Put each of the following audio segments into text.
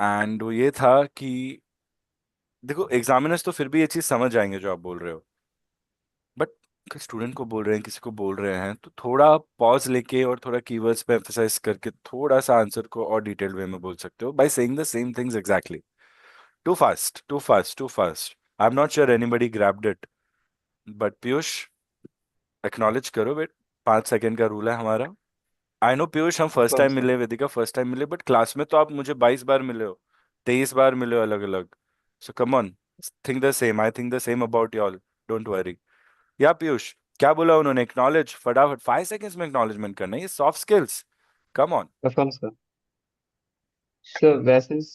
And वो ये था कि देखो एग्जामिनर्स तो फिर भी ये चीज समझ जाएंगे जो आप बोल रहे हो, बट स्टूडेंट को बोल रहे हैं, किसी को बोल रहे हैं, तो थोड़ा पॉज लेके और थोड़ा कीवर्ड्स पे एम्फेसाइज करके थोड़ा सा आंसर को और डिटेल्ड वे में बोल सकते हो by saying the same things exactly. Too fast, too fast, too fast. I am not sure anybody grabbed it, but Piyush acknowledge करो बेट. 5 सेकंड का रूल है हमारा. आई नो पीयूष, हम फर्स्ट Affirm, टाइम sir. मिले, वेदिका फर्स्ट टाइम मिले, but class में तो आप मुझे 22 बार मिले हो, 23 बार मिले हो अलग अलग. So come on, think the same, I think the same about you all. Don't worry. Yeah Piyush, क्या बोला उन्होंने? एक्नॉलेज फटाफट, 5 सेकेंड्स में एक्नॉलेजमेंट करना है, ये soft skills. Come on. Affirm, sir. So vases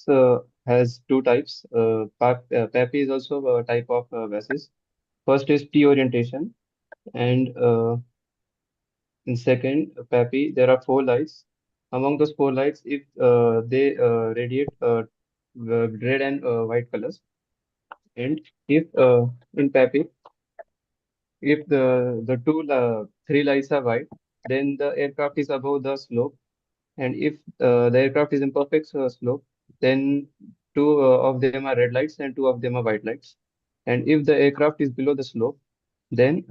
has two types. PAPI is also a type of vases. First is T orientation, and in second PAPI there are four lights. Among those four lights, if they radiate red and white colors, and if in PAPI, if the three lights are white, then the aircraft is above the slope. And if the aircraft is in perfect slope, then two of them are red lights and two of them are white lights. And if the aircraft is below the slope, then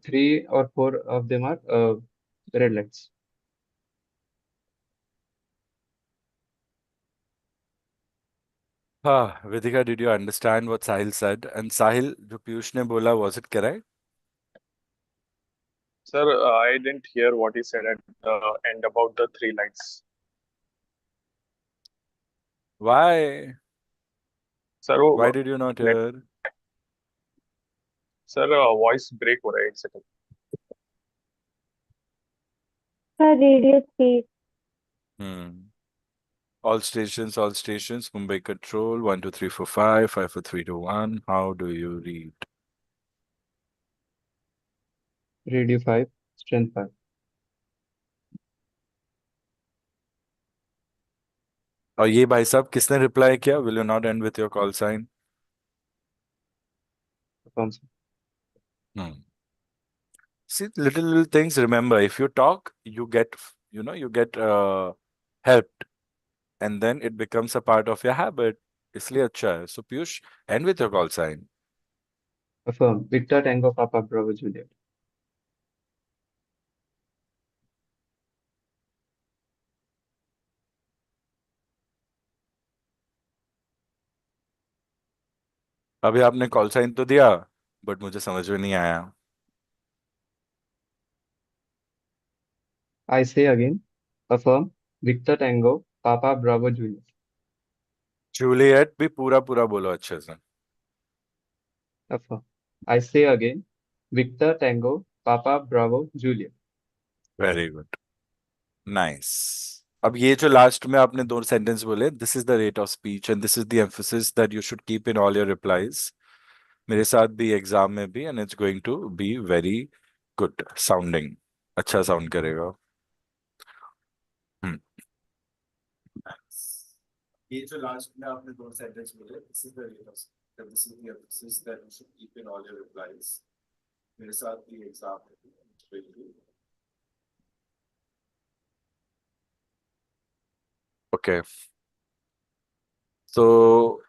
three or four of them are red lights. हाँ Vedika, did you understand what Sahil said? And Sahil, जो पीयूष ने बोला, was it correct? Sir, I didn't hear what he said at the end about the three lights. Why? Sir why वो did you not net here? Sir voice break हो रहा है, एक second. Sir, radio speed. Hmm. All stations, Mumbai Control, 1 2 3 4 5, 5 4 3 2 1. How do you read? Radio 5, strength 5. और ये भाई साहब किसने रिप्लाई किया? Will you not end with your call sign? Affirm, sir. Hmm. See, little things. Remember, if you talk, you get, you get helped, and then it becomes a part of your habit. इसलिए अच्छा है. So Piyush, end with your call sign. Affirm. Victor Tango Papa Bravo Juliet. अभी आपने call sign तो दिया, but मुझे समझ में नहीं आया. I say again. Affirm. Victor Tango Papa Bravo Juliet. Juliet भी पूरा पूरा बोलो अच्छे से. Affirm. I say again. Victor Tango Papa Bravo Juliet. Very good. Nice. अब ये जो लास्ट में आपने दो सेंटेंस बोले, this is the rate of speech and this is the emphasis that you should keep in all your replies. मेरे साथ भी एग्जाम में भी, and it's going to be very good sounding. अच्छा साउंड करेगा. हम्म. ये जो लास्ट में आपने दो सेंटेंस बोले, this is the rate of speech and this is the emphasis that you should keep in all your replies. मेरे साथ भी एग्जाम में भी, and it's going to- okay. तो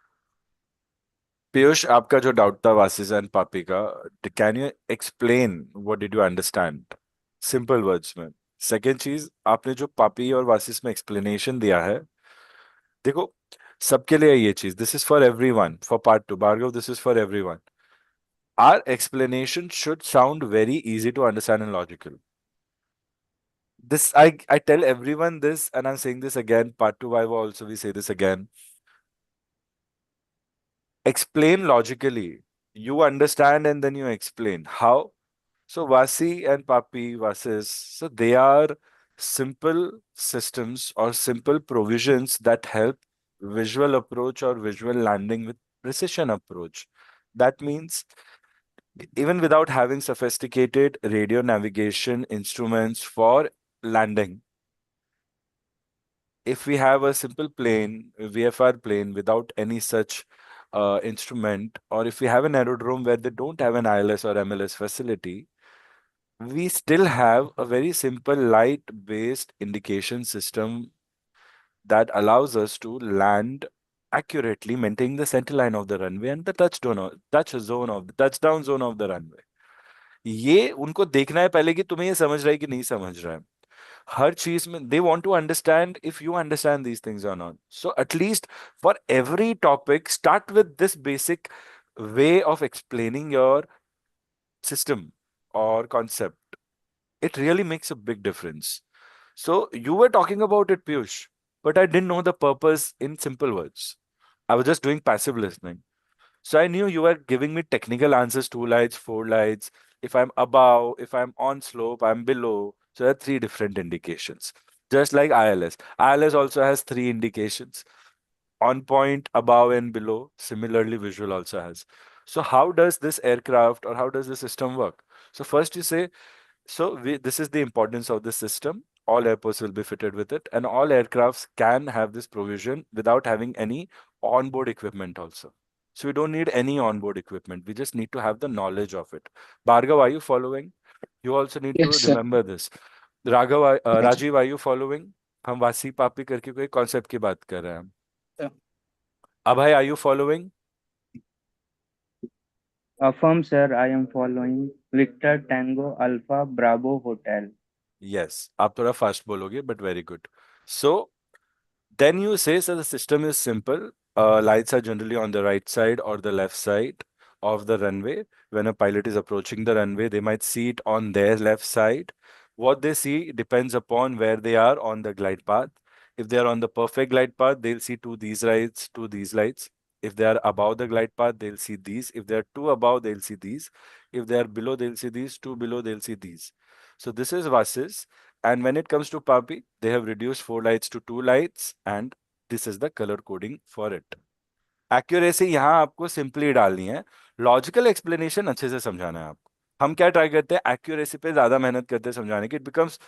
पीयूष, आपका जो डाउट था वासिस एंड पापी का, can you explain what did you understand simple words में? सेकेंड चीज, आपने जो पापी और वासिस में एक्सप्लेनेशन दिया है, देखो सबके लिए ये चीज, this is for everyone. For part 2, Bhargav, this is for everyone. Our explanation should sound very easy to understand and logical. This I tell everyone this, and I'm saying this again. Part 2, I will also we say this again. Explain logically. You understand and then you explain. How? So Vasi and Papi, Vasis, so they are simple systems or simple provisions that help visual approach or visual landing with precision approach. That means even without having sophisticated radio navigation instruments for landing, if we have a simple plane, VFR plane without any such instrument, or if we have an aerodrome where they don't have an ILS or MLS facility, we still have a very simple light based indication system that allows us to land accurately, maintaining the center line of the runway and the touchdown zone of the runway. ये उनको देखना है पहले कि तुम्हें ये समझ रहा है कि नहीं समझ रहा है. हर चीज में they want to understand if you understand these things or not. So at least for every topic, start with this basic way of explaining your system or concept. It really makes a big difference. So you were talking about it, Piyush, but I didn't know the purpose in simple words. I was just doing passive listening. So I knew you were giving me technical answers, two lights, four lights. If I'm above, if I'm on slope, I'm below. So there are three different indications. Just like ILS. ILS also has three indications: on point, above, and below. Similarly, visual also has. So how does this aircraft or how does the system work? So first you say, this is the importance of the system. All airports will be fitted with it, and all aircrafts can have this provision without having any onboard equipment also. So we don't need any onboard equipment. We just need to have the knowledge of it. Bhargav, are you following? You also need to Yes, sir. remember this. Raghav, Yes, sir. Rajiv, are you following? हम वासी पापी करके कोई concept की बात कर रहे हैं. Yeah. Abhay, are you following? Affirm, sir, I am following. Victor Tango Alpha Bravo Hotel. Yes. आप थोड़ा फास्ट बोलोगे, but very good. So then you say, so the system is simple. Lights are generally on the right side or the left side of the runway. When a pilot is approaching the runway, they might see it on their left side. What they see depends upon where they are on the glide path. If they are on the perfect glide path, they'll see these lights, these lights. If they are above the glide path, they'll see these. If they are two above, they'll see these. If they are below, they'll see these. Two below, they'll see these. So this is VASIS. And when it comes to PAPI, they have reduced four lights to two lights, and this is the color coding for it. Accuracy यहाँ आपको simply डालनी है, logical explanation अच्छे से समझाना है आपको. हम क्या ट्राई करते हैं, एक्यूरेसी पे ज्यादा मेहनत करते हैं समझाने की. It becomes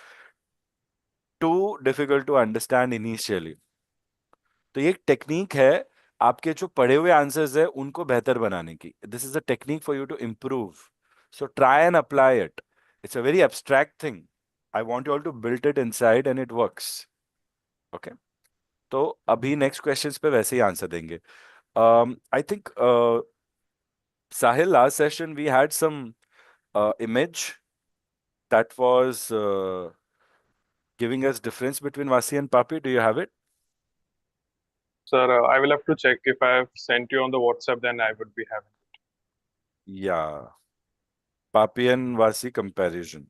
too difficult to understand initially. तो ये एक टेक्निक है आपके जो पढ़े हुए आंसर्स है उनको बेहतर बनाने की. This is a technique for you to improve. So try and apply it. It's a very abstract thing. I want you all to build it inside and it works. Okay. तो अभी next questions पे वैसे ही answer देंगे. I think, Sahil, last session we had some image that was giving us difference between Vasi and Papi. Do you have it? Sir, I will have to check. If I have sent you on the WhatsApp, then I would be having. Yeah. Papi and Vasi comparison.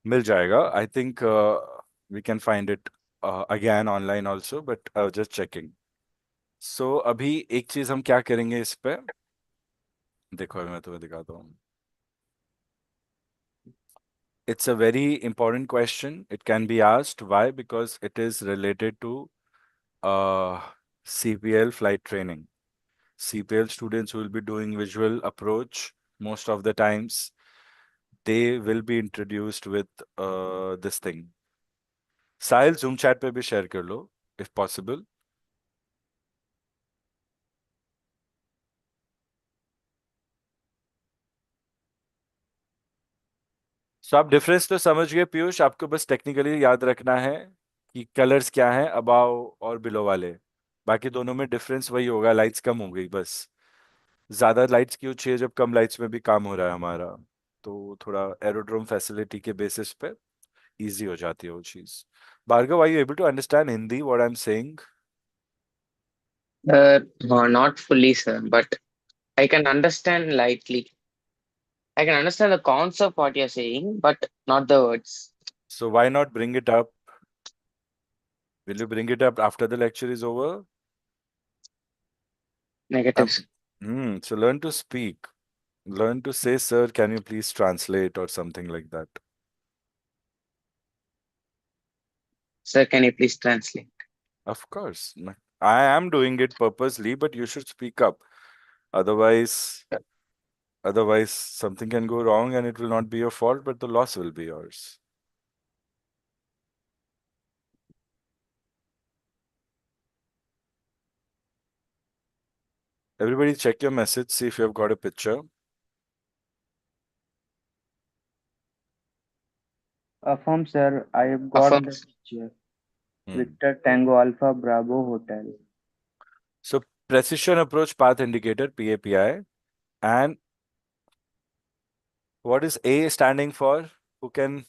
मिल जाएगा. I think we can find it again online also, but just checking. So अभी एक चीज हम क्या करेंगे इस पे, देखो मैं तुम्हें दिखाता हूँ. It's a very important question. It can be asked. Why? Because it is related to uh, CPL flight training. CPL students who will be doing visual approach most of the times, they will be introduced with this thing. Sahil, Zoom chat पे भी share कर लो, if possible. So आप difference तो समझ गए पीयूष. आपको बस technically याद रखना है कि कलर्स क्या हैं अबाव और बिलो वाले. बाकी दोनों में डिफरेंस वही होगा, लाइट्स कम हो गई बस. ज्यादा लाइट्स क्यों चाहिए जब कम लाइट्स में भी काम हो रहा है हमारा. तो थोड़ा एरोड्रोम फैसिलिटी के बेसिस पे इजी हो जाती है वो चीज. Bhargav, are you able to understand Hindi what I am saying? No, not fully, sir, but I can understand lightly. I can understand the concept what you're saying, but not the words. So why not bring it up? Will you bring it up after the lecture is over? Negative, sir. So learn to speak. Learn to say, sir, can you please translate or something like that. Sir, can you please translate? Of course. I am doing it purposely, but you should speak up. Otherwise, something can go wrong and it will not be your fault, but the loss will be yours. Everybody check your message, see if you have got a picture. Affirm, sir, I have got Affirm. the picture. Victor Tango Alpha Bravo Hotel. So precision approach path indicator, PAPI. And what is A standing for? Who can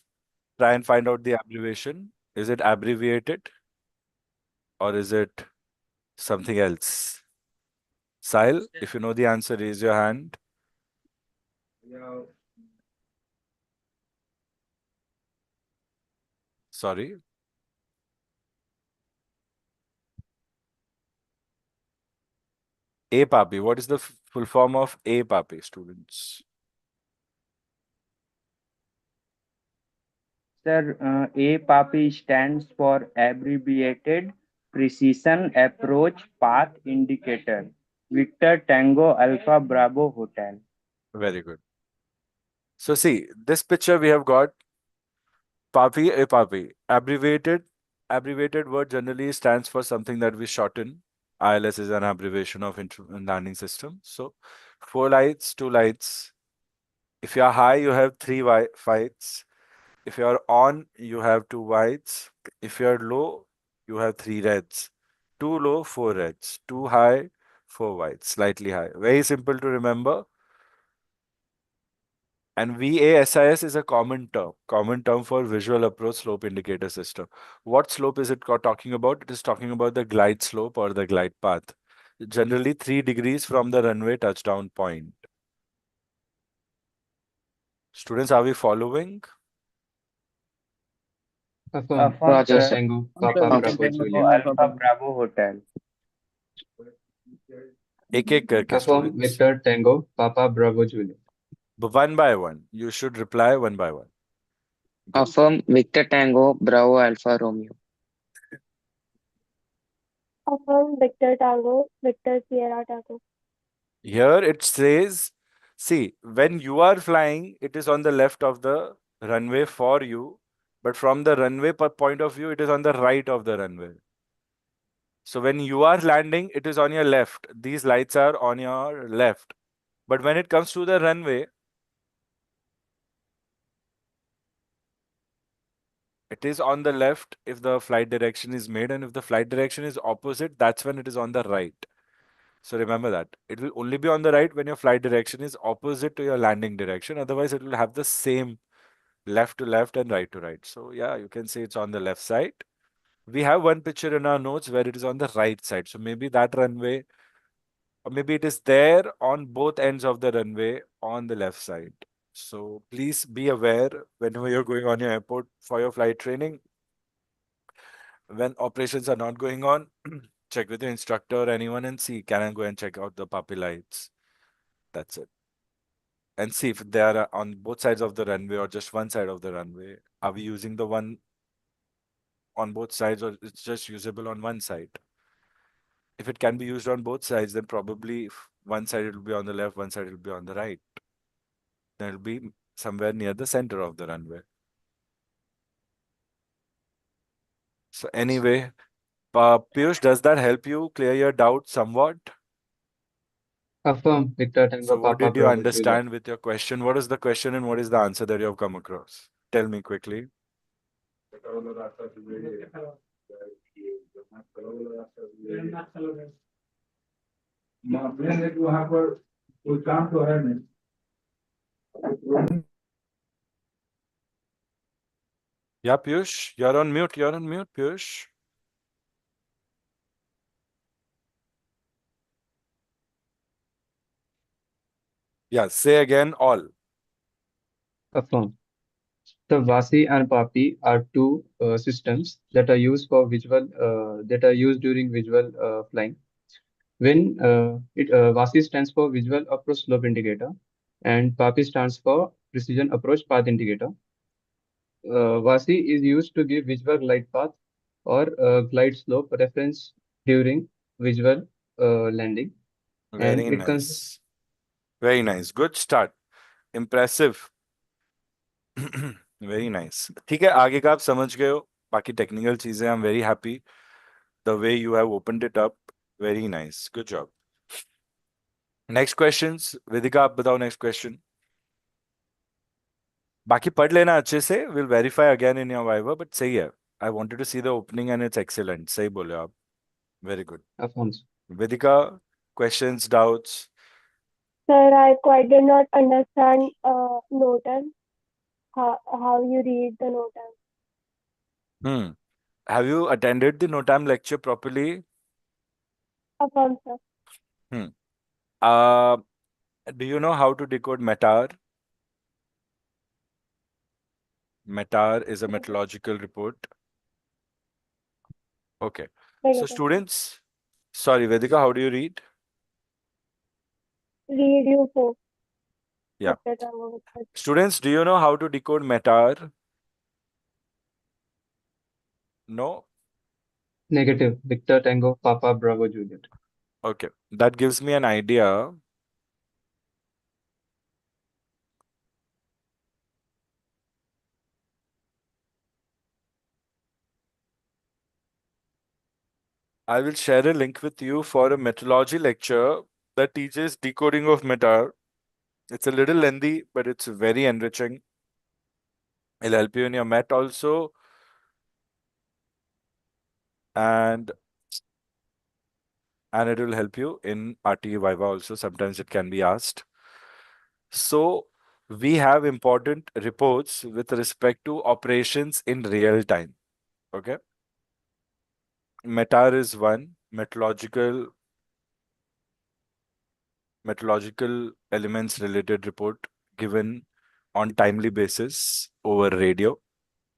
try and find out the abbreviation? Is it abbreviated or is it something else? Sahil, if you know the answer, raise your hand. Sorry. APAPI. What is the full form of APAPI, students? Sir, APAPI stands for Abbreviated Precision Approach Path Indicator. Victor Tango Alpha Bravo Hotel. Very good. So see, this picture we have got PAPI, APAPI. Abbreviated word generally stands for something that we shorten. ILS is an abbreviation of landing system. So 4 lights, 2 lights. If you are high, you have three fights. If you are on, you have 2 whites. If you are low, you have 3 reds. Too low, 4 reds. Too high, 4 whites. Slightly high. Very simple to remember. And VASIS is a common term for visual approach slope indicator system. What slope is it talking about? It is talking about the glide slope or the glide path. Generally 3 degrees from the runway touchdown point. Students, are we following? Affirm. Roger, Victor sir. Tango Victor Papa Confirm. Bravo Tango Juliet. Alpha Bravo Hotel. एक एक करके Affirm. students. Victor Tango Papa Bravo Juliet. One by one. You should reply one by one. Go. Affirm Victor Tango Bravo Alpha Romeo. Affirm Victor Tango, Victor Sierra Tango. Here it says, see, when you are flying, it is on the left of the runway for you, but from the runway point of view, it is on the right of the runway. So when you are landing, it is on your left. These lights are on your left. But when it comes to the runway, it is on the left if the flight direction is made, and if the flight direction is opposite, that's when it is on the right. So remember that. It will only be on the right when your flight direction is opposite to your landing direction. Otherwise, it will have the same left to left and right to right. So yeah, you can say it's on the left side. We have one picture in our notes where it is on the right side. So maybe that runway, or maybe it is there on both ends of the runway on the left side. So please be aware whenever you're going on your airport for your flight training, when operations are not going on, check with your instructor or anyone and see, can I go and check out the puppy lights? That's it. And see if they are on both sides of the runway or just one side of the runway. Are we using the one on both sides or it's just usable on one side? If it can be used on both sides, then probably if one side it will be on the left, one side it will be on the right. Then it will be somewhere near the center of the runway. So anyway, Piyush, does that help you clear your doubt somewhat? Affirm. Victor So Tango what Papa did you Bravo Juliet. understand with your question? What is the question and what is the answer that you have come across? Tell me quickly. Yeah, Piyush, you're on mute. You're on mute, Piyush. Yeah, say again all. Affirm. The Vasi and Papi are two systems that are used for during visual flying. When Vasi stands for Visual Approach Slope Indicator, and PAPI stands for Precision Approach Path Indicator. Vasi is used to give visual glide path or glide slope reference during visual landing, and Very it consists. nice. Very nice. Good start. Impressive. Very nice ठीक है आगे का आप समझ गए हो बाकी technical चीजें I am very happy the way you have opened it up very nice good job next questions Vedika आप बताओ नेक्स्ट क्वेश्चन बाकी पढ़ लेना अच्छे से will verify again in your viva but सही है I wanted to see the opening and it's excellent. सही बोले आप. Very good. Affirms. Vedika, questions, doubts? Sir, I quite did not understand notam. How you read the notam. Hmm. Have you attended the NOTAM lecture properly? Affirm, sir. Hmm. Uh, do you know how to decode METAR? METAR is a metallurgical report. Okay. So Negative. students, sorry, Vedika, how do you read? Read you for Yeah. Victor Tango Victor. Students, do you know how to decode METAR? No? Negative. Victor Tango Papa Bravo Juliet. Okay. That gives me an idea. I will share a link with you for a metallurgy lecture that teaches decoding of METAR. It's a little lengthy, but it's very enriching. It'll help you in your met also. And it will help you in RTE Viva also. Sometimes it can be asked. So we have important reports with respect to operations in real time. Okay. METAR is one meteorological elements related report given on timely basis over radio.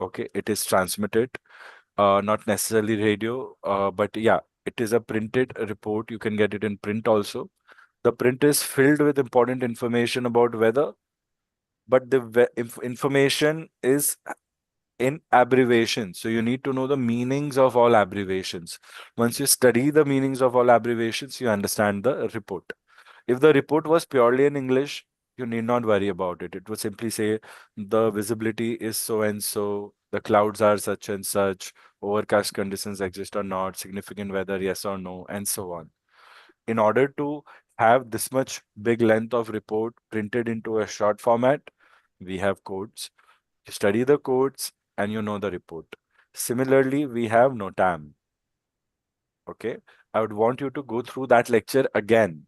Okay, it is transmitted, not necessarily radio, but yeah, it is a printed report. You can get it in print also. The print is filled with important information about weather, but the information is in abbreviation. So you need to know the meanings of all abbreviations. Once you study the meanings of all abbreviations, you understand the report. If the report was purely in English, you need not worry about it. It would simply say the visibility is so and so, the clouds are such and such, overcast conditions exist or not, significant weather, yes or no, and so on. In order to have this much big length of report printed into a short format, we have codes. You study the codes and you know the report. Similarly, we have NOTAM. Okay. I would want you to go through that lecture again.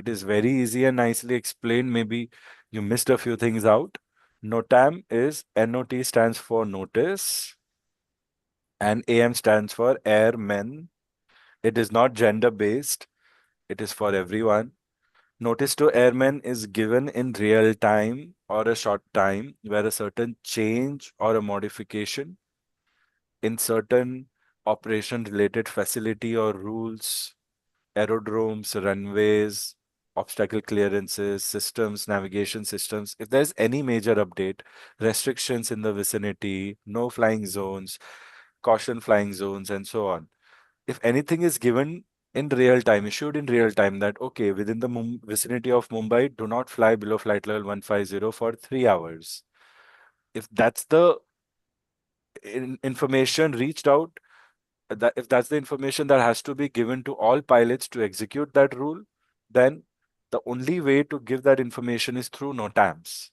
It is very easy and nicely explained. Maybe you missed a few things out. NOTAM is NOT stands for notice and AM stands for airmen. It is not gender based. It is for everyone. Notice to airmen is given in real time or a short time where a certain change or a modification in certain operation related facility or rules, aerodromes, runways, obstacle clearances, systems, navigation systems. If there's any major update, restrictions in the vicinity, no flying zones, caution flying zones, and so on. If anything is given in real time, issued in real time, that okay, within the vicinity of Mumbai, do not fly below flight level 150 for 3 hours. If that's the information reached out, that if that's the information that has to be given to all pilots to execute that rule, then the only way to give that information is through NOTAMs.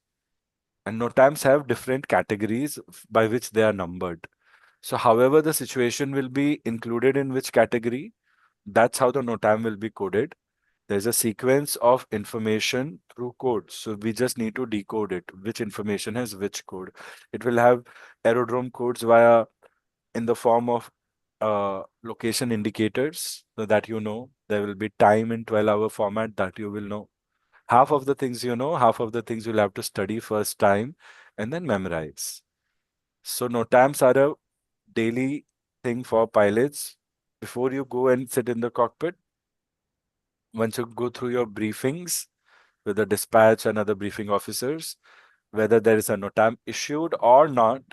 And NOTAMs have different categories by which they are numbered. So, however, the situation will be included in which category, that's how the NOTAM will be coded. There's a sequence of information through codes. So we just need to decode it, which information has which code. It will have aerodrome codes via in the form of location indicators so that you know. There will be time in 12-hour format that you will know. Half of the things you know, half of the things you'll have to study first time and then memorize. So NOTAMs are a daily thing for pilots. Before you go and sit in the cockpit, once you go through your briefings with the dispatch and other briefing officers, whether there is a NOTAM issued or not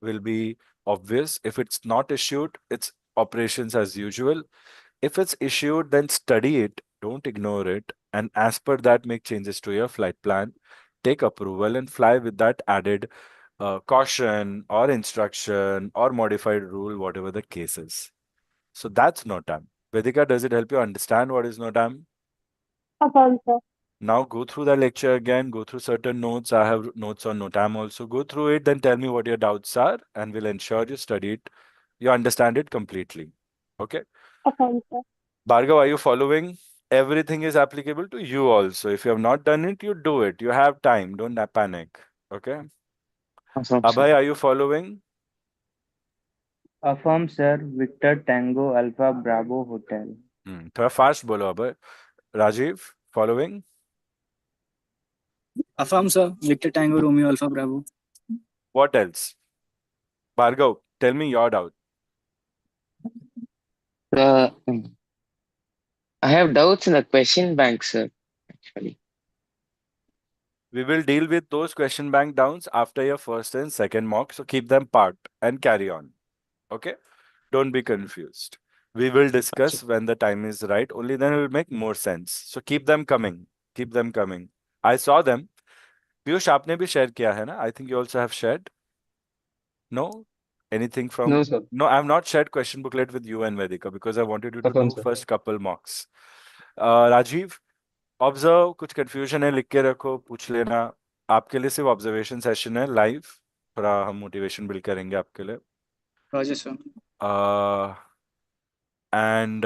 will be obvious. If it's not issued, it's operations as usual. If it's issued, then study it, don't ignore it, and as per that, make changes to your flight plan, take approval, and fly with that added caution or instruction or modified rule, whatever the case is. So that's NOTAM. Vedika, does it help you understand what is NOTAM? Affirm, sir. Now go through the lecture again, go through certain notes. I have notes on NOTAM also. Go through it, then tell me what your doubts are, and we'll ensure you study it You understand it completely. Okay. Affirm, sir. Bhargav, are you following? Everything is applicable to you also. If you have not done it, you do it. You have time. Don't panic. Okay. Awesome, sir. Abhay, are you following? Affirm, sir. Victor Tango Alpha Bravo Hotel. थोड़ा fast बोलो अभय. Rajiv, following? Affirm, sir. Victor Tango Romeo Alpha Bravo. What else? Bhargav, tell me your doubt. Uh, I have doubts in the question bank, sir. Actually, We will deal with those question bank downs after your first and second mock. So keep them parked and carry on. Okay? Don't be confused. We will discuss when the time is right. Only then it will make more sense. So keep them coming. Keep them coming. I saw them. Piyush, आपने भी share किया है ना? I think you also have shared. No? Anything from? No, sir. No, I have not shared question booklet with you and Vedika because I wanted you to Affirm, do sir. first couple mocks. Rajiv, observe, कुछ confusion है लिख के रखो, पूछ लेना. आपके लिए सिर्फ ऑब्जर्वेशन सेशन है लाइव. थोड़ा हम मोटिवेशन बिल्ड करेंगे आपके लिए. Roger, sir. And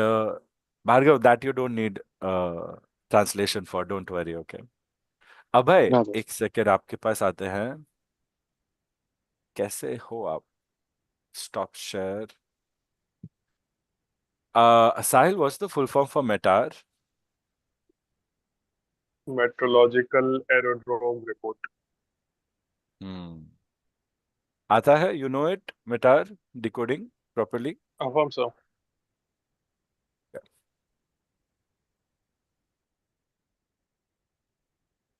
Bhargav, that you don't need translation for, don't worry. Okay. Abhay, no, एक सेकेंड आपके पास आते हैं. कैसे हो आप? Stop share. Sahil, what's the full form for metar? Meteorological aerodrome report. आता है, you know it, metar decoding properly? Affirm, sir.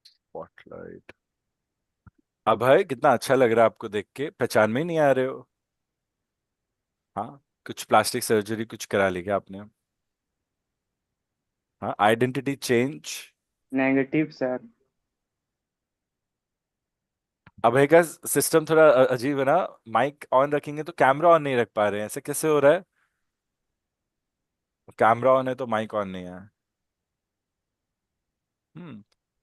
Spotlight. Abhay, कितना अच्छा लग रहा है आपको देख के. पहचान में ही नहीं आ रहे हो? हाँ, कुछ प्लास्टिक सर्जरी कुछ करा ली क्या आपने? हाँ, identity change. Negative, sir. Abhay का सिस्टम थोड़ा अजीब है ना. माइक ऑन रखेंगे तो कैमरा ऑन नहीं रख पा रहे हैं. ऐसे कैसे हो रहा है? कैमरा ऑन है तो माइक ऑन नहीं है. हम्म.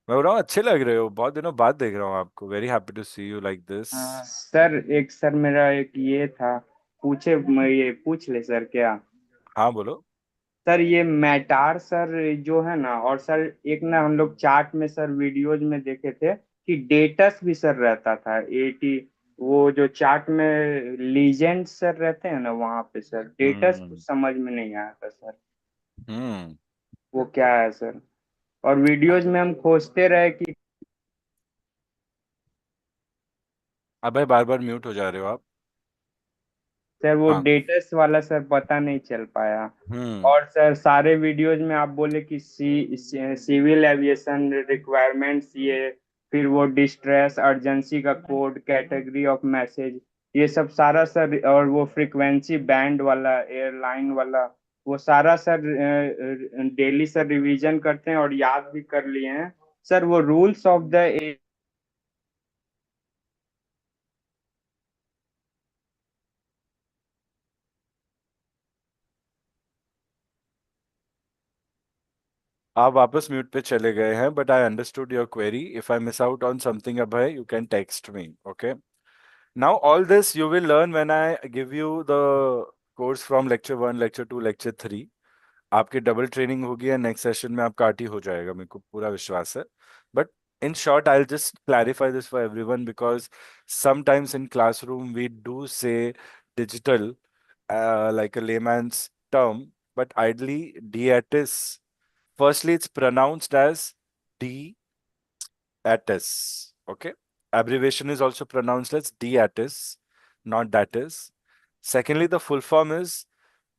मैं बोल रहा हूँ अच्छे लग रहे हो. बहुत दिनों बाद देख रहा हूँ आपको. Very happy to see you like this. Sir मेरा एक ये था, मैं ये पूछ ले सर क्या? हाँ, बोलो. सर ये मैटार सर जो है ना, और सर एक ना हम लोग चार्ट में सर वीडियोज में देखे थे कि डेटस भी सर रहता था 80, वो जो चार्ट में लीजेंड सर रहते हैं ना वहां पे सर डेटस कुछ हम्म. समझ में नहीं आया था सर, हम्म. वो क्या है सर? और वीडियोज में हम खोजते रहे कि अभय, बार बार म्यूट हो जा रहे हो आप. सर वो हाँ. डेटस वाला सर पता नहीं चल पाया। हम्म. और सर सारे वीडियोज में आप बोले कि सिविल एविएशन रिक्वायरमेंट्स, ये फिर वो डिस्ट्रेस अर्जेंसी का कोड, कैटेगरी ऑफ मैसेज, ये सब सारा सर, और वो फ्रीक्वेंसी बैंड वाला, एयरलाइन वाला, वो सारा सर डेली सर रिवीजन करते हैं और याद भी कर लिए हैं सर। वो रूल्स ऑफ द आप वापस म्यूट पे चले गए हैं, but I understood your query. If I miss out on something Abhay, you can text me. Okay. Now, all this you will learn when I give you the course from lecture 1, lecture 2, lecture 3. आपकी double training होगी and next session में आपका RT हो जाएगा, मेरे को पूरा विश्वास है. But in short, I'll just clarify this for everyone because sometimes in classroom we do say digital like a layman's term, but ideally DATIS. Firstly, it's pronounced as DATIS. Okay. Abbreviation is also pronounced as DATIS, not that is. Secondly, the full form is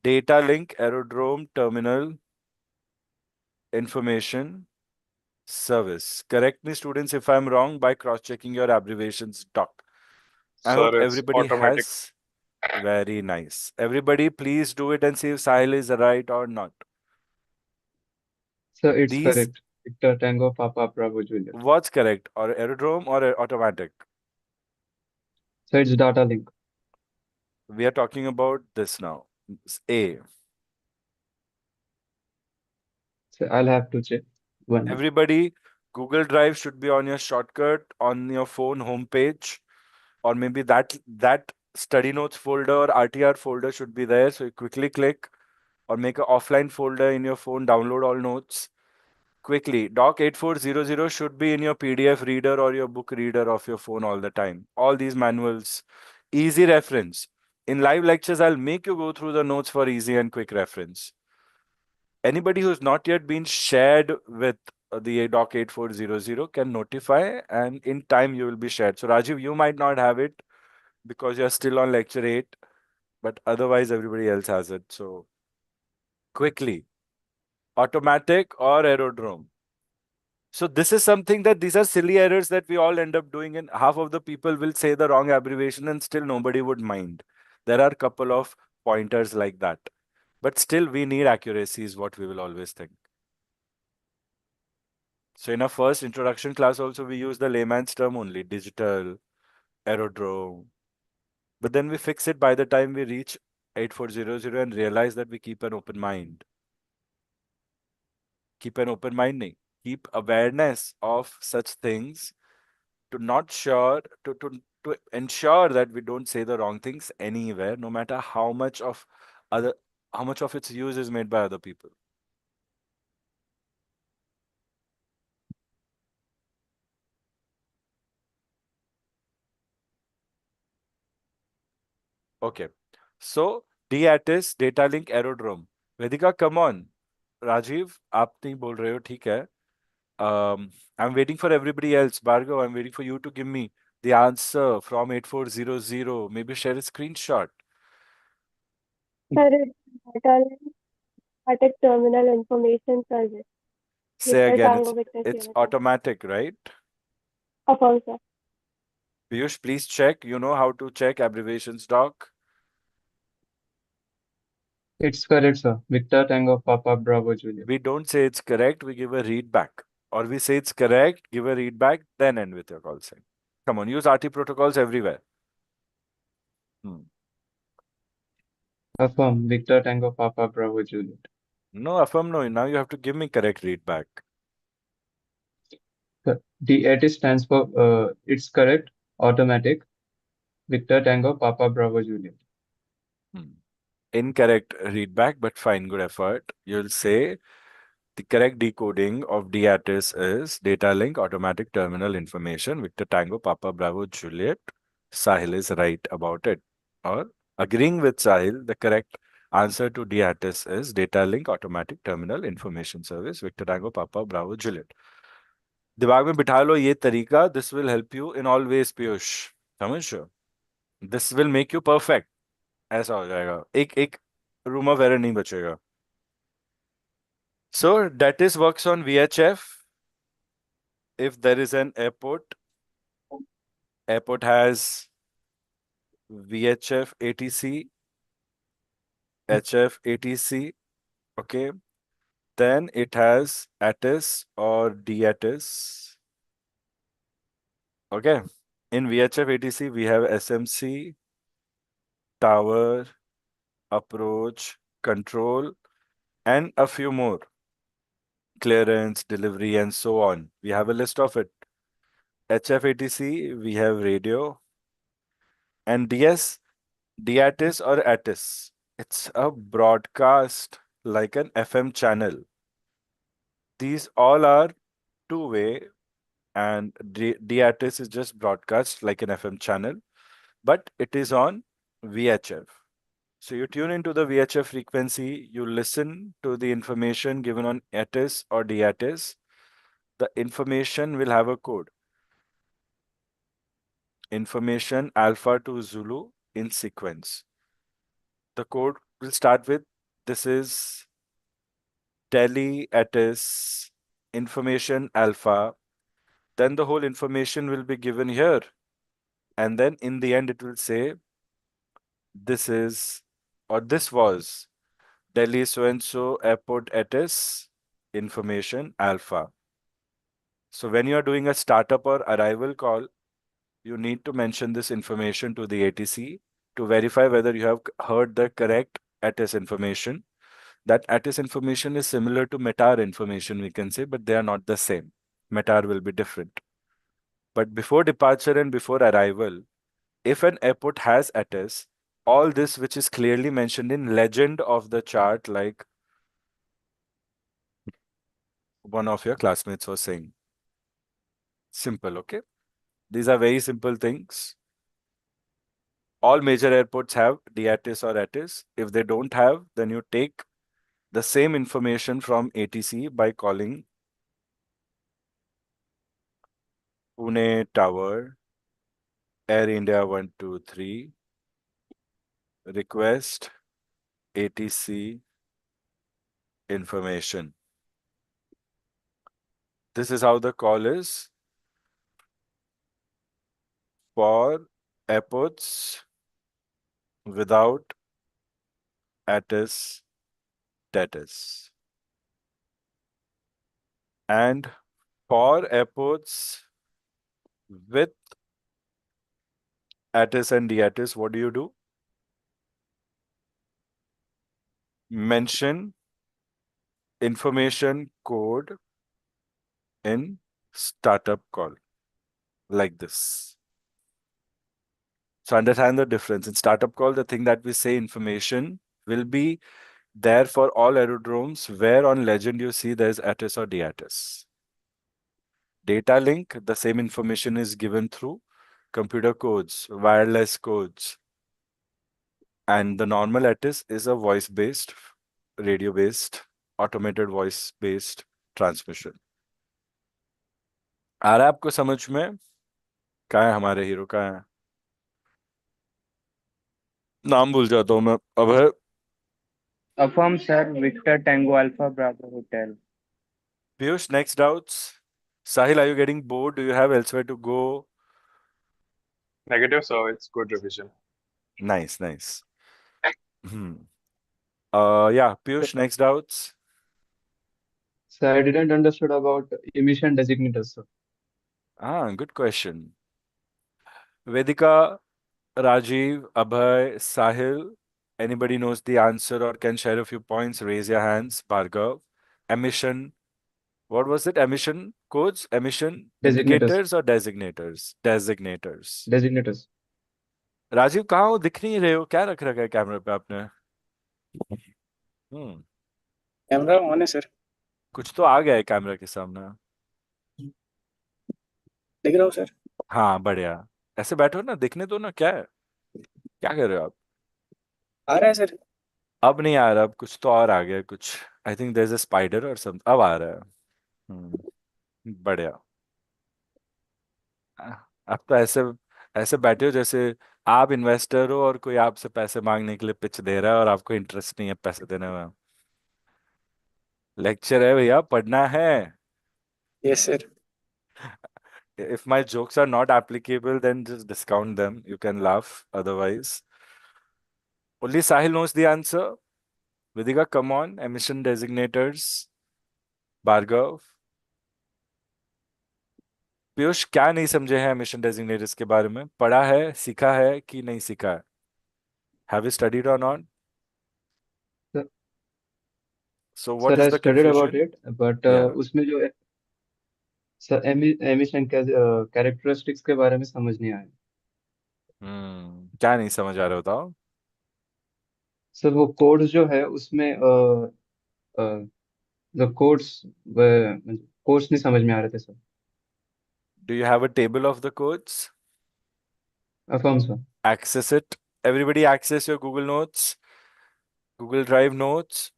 Data Link Aerodrome Terminal Information Service. Correct me, students, if I'm wrong by cross-checking your abbreviations. Doc. I hope Sir, it's everybody automatic. has. Very nice. Everybody, please do it and see if Sahil is right or not. Sir, it's These, correct. Victor Tango Papa Bravo Juliet. what's correct? Or aerodrome or automatic? So it's data link. We are talking about this now. It's A. So I'll have to check. 1 minute. Everybody, Google Drive should be on your shortcut on your phone homepage, or maybe that study notes folder or RTR folder should be there. So you quickly click or make an offline folder in your phone, download all notes quickly. Doc 8400 should be in your PDF reader or your book reader of your phone all the time. All these manuals, easy reference. In live lectures, I'll make you go through the notes for easy and quick reference. Anybody who's not yet been shared with the Doc 8400 can notify, and in time you will be shared. So Rajiv, you might not have it because you're still on lecture 8, but otherwise everybody else has it. So quickly, automatic or aerodrome. So this is something that these are silly errors that we all end up doing, and half of the people will say the wrong abbreviation and still nobody would mind. There are a couple of pointers like that, but still we need accuracy is what we will always think. So in our first introduction class also we use the layman's term only, digital, aerodrome. But then we fix it by the time we reach 8400 and realize that we keep an open mind. Keep an open mind, nahi. Keep awareness of such things to not sure to ensure that we don't say the wrong things anywhere, no matter other how much of its use is made by other people. Okay. So DATIS, data link aerodrome. Vedika, come on. Rajiv, आप नहीं बोल रहे हो, ठीक है. I'm waiting for everybody else. Bhargav, I'm waiting for you to give me the answer from 8400. Maybe share a screenshot. Sir, it's automatic terminal information service. Say Victor again, Tango Victor it's Sierra Tango. automatic, right? Affirm, sir. Piyush, please check. You know how to check abbreviations, doc. It's correct, sir. Victor Tango Papa Bravo Juliet. We don't say it's correct, we give a read back. Or we say it's correct, give a read back, then end with your call sign. Come on, use RT protocols everywhere. Affirm. Victor Tango Papa Bravo Juliet. No, affirm no. Now you have to give me correct read back. DAT stands for it's correct, automatic. Victor Tango Papa Bravo Juliet. Incorrect read back, but fine, good effort. You'll say the correct decoding of DATIS is data link automatic terminal information, Victor Tango Papa Bravo Juliet. Sahil is right about it. Or agreeing with Sahil, the correct answer to DATIS is data link automatic terminal information service, Victor Tango Papa Bravo Juliet. दिमाग में बिठा लो ये तरीका. This will help you in all ways, Piyush. समझ रहे हो? This will make you perfect. ऐसा हो जाएगा. एक रूम ऑफ एरर नहीं बचेगा. So that is works on VHF. If there is an airport has VHF ATC, HF ATC, okay. Then it has ATIS or DATIS. Okay. In VHF ATC, we have SMC, tower, approach, control, and a few more. Clearance, delivery, and so on. We have a list of it. HFATC, we have radio. And DATIS or ATIS. It's a broadcast like an FM channel. These all are two-way, and DATIS is just broadcast like an FM channel, but it is on VHF. So you tune into the VHF frequency, you listen to the information given on ATIS or DATIS. The information will have a code. Information alpha to Zulu in sequence. The code will start with, this is Delhi ATIS information alpha. Then the whole information will be given here. And then in the end, it will say, this is, or this was Delhi so-and-so airport ATIS information alpha. So when you are doing a startup or arrival call, you need to mention this information to the ATC to verify whether you have heard the correct ATIS information. That ATIS information is similar to METAR information, we can say, but they are not the same. METAR will be different. But before departure and before arrival, If an airport has ATIS, all this which is clearly mentioned in legend of the chart, like one of your classmates was saying. Simple, okay? These are very simple things. All major airports have DATIS or ATIS. If they don't have, then you take the same information from ATC by calling Pune Tower, Air India 123, request ATC information. This is how the call is for airports without ATIS status. And for airports with ATIS and DATIS, what do? Mention information code in startup call like this. So understand the difference. In startup call, the thing that we say information will be there for all aerodromes where on legend you see there's ATIS or DATIS. Data link, the same information is given through computer codes, wireless codes. And the normal ATIS is a voice-based, radio-based, automated voice-based transmission. आ रहा है आपको समझ में? कहाँ है हमारे hero, कहाँ है? नाम भूल जाता हूँ मैं. अभय. Affirm, sir. Victor Tango Alpha Bravo Hotel. Piyush, next doubts. Sahil, are you getting bored? Do you have elsewhere to go? Negative, so it's good revision. Nice, nice. Yeah, Piyush, next doubts. So I didn't understood about emission designators, sir. Good question. Vedika, Rajiv, Abhay, Sahil, anybody knows the answer or can share a few points? Raise your hands. Bhargav. Emission. What was it? Emission codes? Emission Designators. indicators or designators? Designators. Designators. Rajiv कहाँ हो? दिख नहीं रहे हो? क्या रख रखा है कैमरे पे आपने? कैमरा ऑन है सर. कुछ तो आ गया है कैमरा के सामने. दिख रहा हूँ सर. हाँ, बढ़िया. ऐसे बैठो ना, दिखने दो ना. क्या है? क्या कर रहे हो आप? आ रहा है सर. अब नहीं आ रहा. अब कुछ तो और आ गया. कुछ I think there is a spider or some. अब आ रहा है. बढ़िया. अब तो ऐसे ऐसे बैठे हो जैसे आप इन्वेस्टर हो और कोई आपसे पैसे मांगने के लिए पिच दे रहा है और आपको इंटरेस्ट नहीं है पैसे देने में. लेक्चर है भैया, पढ़ना है. Yes sir. If my jokes are not applicable, then just discount them. You can laugh. Otherwise, only Sahil knows the answer. Vidika, come on. Emission designators. Bhargav. Piyush, क्या नहीं समझे हैं एमिशन डेजिग्नेटर्स के बारे में? पढ़ा है, सीखा है कि नहीं सीखा है? Have you studied or not? Sir, So what sir, is I the studied about confusion? it, but Yeah. उसमें जो सर एमिशन कैरेक्टरिस्टिक्स के बारे में समझ नहीं आया. क्या नहीं समझ आ रहा बताओ? सर वो कोड्स जो है उसमें द कोड्स कोड्स नहीं समझ में आ रहे थे sir. Do you have a table of the codes? Affirm sir. Access it. Everybody access your Google Notes, Google Drive notes.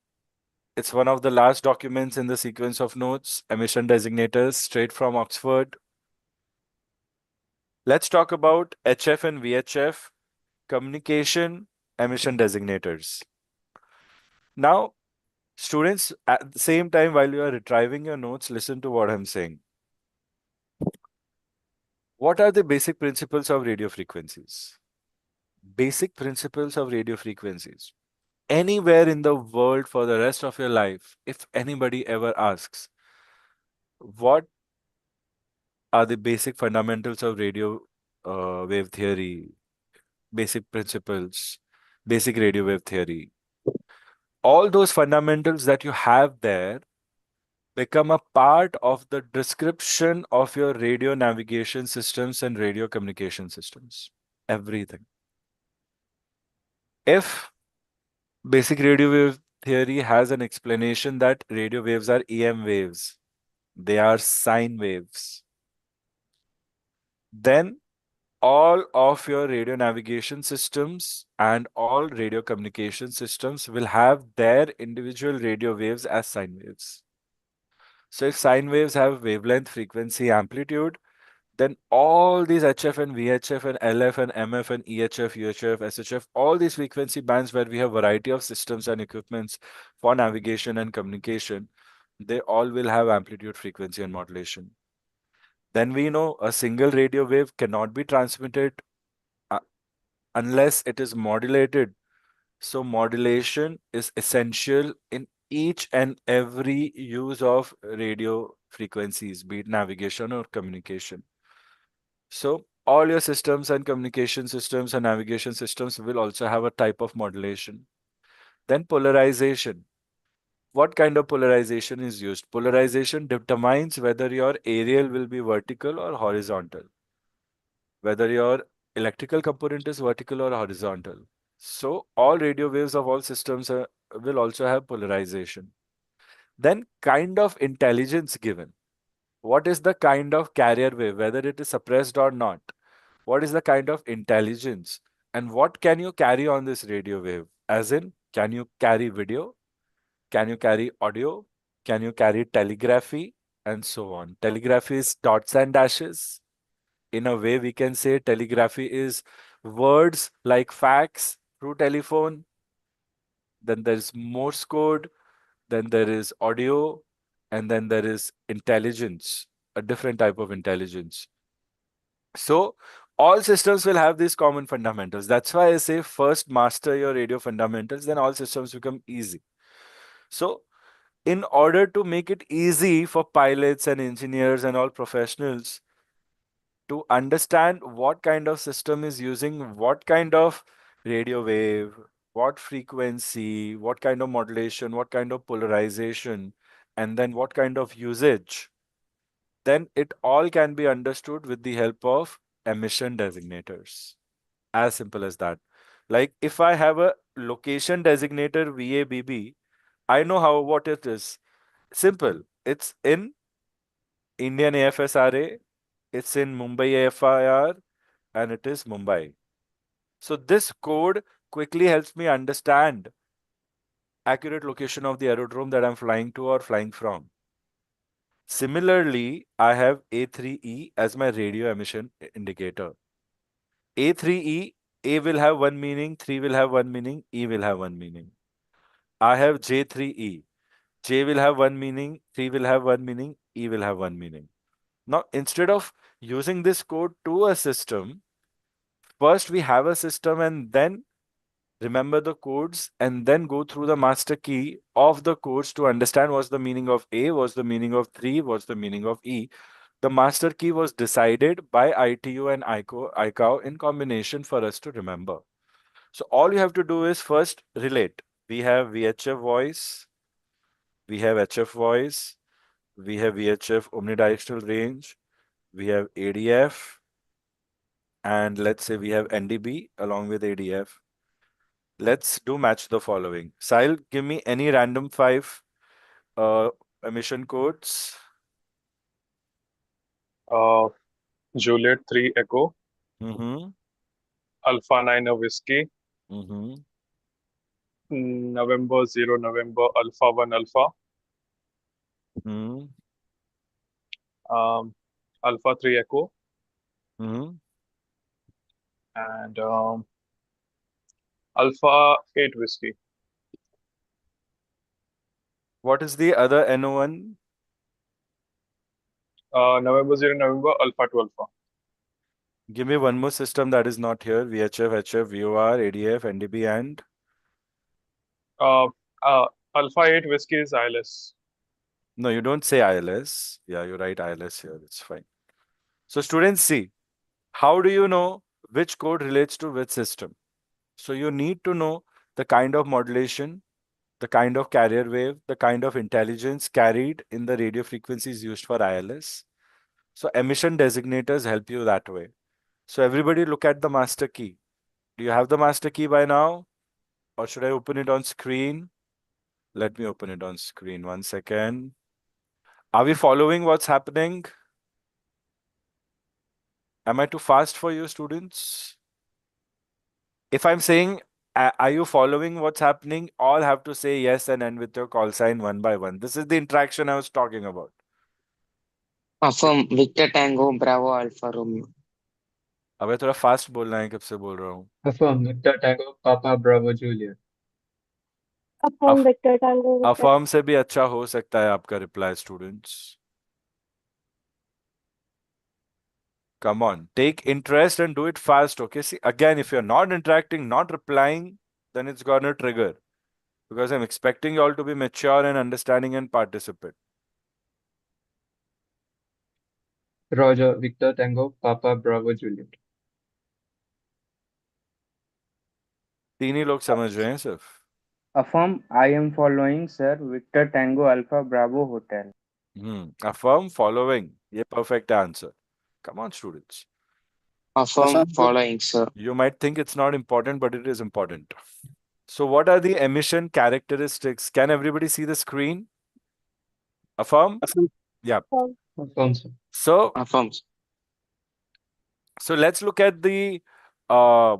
It's one of the last documents in the sequence of notes, emission designators, straight from Oxford. Let's talk about HF and VHF, communication emission designators. Now, students, at the same time, while you are retrieving your notes, listen to what I'm saying. What are the basic principles of radio frequencies? Basic principles of radio frequencies. Anywhere in the world for the rest of your life, if anybody ever asks, what are the basic fundamentals of radio wave theory, basic principles, basic radio wave theory, all those fundamentals that you have there become a part of the description of your radio navigation systems and radio communication systems. everything. If basic radio wave theory has an explanation that radio waves are EM waves, they are sine waves, then all of your radio navigation systems and all radio communication systems will have their individual radio waves as sine waves. So if sine waves have wavelength, frequency, amplitude, then all these HF and VHF and LF and MF and EHF, UHF, SHF, all these frequency bands where we have variety of systems and equipments for navigation and communication, they all will have amplitude, frequency, and modulation. Then we know a single radio wave cannot be transmitted uh, unless it is modulated. So modulation is essential in each and every use of radio frequencies, be it navigation or communication. So all your systems and communication systems and navigation systems will also have a type of modulation. Then polarization. What kind of polarization is used? Polarization determines whether your aerial will be vertical or horizontal, whether your electrical component is vertical or horizontal. So all radio waves of all systems will also have polarization. Then kind of intelligence given. What is the kind of carrier wave, whether it is suppressed or not? What is the kind of intelligence? And what can you carry on this radio wave? As in, can you carry video? Can you carry audio? Can you carry telegraphy? And so on. Telegraphy is dots and dashes. In a way, we can say telegraphy is words like fax through telephone. Then there's Morse code. Then there is audio. And then there is intelligence, a different type of intelligence. So all systems will have these common fundamentals. That's why I say first master your radio fundamentals, then all systems become easy. So in order to make it easy for pilots and engineers and all professionals to understand what kind of system is using what kind of radio wave, what frequency, what kind of modulation, what kind of polarization, and then what kind of usage, then it all can be understood with the help of emission designators. As simple as that. Like if I have a location designator VABB, I know how what it is. Simple. It's in Indian AFSRA, it's in Mumbai AFIR, and it is Mumbai. So this code quickly helps me understand accurate location of the aerodrome that I'm flying to or flying from. Similarly, I have A3E as my radio emission indicator. A3E, A will have one meaning, 3 will have one meaning, E will have one meaning. I have J3E. J will have one meaning, 3 will have one meaning, E will have one meaning. Now, instead of using this code to a system, first we have a system and then remember the codes and then go through the master key of the codes to understand what's the meaning of A, what's the meaning of 3, what's the meaning of E. The master key was decided by ITU and ICAO in combination for us to remember. So all you have to do is first relate. We have VHF voice, we have HF voice, we have VHF omnidirectional range, we have ADF, and let's say we have NDB along with ADF. Let's do match the following. Sahil, give me any random 5 uh, emission codes. Juliet 3 Echo, Mm-hmm. Alpha 9 Whiskey, Mm-hmm. November 0 November Alpha 1 Alpha, Mm-hmm. Alpha 3 Echo, Mm-hmm. and Alpha 8 Whiskey. What is the other NO1? November 0 November Alpha 2 Alpha. Give me one more system that is not here. VHF, HF, VOR, ADF, NDB, and Uh, Alpha 8 Whiskey is ILS. no, you don't say ILS. Yeah, you write ILS here. It's fine. So students, see, how do you know which code relates to which system? So you need to know the kind of modulation, the kind of carrier wave, the kind of intelligence carried in the radio frequencies used for ILS. So emission designators help you that way. So everybody look at the master key. Do you have the master key by now? Or should I open it on screen? Let me open it on screen. 1 second. Are we following what's happening? Am I too fast for you, students? If I'm saying, are you following what's happening? All have to say yes and end with your call sign one by one. This is the interaction I was talking about. Affirm Victor Tango Bravo Alpha Romeo. अबे थोड़ा fast बोलना है, कब से बोल रहा हूँ. Affirm Victor Tango Papa Bravo Juliet. Affirm Victor Tango Victor. Affirm से भी अच्छा हो सकता है आपका reply, students. Come on, take interest and do it fast, okay? See, again, if you're not interacting, not replying, then it's gonna trigger. Because I'm expecting you all to be mature and understanding and participate. Roger Victor Tango Papa Bravo Juliet. तीन ही लोग समझ रहे हैं सिर्फ. Affirm I am following, sir. Victor Tango Alpha Bravo Hotel. Affirm following. ये perfect answer. Come on, students. Affirm Affirm. following, sir. You might think it's not important, but it is important. So what are the emission characteristics? Can everybody see the screen? Affirm? Affirm. Yeah. Affirm, sir. So Affirm. let's look at the uh,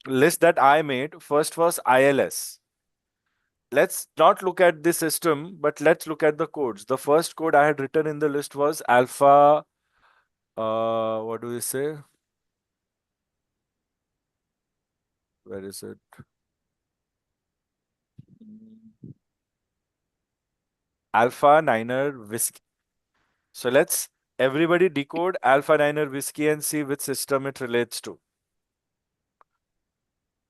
list that I made. First was ILS. Let's not look at the system, but let's look at the codes. The first code I had written in the list was alpha, what do we say? Where is it? Alpha Niner Whiskey. So let's everybody decode Alpha Niner Whiskey and see which system it relates to.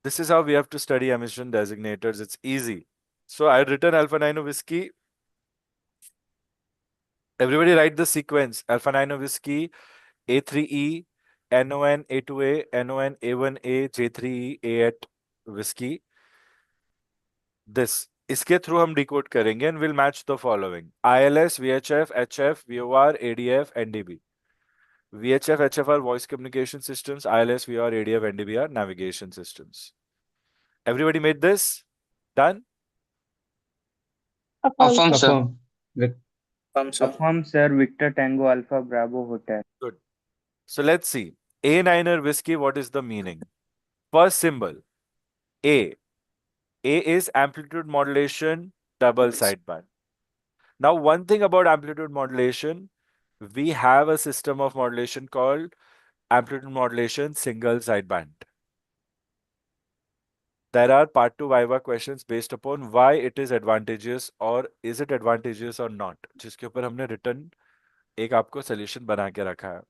This is how we have to study emission designators. It's easy. So I had written Alpha Niner Whiskey. Everybody write the sequence. Alpha Niner Whiskey, A3E, NON A2A, NON A1A, J3E, A8 Whiskey. This. इसके through हम decode करेंगे and we'll match the following. ILS, VHF, HF, VOR, ADF, NDB. VHF, HF are voice communication systems. ILS, VOR, ADF, NDB are navigation systems. Everybody made this? Done? Affirm, sir. Affirm. Affirm, sir. Affirm, sir. Victor Tango Alpha Bravo Hotel. Good. So let's see. A9er whiskey, what is the meaning? First symbol, A. A is amplitude modulation, double sideband. Now, one thing about amplitude modulation, we have a system of modulation called amplitude modulation single sideband. There are part 2 Viva questions based upon why it is advantageous or is it advantageous or not, जिसके ऊपर हमने written एक आपको solution बना के रखा है.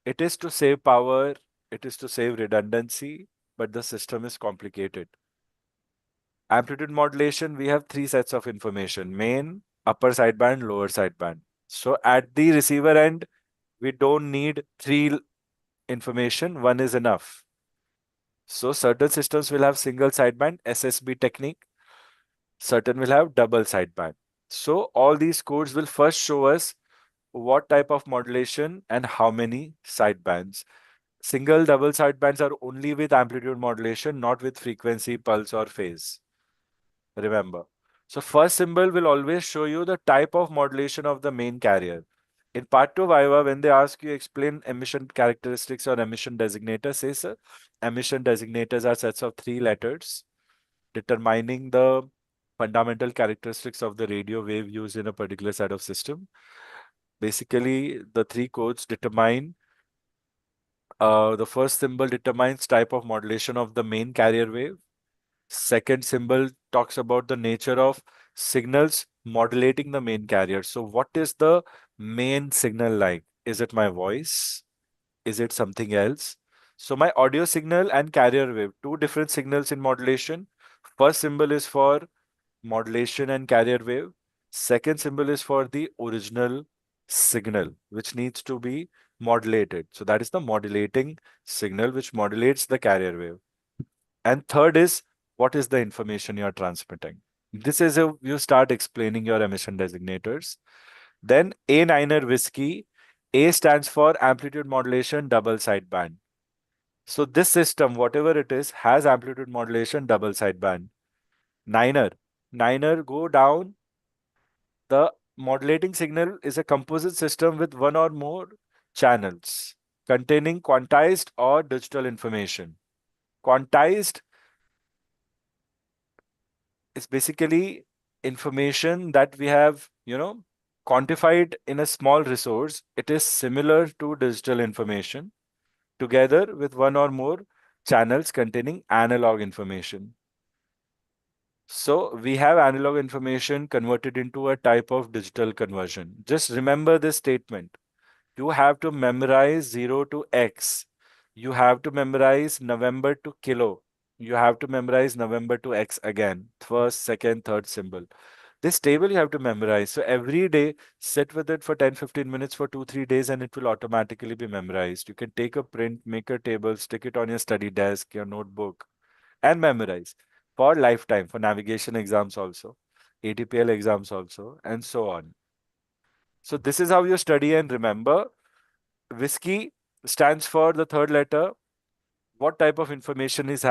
It is to save power, it is to save redundancy, but the system is complicated. Amplitude modulation, we have 3 sets of information: main, upper sideband, lower sideband. So at the receiver end, we don't need 3 information, 1 is enough. So certain systems will have single sideband, SSB technique. Certain will have double sideband. So all these codes will first show us what type of modulation and how many sidebands. Single, double sidebands are only with amplitude modulation, not with frequency, pulse, or phase. Remember. So first symbol will always show you the type of modulation of the main carrier. In part 2 Viva, when they ask you explain emission characteristics or emission designators, say, sir, emission designators are sets of 3 letters determining the fundamental characteristics of the radio wave used in a particular set of system. Basically, the 3 codes determine the first symbol determines type of modulation of the main carrier wave. Second symbol talks about the nature of signals modulating the main carrier. So what is the main signal like? Is it my voice? Is it something else? So my audio signal and carrier wave, 2 different signals in modulation. First symbol is for modulation and carrier wave. Second symbol is for the original signal, which needs to be modulated. So that is the modulating signal, which modulates the carrier wave. And third is, what is the information you are transmitting? This is how you start explaining your emission designators. Then A9er whiskey A stands for amplitude modulation double sideband. So this system, whatever it is, has amplitude modulation double sideband. Niner. Niner go down. The modulating signal is a composite system with one or more channels containing quantized or digital information. Quantized is basically information that we have, quantified in a small resource. It is similar to digital information together with one or more channels containing analog information. So we have analog information converted into a type of digital conversion. Just remember this statement. You have to memorize 0 to X. You have to memorize November to kilo. You have to memorize November to X again. First, second, third symbol. This table you have to memorize. So every day, sit with it for 10-15 minutes for 2-3 days and it will automatically be memorized. You can take a print, make a table, stick it on your study desk, your notebook, and memorize for lifetime, for navigation exams also, ATPL exams also, and so on. So this is how you study and remember. Whiskey stands for the third letter. What type of information is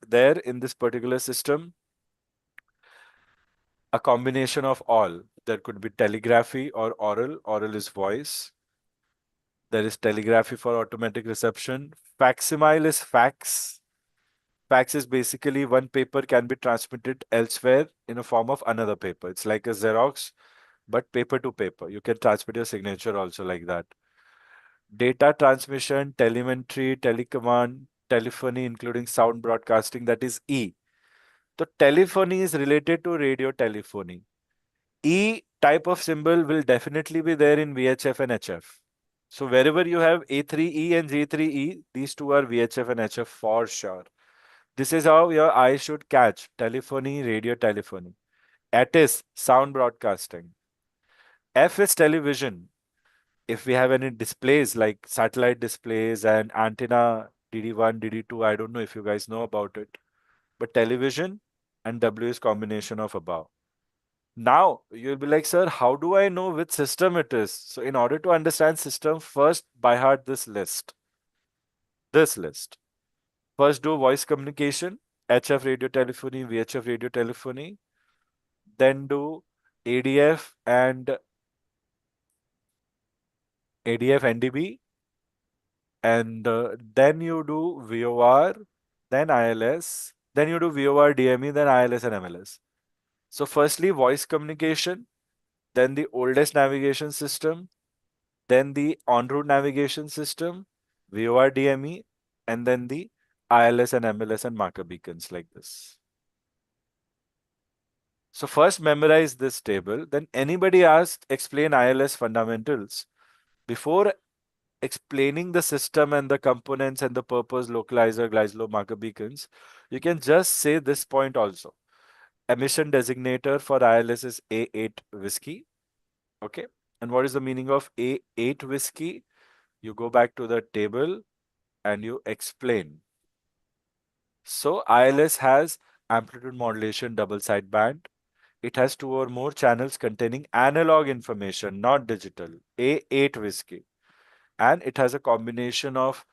there in this particular system? A combination of all. There could be telegraphy or oral. Oral is voice. There is telegraphy for automatic reception. Facsimile is fax. Fax is basically one paper can be transmitted elsewhere in a form of another paper. It's like a Xerox, but paper to paper. You can transmit your signature also like that. Data transmission, telemetry, telecommand, telephony, including sound broadcasting, that is E. So telephony is related to radio telephony. E type of symbol will definitely be there in VHF and HF. So wherever you have A3E and J3E, these two are VHF and HF for sure. This is how your eye should catch telephony, radio telephony. At is sound broadcasting. F is television. If we have any displays like satellite displays and antenna DD1, DD2, I don't know if you guys know about it, but television and W is combination of above. Now you'll be like, sir, how do I know which system it is? So in order to understand system, first by heart this list. This list. First do voice communication, HF radio telephony, VHF radio telephony, then do ADF and ADF NDB, and then you do VOR, then ILS, then you do VOR DME, then ILS and MLS. So firstly, voice communication, then the oldest navigation system, then the en route navigation system, VOR DME, and then the ILS and MLS and marker beacons like this. So first memorize this table. Then anybody asked, explain ILS fundamentals. Before explaining the system and the components and the purpose, localizer, Gleislow, marker beacons, you can just say this point also. Emission designator for ILS is A8 whiskey. Okay. And what is the meaning of A8 whiskey? You go back to the table and you explain. So ILS has amplitude modulation double sideband. It has two or more channels containing analog information, not digital. A8 whiskey. And it has a combination of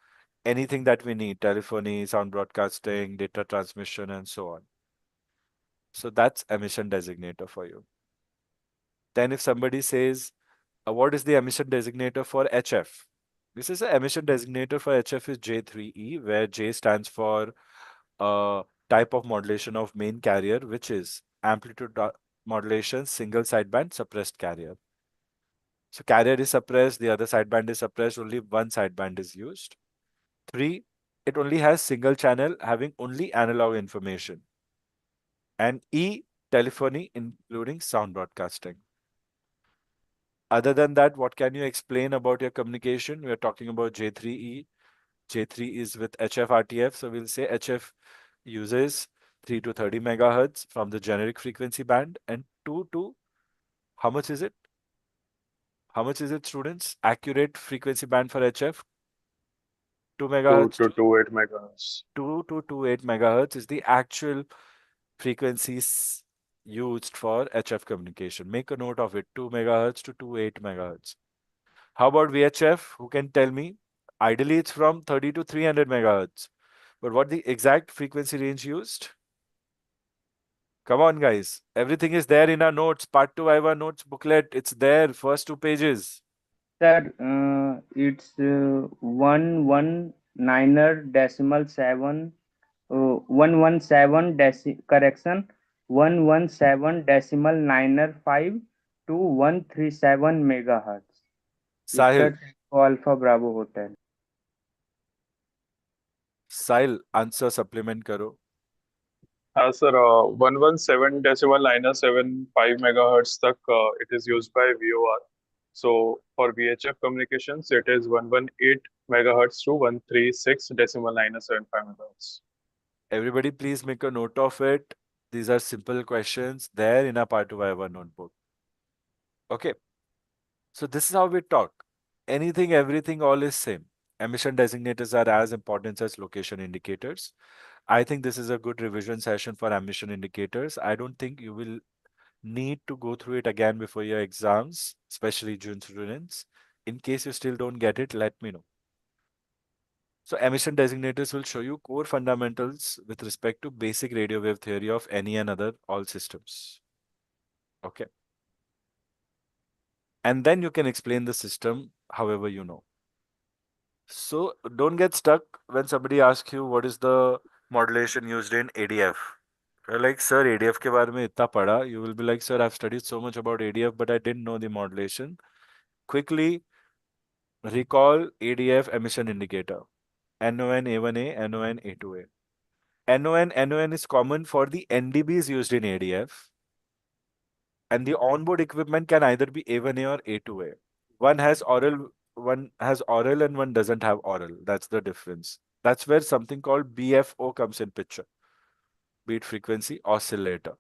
anything that we need: telephony, sound broadcasting, data transmission, and so on. So that's emission designator for you. Then if somebody says, what is the emission designator for HF? This is an emission designator for HF is J3E, where J stands for type of modulation of main carrier, which is amplitude modulation, single sideband, suppressed carrier. So carrier is suppressed, the other sideband is suppressed, only one sideband is used. 3, it only has single channel having only analog information. And E, telephony, including sound broadcasting. Other than that, what can you explain about your communication? We are talking about J3E. J3 is with HF RTF. So we'll say HF uses 3 to 30 megahertz from the generic frequency band, and 2 to, how much is it? How much is it, students? Accurate frequency band for HF? 2 2 megahertz to to 28 megahertz. 2 to 28 megahertz is the actual frequencies used for HF communication. Make a note of it, 2 megahertz to 28 megahertz. How about VHF? Who can tell me? Ideally, it's from 30 to 300 megahertz. But what the exact frequency range used? Come on, guys. Everything is there in our notes. Part 2 Viva notes booklet. It's there. First 2 pages. Sir, it's 119.7 117 correction 117.95 to 137 megahertz. Sahil. Victor Alpha Bravo Hotel. Sahil, answer supplement karo. Sir, 117.975 megahertz तक it is used by VOR. So for VHF communications, it is 118 megahertz to 136.975 megahertz. Everybody, please make a note of it. These are simple questions there in our Part 2 Viva notebook. Okay. So this is how we talk. Anything, everything, all is same. Emission designators are as important as location indicators. I think this is a good revision session for emission indicators. I don't think you will need to go through it again before your exams, especially June students. In case you still don't get it, let me know. So emission designators will show you core fundamentals with respect to basic radio wave theory of any and other all systems. Okay. And then you can explain the system however you know. So don't get stuck when somebody asks you what is the modulation used in ADF. You're like, sir, ADF के बारे में इतना पढ़ा. You will be like, sir, I've studied so much about ADF, but I didn't know the modulation. Quickly recall ADF emission indicator. NON A1A, NON A2A. NON is common for the NDBs used in ADF. And the onboard equipment can either be A1A or A2A. One has oral and one doesn't have oral. That's the difference. That's where something called BFO comes in picture. Beat frequency oscillator.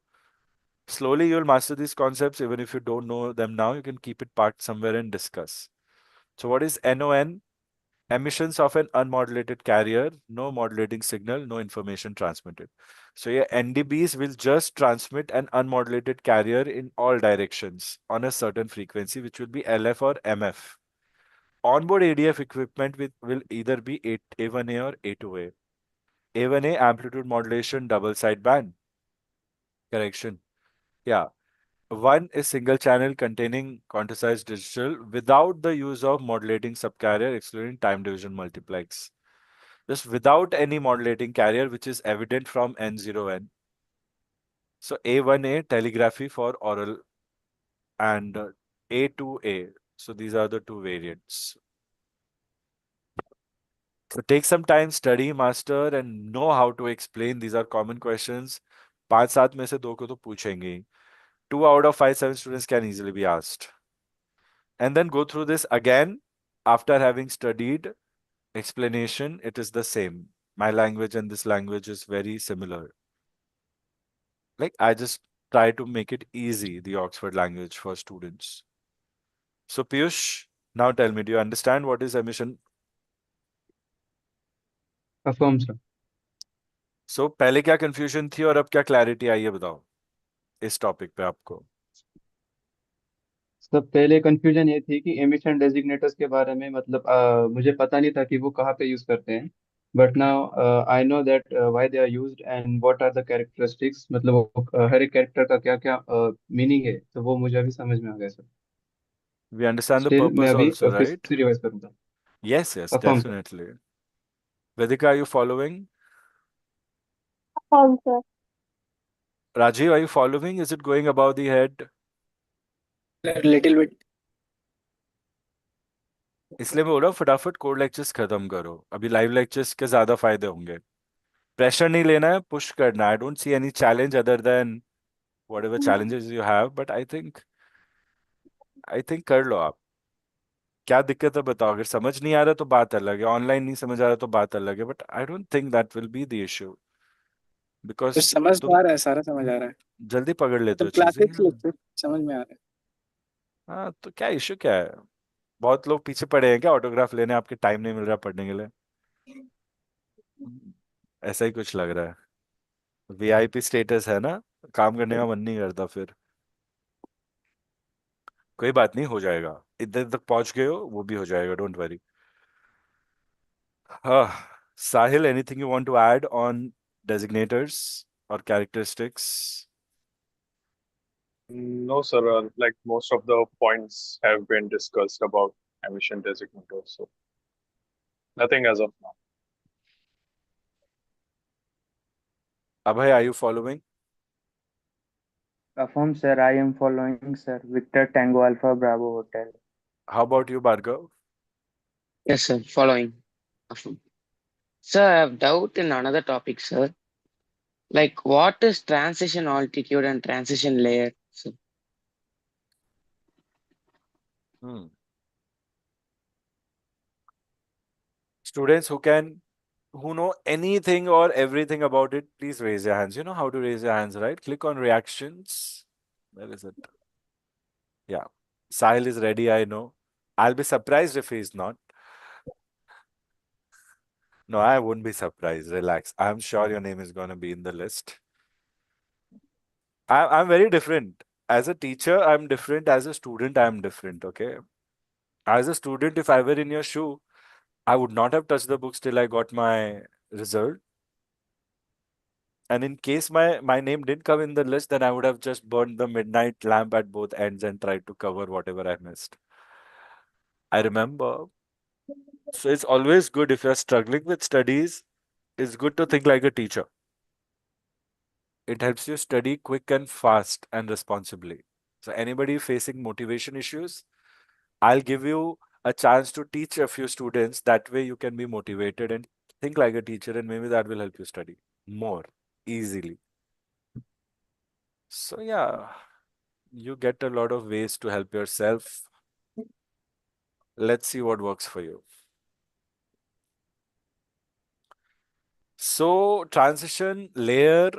Slowly you'll master these concepts. Even if you don't know them now, you can keep it parked somewhere and discuss. So what is NON? Emissions of an unmodulated carrier, no modulating signal, no information transmitted. So your NDBs will just transmit an unmodulated carrier in all directions on a certain frequency, which will be LF or MF. Onboard ADF equipment will either be A1A or A2A. A1A amplitude modulation double sideband. Correction. Yeah. One is single channel containing quantized digital without the use of modulating subcarrier, excluding time division multiplex. Just without any modulating carrier, which is evident from N0N. So A1A telegraphy for oral and A2A. So these are the two variants. So take some time, study, master, and know how to explain. These are common questions. 5-7 में से 2 को तो पूछेंगे ही. 2 out of 5, 7 students can easily be asked. And then go through this again after having studied explanation. It is the same. My language and this language is very similar. Like I just try to make it easy, the Oxford language for students. So Piyush, now tell me, do you understand what is emission? Affirm, sir. So पहले क्या confusion थी और अब क्या clarity आई है बताओ इस topic पे आपको. सब पहले कंफ्यूजन ये थी कि एमिशन डेजिग्नेटर्स के बारे में मतलब मुझे पता नहीं था कि वो कहाँ पे यूज करते हैं but now I know that why they are used and what are the characteristics मतलब वो हर एक कैरेक्टर का क्या क्या मीनिंग है तो वो मुझे अभी समझ में आ गया sir. We understand the still मैं purpose अभी also, फिर right? से रिवाइज करूंगा. Yes, affirm sir. definitely. Vedika, are you following? Sir. Rajiv, are you following? Is it going above the head? A little bit. इसलिए मैं बोल रहा हूँ फटाफट कोड लेक्चर्स खत्म करो. अभी लाइव लेक्चर्स के ज्यादा फायदे होंगे. प्रेशर नहीं लेना है, पुश करना है. I don't see any challenge other than whatever challenges you have, but I think कर लो आप. क्या दिक्कत है बताओ. अगर समझ नहीं आ रहा तो बात अलग है, ऑनलाइन नहीं समझ आ रहा तो बात अलग है, but I don't think that will be the issue तो बिकॉज समझ तो तुम आ रहा है, सारा समझ आ रहा है. जल्दी पकड़ लेते मतलब हो चीजें. क्लासिक्स लेक्चर समझ में आ रहा है. हाँ तो क्या इश्यू क्या है. बहुत लोग पीछे पड़े हैं क्या ऑटोग्राफ लेने, आपके टाइम नहीं मिल रहा पढ़ने के लिए. ऐसा ही कुछ लग रहा है. वीआईपी स्टेटस है ना, काम करने का मन नहीं करता फिर. कोई बात नहीं, हो जाएगा. इधर तक पहुंच गए हो वो भी हो जाएगा, डोंट वरी। हाँ, Sahil, anything you want to add on designators और characteristics? No, sir. Like most of the points have been discussed about emission designators, so nothing as of now. Abhay, are you following? Affirm, sir. I am following, sir. Victor Tango Alpha Bravo Hotel. How about you, Bhargav? Yes, sir. Following. Sir, I have doubt in another topic, sir. Like, what is transition altitude and transition layer? So, Hmm. Students who know anything or everything about it, please raise your hands. You know how to raise your hands, right? Click on reactions. Where is it? Yeah. Sahil is ready, I know. I'll be surprised if he's not. No, I won't be surprised. Relax. I'm sure your name is going to be in the list. I'm very different. As a teacher, I'm different. As a student, I'm different. Okay. As a student, if I were in your shoe, I would not have touched the books till I got my result. And in case my name didn't come in the list, then I would have just burned the midnight lamp at both ends and tried to cover whatever I missed. I remember. So it's always good if you're struggling with studies, it's good to think like a teacher. It helps you study quick and fast and responsibly. So anybody facing motivation issues, I'll give you a chance to teach a few students. That way you can be motivated and think like a teacher, and maybe that will help you study more easily. So yeah, you get a lot of ways to help yourself. Let's see what works for you. So transition layer,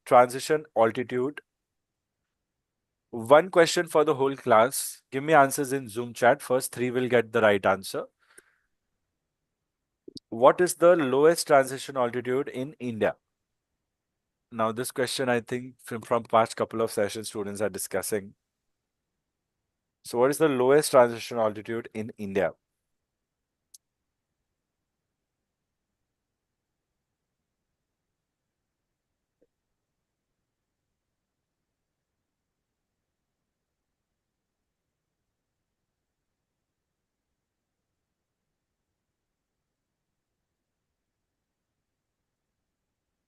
transition altitude. One question for the whole class. Give me answers in Zoom chat. First three will get the right answer. What is the lowest transition altitude in India? Now, this question, I think from past couple of sessions, students are discussing. So what is the lowest transition altitude in India?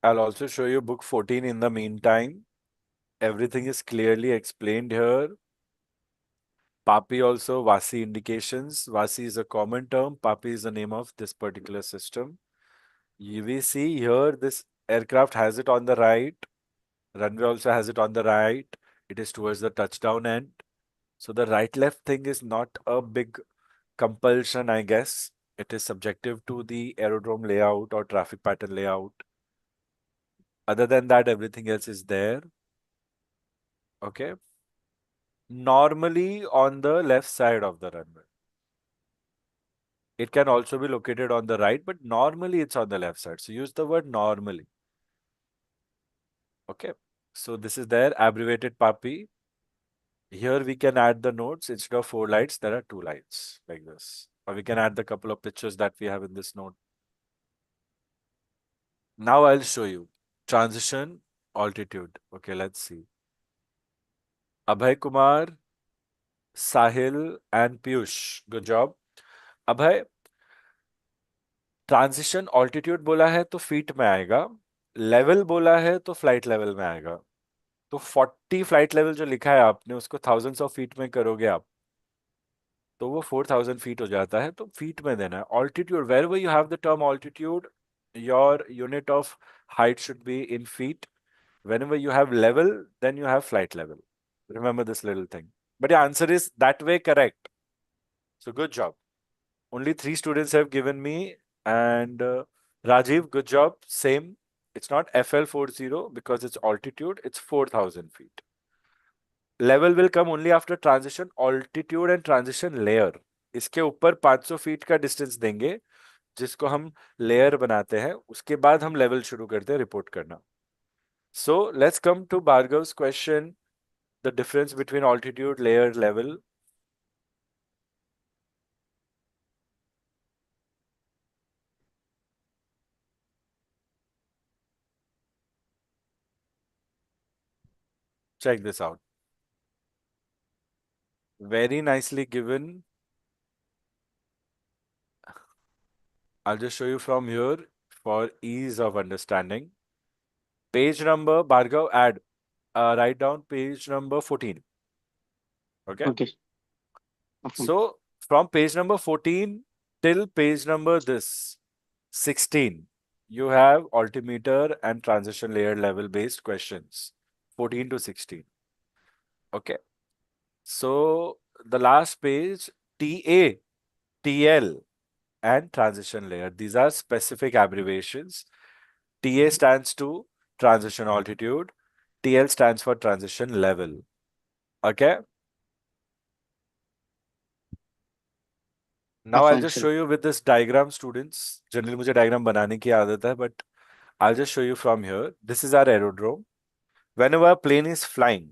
I'll also show you book 14 in the meantime. Everything is clearly explained here. Papi also, Vasi indications. Vasi is a common term. Papi is the name of this particular system. We see here this aircraft has it on the right. Runway also has it on the right. It is towards the touchdown end. So the right left thing is not a big compulsion, I guess. It is subjective to the aerodrome layout or traffic pattern layout. Other than that, everything else is there. Okay. Normally on the left side of the runway. It can also be located on the right, but normally it's on the left side. So use the word normally. Okay. So this is there, abbreviated PAPI. Here we can add the notes. Instead of 4 lights, there are 2 lights like this. Or we can add the couple of pictures that we have in this note. Now I'll show you. Transition, altitude. Okay, let's see. Abhay Kumar, Sahil, and Piyush. Good job. Abhay, transition altitude बोला है तो feet में आएगा, level बोला है तो flight level में आएगा। तो 40 फ्लाइट लेवल जो लिखा है आपने उसको थाउजेंड्स ऑफ फीट में करोगे आप, तो वो 4000 फीट हो जाता है। तो फीट में देना है। Altitude, where you have the term altitude, your unit of height should be in feet. Whenever you have level, then you have flight level. Remember this little thing. But your answer is that way correct. So good job. Only 3 students have given me, and Rajiv, good job. Same. It's not FL40 because it's altitude. It's 4000 feet. Level will come only after transition altitude and transition layer. इसके ऊपर 500 feet का distance देंगे जिसको हम layer बनाते हैं, उसके बाद हम लेवल शुरू करते हैं रिपोर्ट करना। So let's come to Bhargav's question, the difference between altitude, layer, level. Check this out. Very nicely given. I'll just show you from here for ease of understanding. Page number, Bhargav, write down page number 14. Okay. Okay. So from page number 14 till page number 16, you have altimeter and transition layer level based questions. 14 to 16. Okay. So the last page, TA, TL, and transition layer. These are specific abbreviations. TA stands to transition altitude. TL stands for transition level. Okay. Now I'll Affirm, just sir. show you with this diagram, students. Generally मुझे diagram बनाने की आदत है, but I'll just show you from here. This is our aerodrome. Whenever a plane is flying,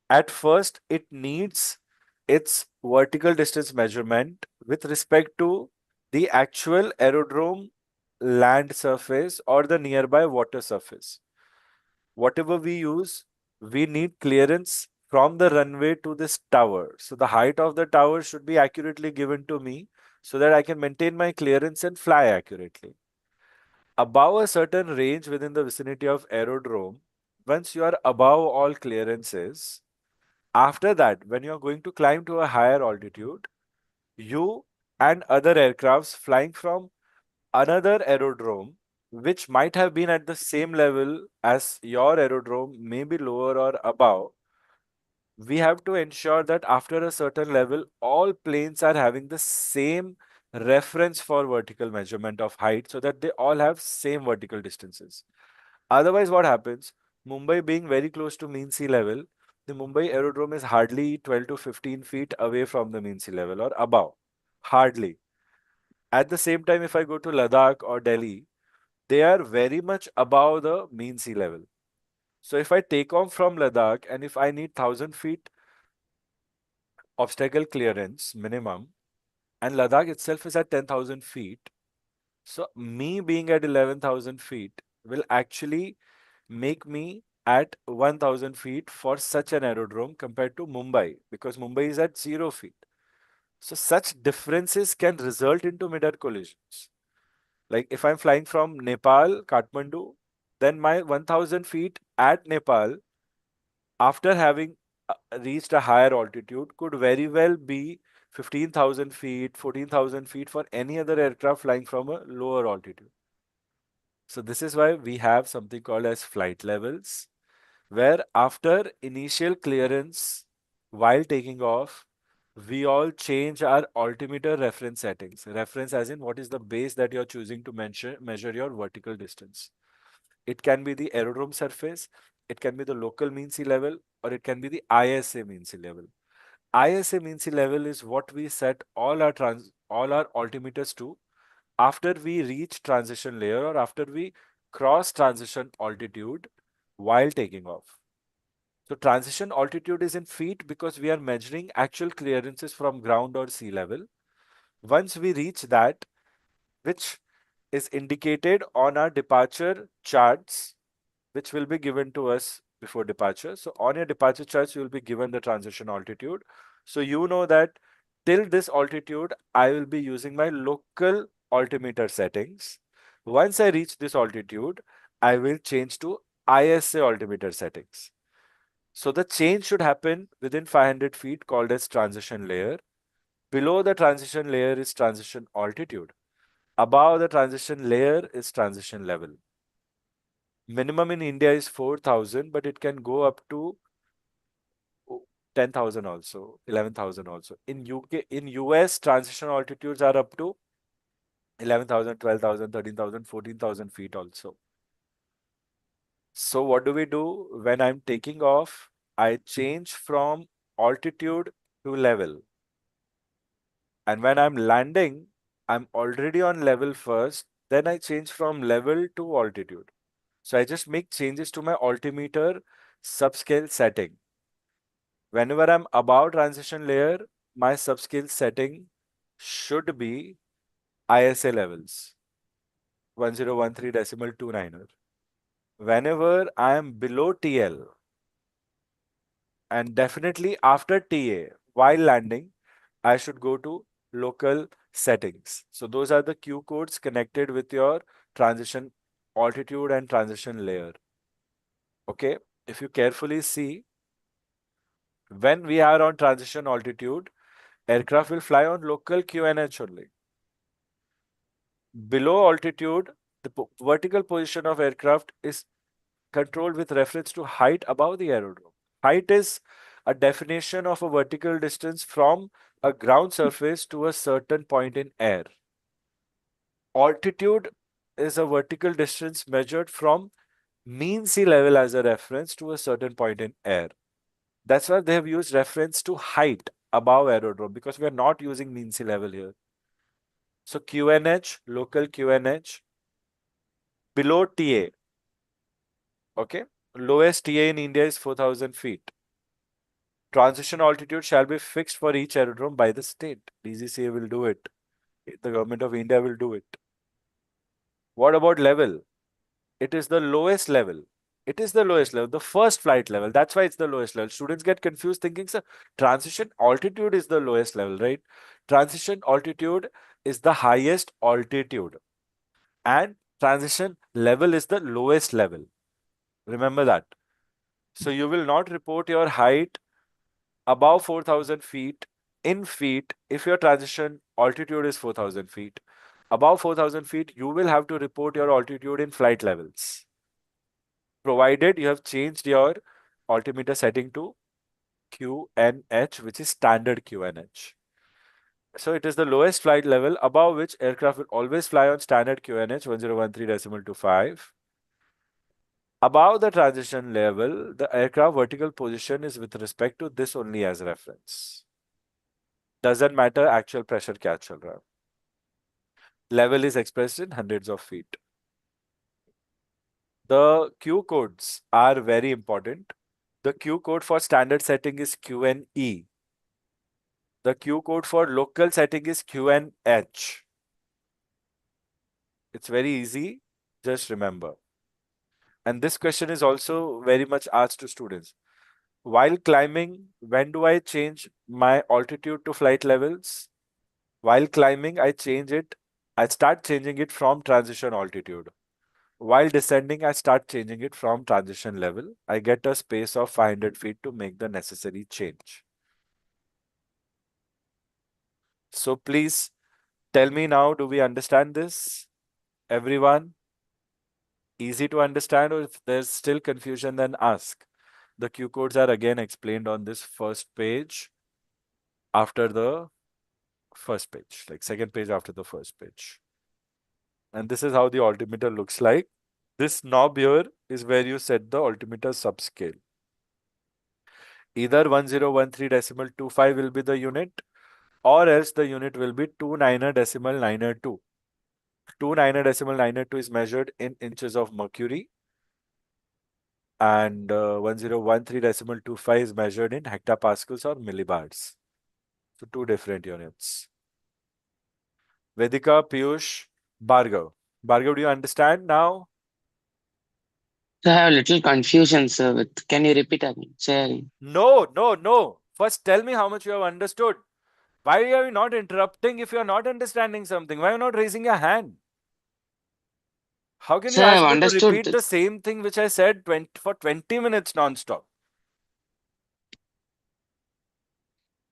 at first it needs its vertical distance measurement with respect to the actual aerodrome land surface or the nearby water surface. Whatever we use, we need clearance from the runway to this tower. So the height of the tower should be accurately given to me so that I can maintain my clearance and fly accurately. Above a certain range within the vicinity of aerodrome, once you are above all clearances, after that, when you are going to climb to a higher altitude, you and other aircrafts flying from another aerodrome, which might have been at the same level as your aerodrome, maybe lower or above, we have to ensure that after a certain level, all planes are having the same reference for vertical measurement of height so that they all have same vertical distances. Otherwise, what happens? Mumbai being very close to mean sea level, the Mumbai aerodrome is hardly 12 to 15 feet away from the mean sea level or above. Hardly. At the same time, if I go to Ladakh or Delhi, they are very much above the mean sea level. So if I take off from Ladakh and if I need 1,000 feet obstacle clearance minimum, and Ladakh itself is at 10,000 feet, so me being at 11,000 feet will actually make me at 1,000 feet for such an aerodrome compared to Mumbai because Mumbai is at 0 feet. So such differences can result into mid-air collisions. Like if I'm flying from Nepal, Kathmandu, then my 1,000 feet at Nepal, after having reached a higher altitude, could very well be 15,000 feet, 14,000 feet for any other aircraft flying from a lower altitude. So this is why we have something called as flight levels, where after initial clearance, while taking off, we all change our altimeter reference settings. Reference as in what is the base that you're choosing to measure your vertical distance. It can be the aerodrome surface, it can be the local mean sea level, or it can be the ISA mean sea level. ISA mean sea level is what we set all our altimeters to after we reach transition layer or after we cross transition altitude while taking off. So transition altitude is in feet because we are measuring actual clearances from ground or sea level. Once we reach that, which is indicated on our departure charts, which will be given to us before departure. So on your departure charts, you will be given the transition altitude. So you know that till this altitude, I will be using my local altimeter settings. Once I reach this altitude, I will change to ISA altimeter settings. So the change should happen within 500 feet called as transition layer. Below the transition layer is transition altitude. Above the transition layer is transition level. Minimum in India is 4,000, but it can go up to 10,000 also, 11,000 also. In US, transition altitudes are up to 11,000, 12,000, 13,000, 14,000 feet also. So what do we do when I'm taking off? I change from altitude to level. And when I'm landing, I'm already on level first. Then I change from level to altitude. So I just make changes to my altimeter subscale setting. Whenever I'm above transition layer, my subscale setting should be ISA levels 1013.29er. Whenever I am below TL, And definitely after TA, while landing, I should go to local settings. So those are the Q codes connected with your transition altitude and transition layer. Okay, if you carefully see, when we are on transition altitude, aircraft will fly on local QNH only. Below altitude, the vertical position of aircraft is controlled with reference to height above the aerodrome. Height is a definition of a vertical distance from a ground surface to a certain point in air. Altitude is a vertical distance measured from mean sea level as a reference to a certain point in air. That's why they have used reference to height above aerodrome, because we are not using mean sea level here. So QNH, local QNH, below TA. Okay. Lowest TA in India is 4,000 feet. Transition altitude shall be fixed for each aerodrome by the state. DGCA will do it. The government of India will do it. What about level? It is the lowest level. It is the lowest level, the first flight level. That's why it's the lowest level. Students get confused thinking, sir, transition altitude is the lowest level, right? Transition altitude is the highest altitude, and transition level is the lowest level. Remember that. So you will not report your height above 4,000 feet in feet if your transition altitude is 4,000 feet. Above 4,000 feet, you will have to report your altitude in flight levels, provided you have changed your altimeter setting to QNH, which is standard QNH. So it is the lowest flight level above which aircraft will always fly on standard QNH 1013.25. Above the transition level, the aircraft vertical position is with respect to this only as reference. Doesn't matter actual pressure क्या चल रहा है. Level is expressed in hundreds of feet. The Q codes are very important. The Q code for standard setting is QNE. The Q code for local setting is QNH. It's very easy. Just remember. And this question is also very much asked to students. While climbing, when do I change my altitude to flight levels? While climbing, I start changing it from transition altitude. While descending, I start changing it from transition level. I get a space of 500 feet to make the necessary change. So please tell me now, do we understand this? Everyone? Easy to understand, or if there's still confusion, then ask. The Q codes are again explained on this first page after the first page, like second page after the first page. And this is how the altimeter looks like. This knob here is where you set the altimeter subscale. Either 1013.25 will be the unit, or else the unit will be 29.902. 29.902 is measured in inches of mercury, and 1013.25 is measured in hectopascals or millibars. So two different units. Vedika, Piyush, Bhargav. Bhargav, do you understand now? So I have a little confusion, sir. Can you repeat again? Say No. First, tell me how much you have understood. Why are you not interrupting if you are not understanding something? Why are you not raising your hand? How can you Sir, I have ask me to understood. repeat the same thing which I said for 20 minutes non-stop?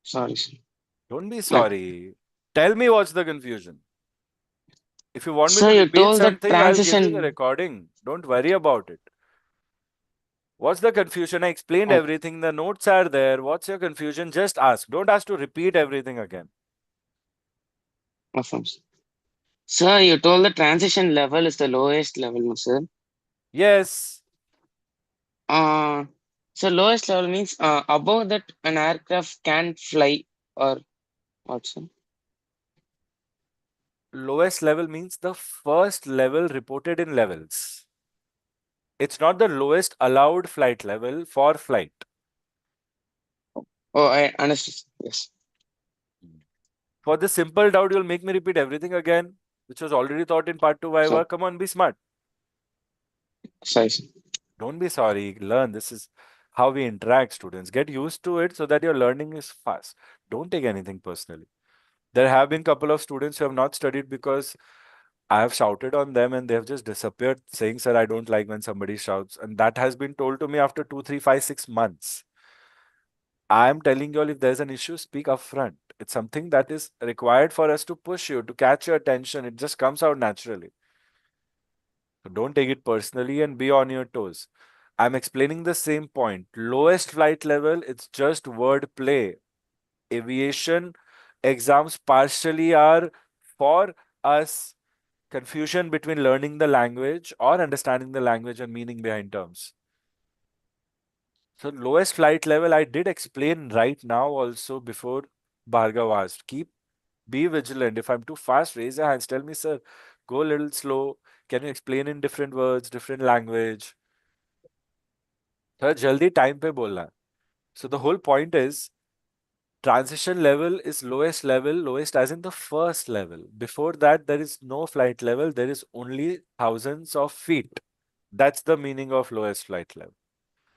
Sorry, sir. Don't be Like, sorry. Tell me what's the confusion. If you want me sir, to you repeat told that something, I'll give you the transition. recording. Don't worry about it. What's the confusion? I explained Oh, everything. The notes are there. What's your confusion? Just ask. Don't ask to repeat everything again. awesome, sir. Sir, you told the transition level is the lowest level, no, sir. Yes. Uh, so lowest level means above that an aircraft can fly or what, sir? Lowest level means the first level reported in levels. It's not the lowest allowed flight level for flight. Oh, I understood, sir. Yes. For this simple doubt, you'll make me repeat everything again, which was already taught in part 2 So, Viva. Come on, be smart. sorry, sir. Don't be sorry. Learn. This is how we interact, students. Get used to it so that your learning is fast. Don't take anything personally. There have been a couple of students who have not studied because I have shouted on them and they have just disappeared saying, Sir, I don't like when somebody shouts. And that has been told to me after 2, 3, 5, 6 months. I am telling you all, if there's an issue, speak upfront. It's something that is required for us to push you, to catch your attention. It just comes out naturally. So don't take it personally and be on your toes. I'm explaining the same point. Lowest flight level, it's just word play. Aviation exams partially are for us confusion between learning the language or understanding the language and meaning behind terms. So lowest flight level, I did explain right now also before Bhargav asked. Be vigilant. If I'm too fast, raise your hands. Tell me, sir, go a little slow. Can you explain in different words, different language? Sir, jaldi time pe bolna. So the whole point is transition level is lowest level, lowest as in the first level. Before that, there is no flight level. There is only thousands of feet. That's the meaning of lowest flight level.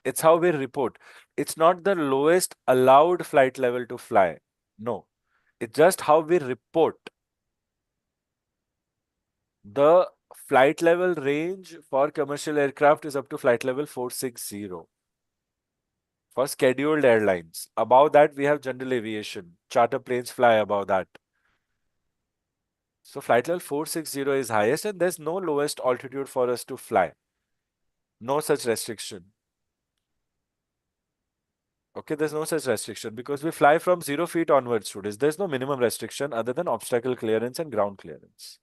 It's how we report. It's not the lowest allowed flight level to fly. No, it's just how we report. The flight level range for commercial aircraft is up to flight level 460 for scheduled airlines. Above that, we have general aviation. Charter planes fly above that. So flight level 460 is highest, and there's no lowest altitude for us to fly. No such restriction. Okay, there's no such restriction because we fly from 0 feet onwards, students. There's no minimum restriction other than obstacle clearance and ground clearance.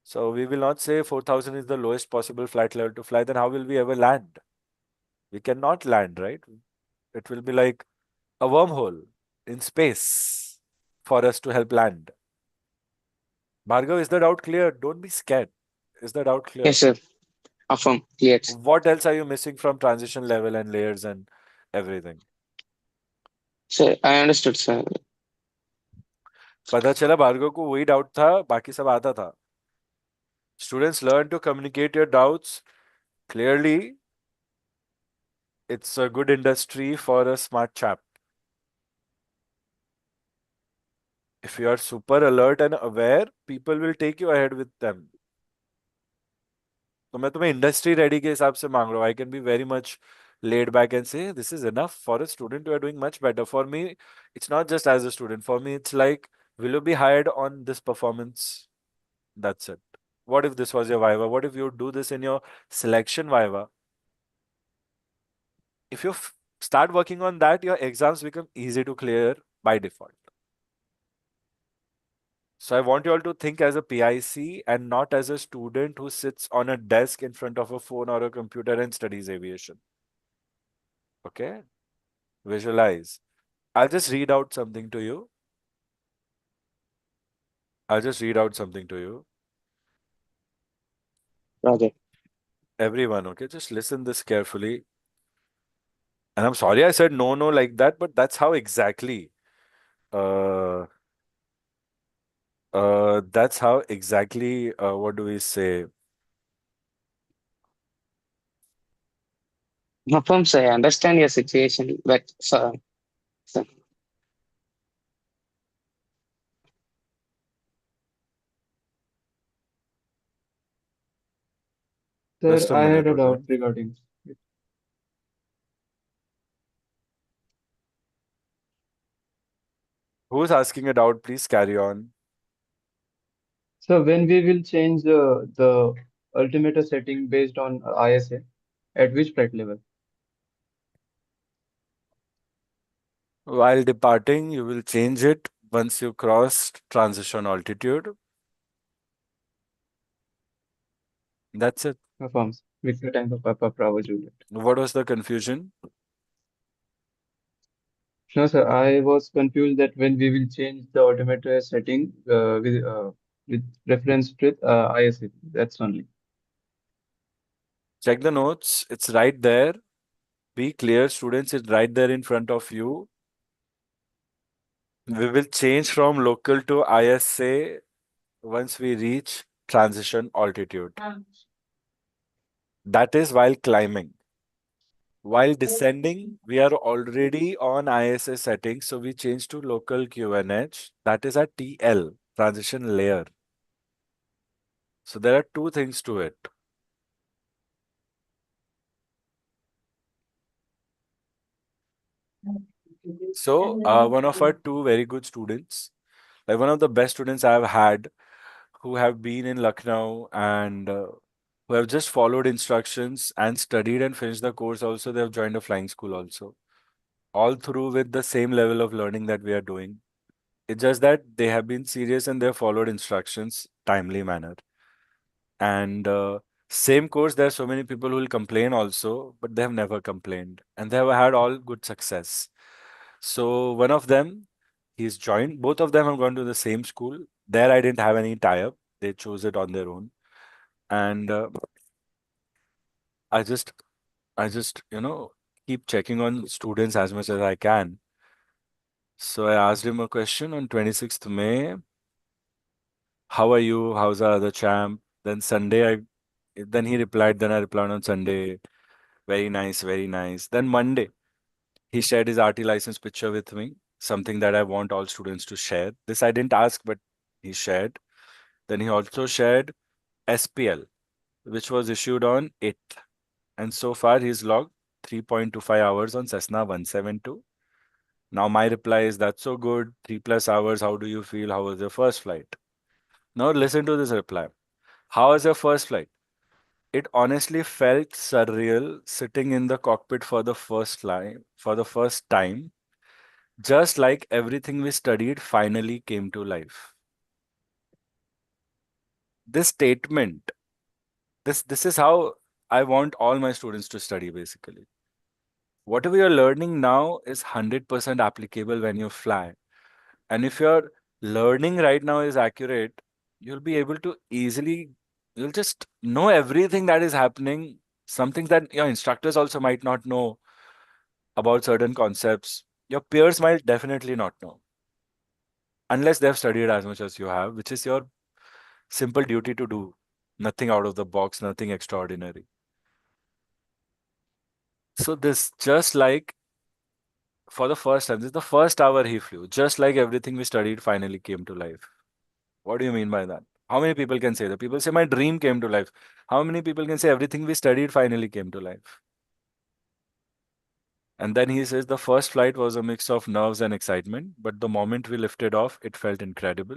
So we will not say 4,000 is the lowest possible flight level to fly. Then how will we ever land? We cannot land, right? It will be like a wormhole in space for us to help land. Bhargav, is the doubt clear? Don't be scared. Is the doubt clear? Yes, sir. Affirm. Clear. What else are you missing from transition level and layers and everything? Sir, I understood, sir. पता चला भार्गव को वही doubt था, बाकी सब आता था. Students, learn to communicate your doubts clearly. It's a good industry for a smart chap. If you are super alert and aware, people will take you ahead with them. तो मैं तुम्हें इंडस्ट्री रेडी के हिसाब से मांग रहा हूँ. I can be very much laid back and say this is enough. For a student, you are doing much better. For me, it's not just as a student. For me, it's like, will you be hired on this performance? That's it. What if this was your viva? What if you do this in your selection viva? If you start working on that, your exams become easy to clear by default. So I want you all to think as a PIC and not as a student who sits on a desk in front of a phone or a computer and studies aviation. Okay? Visualize. I'll just read out something to you. Roger. Everyone, okay? Just listen this carefully. And I'm sorry I said no, no like that, but that's how exactly. That's how exactly. What do we say? Affirm, sir. I understand your situation, but sir, Sir, Just a I had minute, a doubt okay? regarding it. Who's asking a doubt? Please carry on. So when we will change the altimeter setting based on ISA, at which flight level? While departing, you will change it once you cross transition altitude. That's it. Affirms. Victor Tango Papa Bravo Juliet. What was the confusion? No, sir, I was confused that when we will change the altimeter setting with reference with ISA, that's only. Check the notes. It's right there. Be clear, students. It's right there in front of you. We will change from local to ISA once we reach transition altitude. That is while climbing. While descending, we are already on ISS settings, so we change to local QNH. That is a TL, transition layer. So there are two things to it. So one of our two very good students, like one of the best students I've had, who have been in Lucknow and who have just followed instructions and studied and finished the course. Also, they have joined a flying school also, all through with the same level of learning that we are doing. It's just that they have been serious and they have followed instructions timely manner. And same course, there are so many people who will complain also, but they have never complained and they have had all good success. So one of them, he's joined. Both of them have gone to the same school. There, I didn't have any tie-up. They chose it on their own, and I just, keep checking on students as much as I can. So I asked him a question on 26th May. How are you? How's our other champ? Then then he replied. Then I replied on Sunday. Very nice, very nice. Then Monday, he shared his RT license picture with me, something that I want all students to share. This I didn't ask, but he shared. Then he also shared SPL, which was issued on 8th. And so far, he's logged 3.25 hours on Cessna 172. Now, my reply is that's so good. 3+ hours. How do you feel? How was your first flight? Now, listen to this reply. How was your first flight? It honestly felt surreal sitting in the cockpit for the first time, just like everything we studied finally came to life. This statement, this is how I want all my students to study basically. Whatever you're learning now is 100% applicable when you fly. And if your learning right now is accurate, you'll be able to you'll just know everything that is happening, something that your instructors also might not know about certain concepts. Your peers might definitely not know, unless they've studied as much as you have, which is your simple duty to do. Nothing out of the box, nothing extraordinary. So, this just like for the first time, this is the first hour he flew, just like everything we studied finally came to life. What do you mean by that? How many people can say that? People say, my dream came to life. How many people can say everything we studied finally came to life? And then he says, the first flight was a mix of nerves and excitement, but the moment we lifted off, it felt incredible.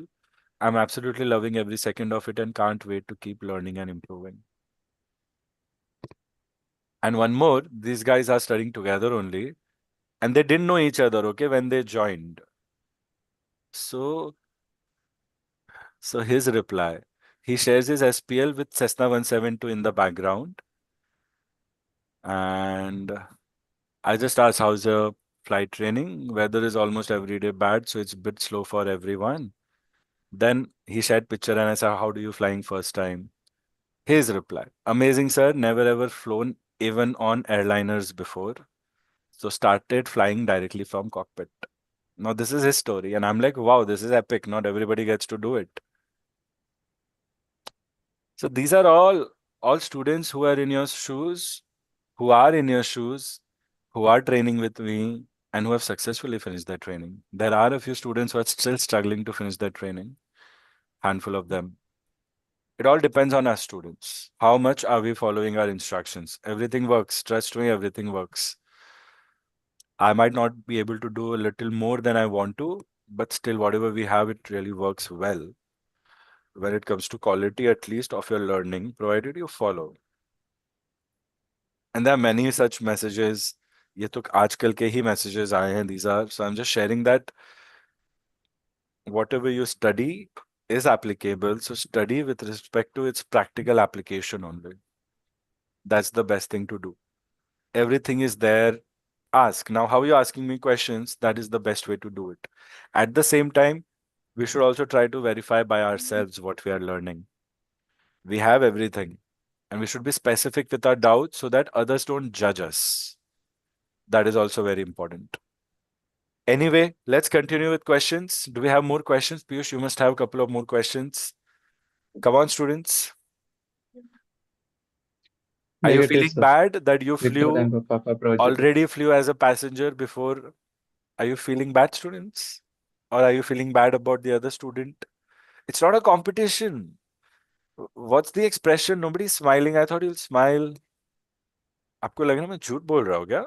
I'm absolutely loving every second of it and can't wait to keep learning and improving. And one more, these guys are studying together only, and they didn't know each other, okay, when they joined. So, so his reply, he shares his SPL with Cessna 172 in the background. And I just asked, how's your flight training? Weather is almost every day bad, so it's a bit slow for everyone. Then he shared picture and I said, how do you flying first time? His reply, amazing, sir. Never ever flown even on airliners before. So started flying directly from cockpit. Now this is his story. And I'm like, wow, this is epic. Not everybody gets to do it. So these are all students who are in your shoes, who are in your shoes, who are training with me, and who have successfully finished their training. There are a few students who are still struggling to finish their training, handful of them. It all depends on us students. How much are we following our instructions? Everything works. Trust me, everything works. I might not be able to do a little more than I want to, but still, whatever we have, it really works well when it comes to quality, at least, of your learning, provided you follow. And there are many such messages. ये तो आजकल के ही messages आए हैं. These are, so I'm just sharing that whatever you study is applicable. So study with respect to its practical application only. That's the best thing to do. Everything is there. Ask. Now, how are you asking me questions? That is the best way to do it. At the same time, we should also try to verify by ourselves what we are learning. We have everything, and we should be specific with our doubts so that others don't judge us. That is also very important. Anyway, let's continue with questions. Do we have more questions? Piyush, you must have a couple of more questions. Come on, students. Are you Negative, feeling sir. bad that you Victor flew Tango Papa Bravo Juliet. already flew as a passenger before? Are you feeling bad, students? Or are you feeling bad about the other student? It's not a competition. What's the expression? Nobody's smiling. I thought you'll smile. आपको लग रहा है मैं झूठ बोल रहा हूँ क्या?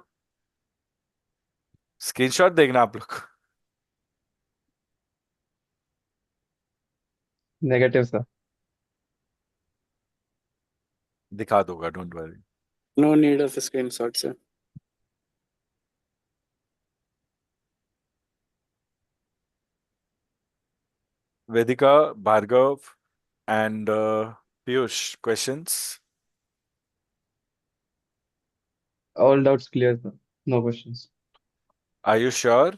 स्क्रीनशॉट देखना आप लोग. Negative, sir. दिखा दूंगा, don't worry. No need of a screenshot, sir. Vedika, Bhargav, and Piyush, questions? All doubts clear, sir. No questions. Are you sure?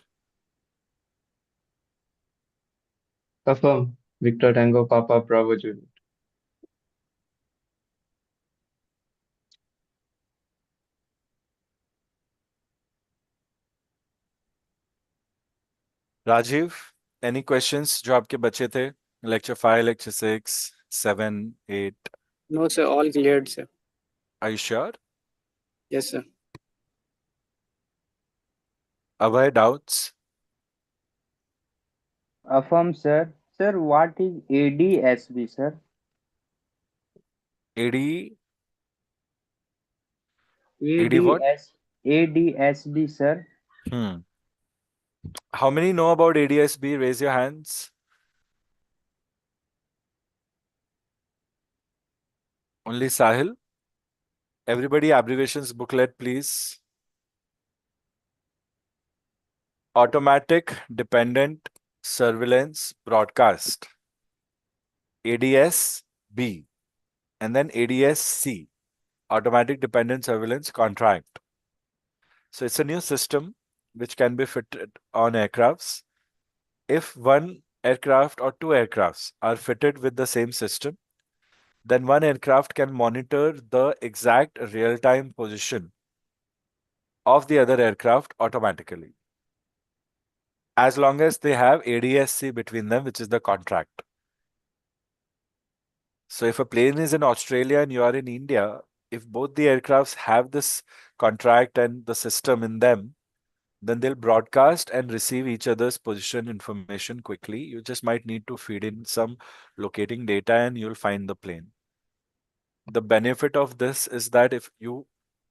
Affirm. Victor Tango Papa Bravo Juliet. Rajiv, any questions जो आपके बचे थे? Lecture 5, Lecture 6, 7, 8. No, sir. All cleared, sir. Are you sure? Yes, sir. Abhay, doubts? Affirm, sir. Sir, what is ADSB, sir? AD, AD what? ADSB, sir. Hmm. How many know about ADSB? Raise your hands. Only Sahil? Everybody, abbreviations booklet, please. Automatic Dependent Surveillance Broadcast. ADS-B. And then ADS-C. Automatic Dependent Surveillance Contract. So it's a new system which can be fitted on aircrafts. If one aircraft or two aircrafts are fitted with the same system, then one aircraft can monitor the exact real-time position of the other aircraft automatically, as long as they have ADS-C between them, which is the contract. So if a plane is in Australia and you are in India, if both the aircrafts have this contract and the system in them, then they'll broadcast and receive each other's position information quickly. You just might need to feed in some locating data and you'll find the plane. The benefit of this is that if you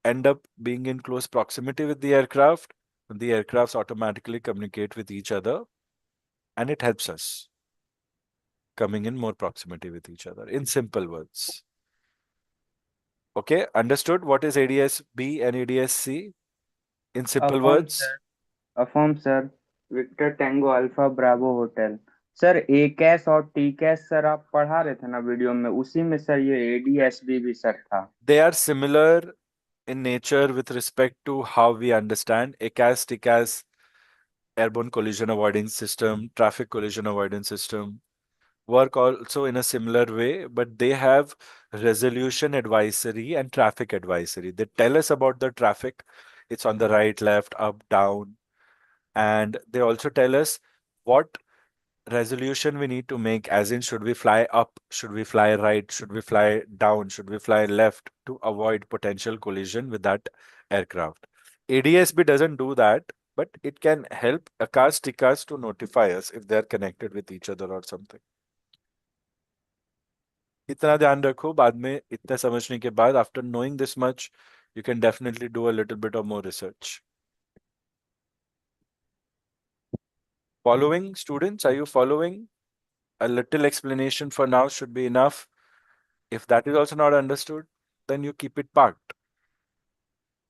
end up being in close proximity with the aircrafts automatically communicate with each other, and it helps us coming in more proximity with each other, in simple words. Okay, understood what is ADS-B and ADS-C? In simple Affirm, words, sir. Affirm, sir. Victor Tango Alpha Bravo Hotel. Sir ACAS और TCAS sir आप पढ़ा रहे थे ना video में, उसी में sir ये एडीएसबी भी सर था. they are similar in nature with respect to how we understand ACAS, TCAS, airborne collision avoidance system, traffic collision avoidance system, work also in a similar way, but they have resolution advisory and traffic advisory. They tell us about the traffic. It's on the right, left, up, down. And they also tell us what resolution we need to make, as in, should we fly up, should we fly right, should we fly down, should we fly left to avoid potential collision with that aircraft. ADSB doesn't do that, but it can help ACAS, TCAS to notify us if they're connected with each other or something. इतना ध्यान रखो, बाद में इतना समझने के बाद, after knowing this much, you can definitely do a little bit of more research. Following, students, are you following? A little explanation for now should be enough. If that is also not understood, then you keep it parked.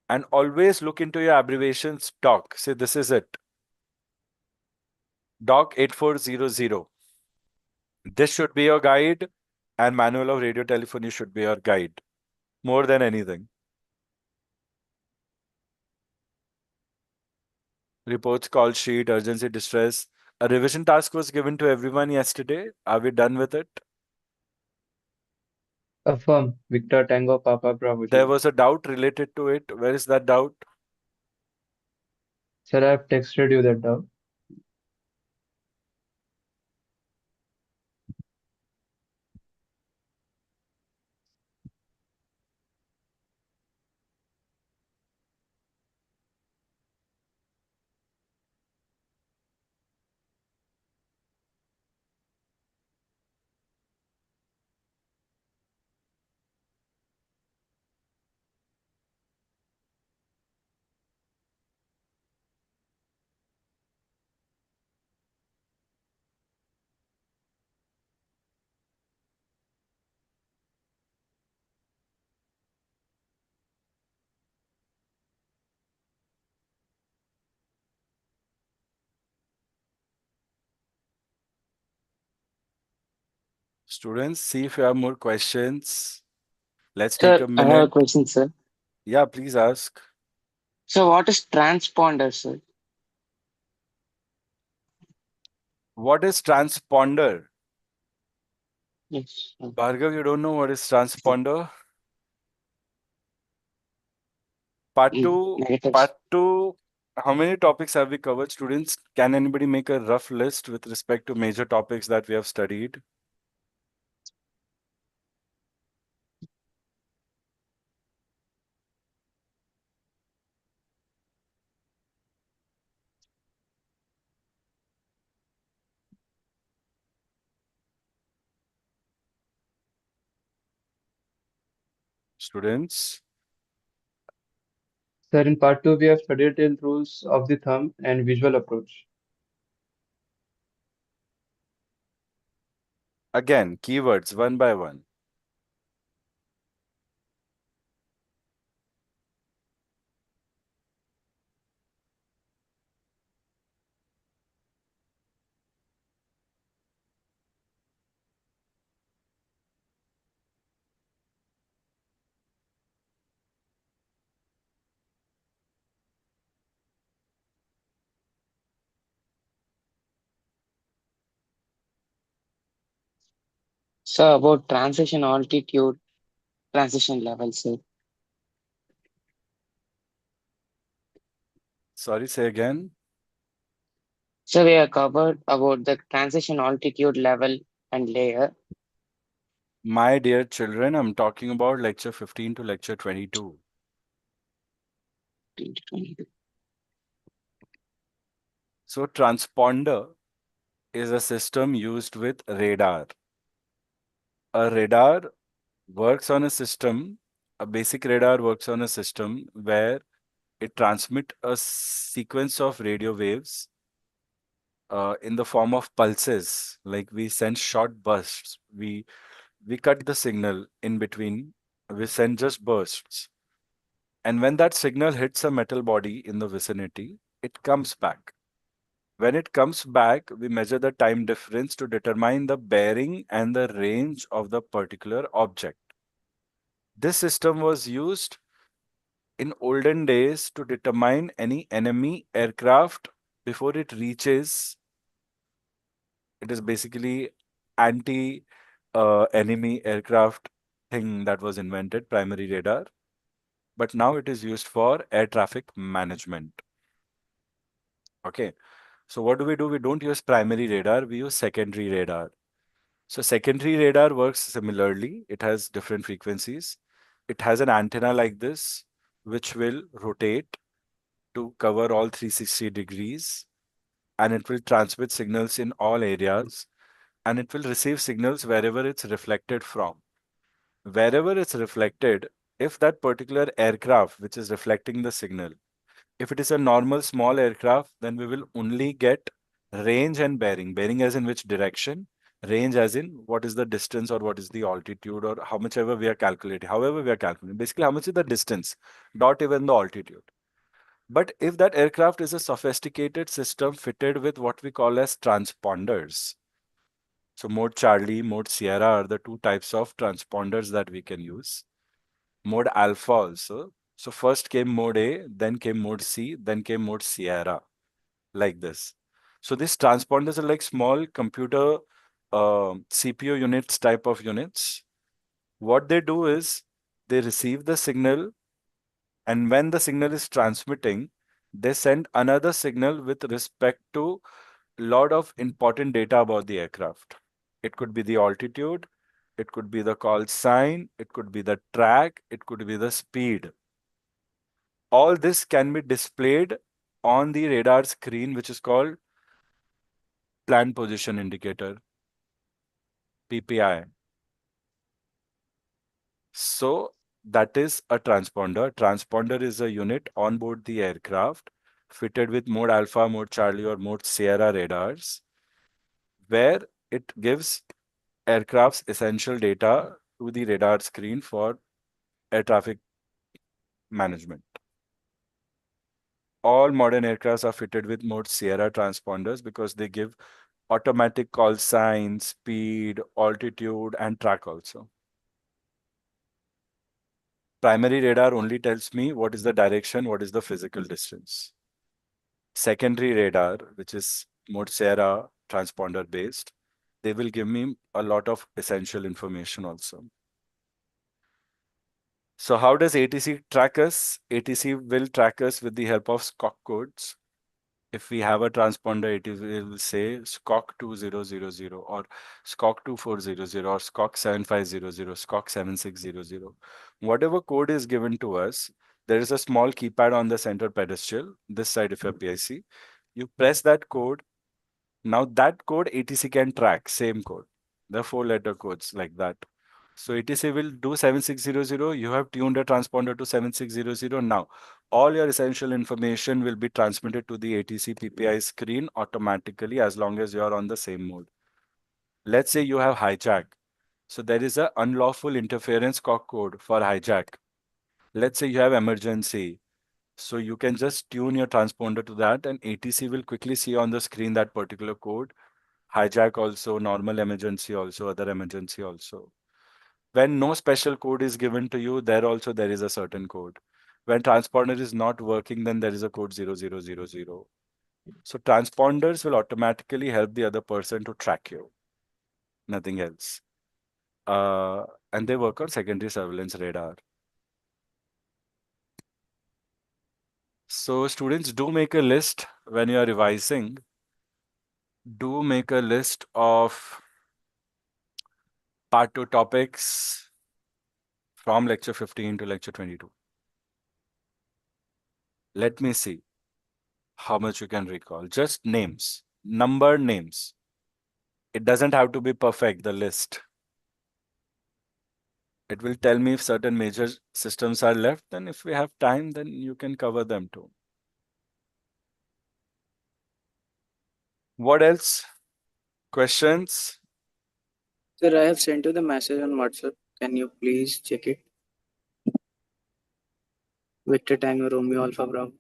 And always look into your abbreviations doc. Say this is it. Doc 8400. This should be your guide, and manual of radio telephony should be your guide. More than anything. Reports, call sheet, urgency, distress. A revision task was given to everyone yesterday. Are we done with it? Affirm. Victor Tango Papa Bravo There Juliet. was a doubt related to it. Where is that doubt? Sir, I have texted you that doubt. Students, see if you have more questions. Let's take Sir, a I have a minute. question, sir. Yeah, please ask. So what is transponder, sir? What is transponder? Yes. Bhargav, you don't know what is transponder? Part two, Negative. part two. How many topics have we covered, students? Can anybody make a rough list with respect to major topics that we have studied? Students, Sir, in part 2, we have studied till rules of the thumb and visual approach. again, keywords one by one. So about transition altitude, transition level, sir. Sorry, say again. So we have covered about the transition altitude level and layer. My dear children, I'm talking about lecture 15 to lecture 22. 2022. So, transponder is a system used with radar. A radar works on a system, a basic radar works on a system where it transmits a sequence of radio waves in the form of pulses. Like we send short bursts. We cut the signal in between. We send just bursts. And when that signal hits a metal body in the vicinity, it comes back. When it comes back, we measure the time difference to determine the bearing and the range of the particular object. This system was used in olden days to determine any enemy aircraft before it reaches. It is basically anti enemy aircraft thing that was invented, primary radar. But now it is used for air traffic management. Okay. So what do? We don't use primary radar, we use secondary radar. So secondary radar works similarly. It has different frequencies. It has an antenna like this, which will rotate to cover all 360 degrees, and it will transmit signals in all areas, and it will receive signals wherever it's reflected from. Wherever it's reflected, if that particular aircraft which is reflecting the signal, if it is a normal small aircraft, then we will only get range and bearing. Bearing as in which direction, range as in what is the distance or what is the altitude or how much ever we are calculating, however we are calculating. Basically, how much is the distance, not even the altitude. But if that aircraft is a sophisticated system fitted with what we call as transponders, so mode Charlie, mode Sierra are the two types of transponders that we can use. Mode Alpha also. So first came mode A, then came mode C, then came mode Sierra, like this. So these transponders are like small computer CPU units type of units. What they do is they receive the signal, and when the signal is transmitting, they send another signal with respect to lot of important data about the aircraft. It could be the altitude, it could be the call sign, it could be the track, it could be the speed. All this can be displayed on the radar screen, which is called Planned Position Indicator, PPI. So that is a transponder. Transponder is a unit on board the aircraft fitted with mode Alpha, mode Charlie, or mode Sierra radars, where it gives aircraft's essential data to the radar screen for air traffic management. All modern aircrafts are fitted with mode Sierra transponders because they give automatic call sign, speed, altitude, and track also. Primary radar only tells me what is the direction, what is the physical distance. Secondary radar, which is more Sierra transponder based, they will give me a lot of essential information also. So how does ATC track us? ATC will track us with the help of SCOC codes. If we have a transponder, it will say SCOC 2000 or SCOC 2400 or SCOC 7500, SCOC 7600. Whatever code is given to us, there is a small keypad on the center pedestal, this side of your PIC. You press that code. Now that code ATC can track, same code. The 4-letter codes like that. So ATC will do 7600. You have tuned a transponder to 7600. Now, all your essential information will be transmitted to the ATC PPI screen automatically as long as you are on the same mode. Let's say you have hijack. So there is a unlawful interference code for hijack. Let's say you have emergency. So you can just tune your transponder to that and ATC will quickly see on the screen that particular code. Hijack also, normal emergency also, other emergency also. When no special code is given to you, there is a certain code. When transponder is not working, then there is a code 0000. So transponders will automatically help the other person to track you. Nothing else. And they work on secondary surveillance radar. So students, do make a list when you are revising. Do make a list of part 2 topics from lecture 15 to lecture 22. Let me see how much you can recall. Just names, number names. It doesn't have to be perfect, the list. It will tell me if certain major systems are left, and if we have time, then you can cover them too. What else? Questions? Sir, I have sent you the message on WhatsApp. Can you please check it? Victor Tango Romeo Alpha Bravo.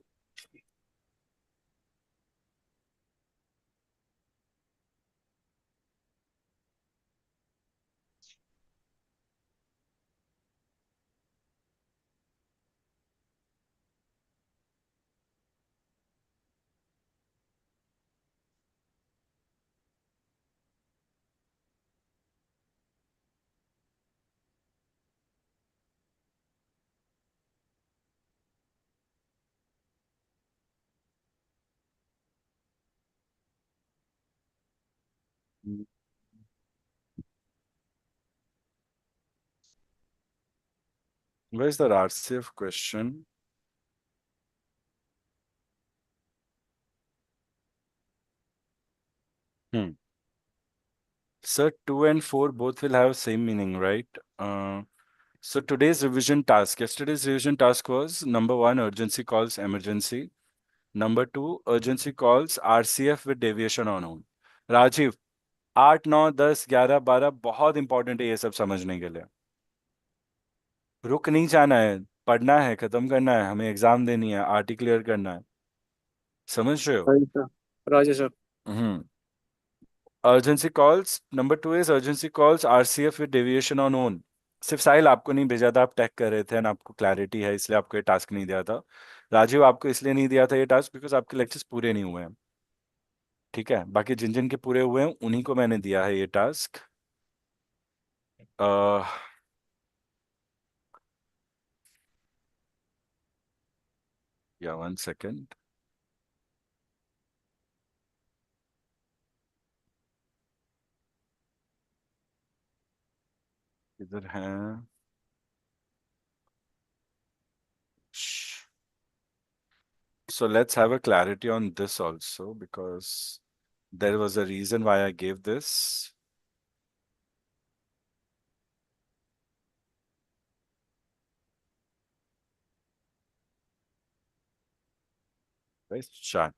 Where's the RCF question? Sir, 2 and 4 both will have same meaning, right? So today's revision task, yesterday's revision task was number 1, urgency calls emergency. Number 2, urgency calls RCF with deviation on on. Rajiv, 8, 9, 10, 11, 12 बहुत important है ये सब समझने के लिए. रुक नहीं जाना है, पढ़ना है, खत्म करना है, हमें एग्जाम देनी है, आरटी क्लियर करना है. समझ रहे हो? Roger, sir. Roger, sir. Urgency calls, number 2 is urgency calls RCF with deviation on own. सिर्फ साहिल आपको नहीं भेजा था, आप टैग कर रहे थे एंड आपको क्लैरिटी है इसलिए आपको ये टास्क नहीं दिया था. राजीव, आपको इसलिए नहीं दिया था ये टास्क बिकॉज आपके लेक्चर्स पूरे नहीं हुए हैं. ठीक है, बाकी जिन जिन के पूरे हुए हैं उन्हीं को मैंने दिया है ये टास्क. या 1 सेकेंड. इधर है. So let's have a clarity on this also because there was a reason why I gave this. Right, chat.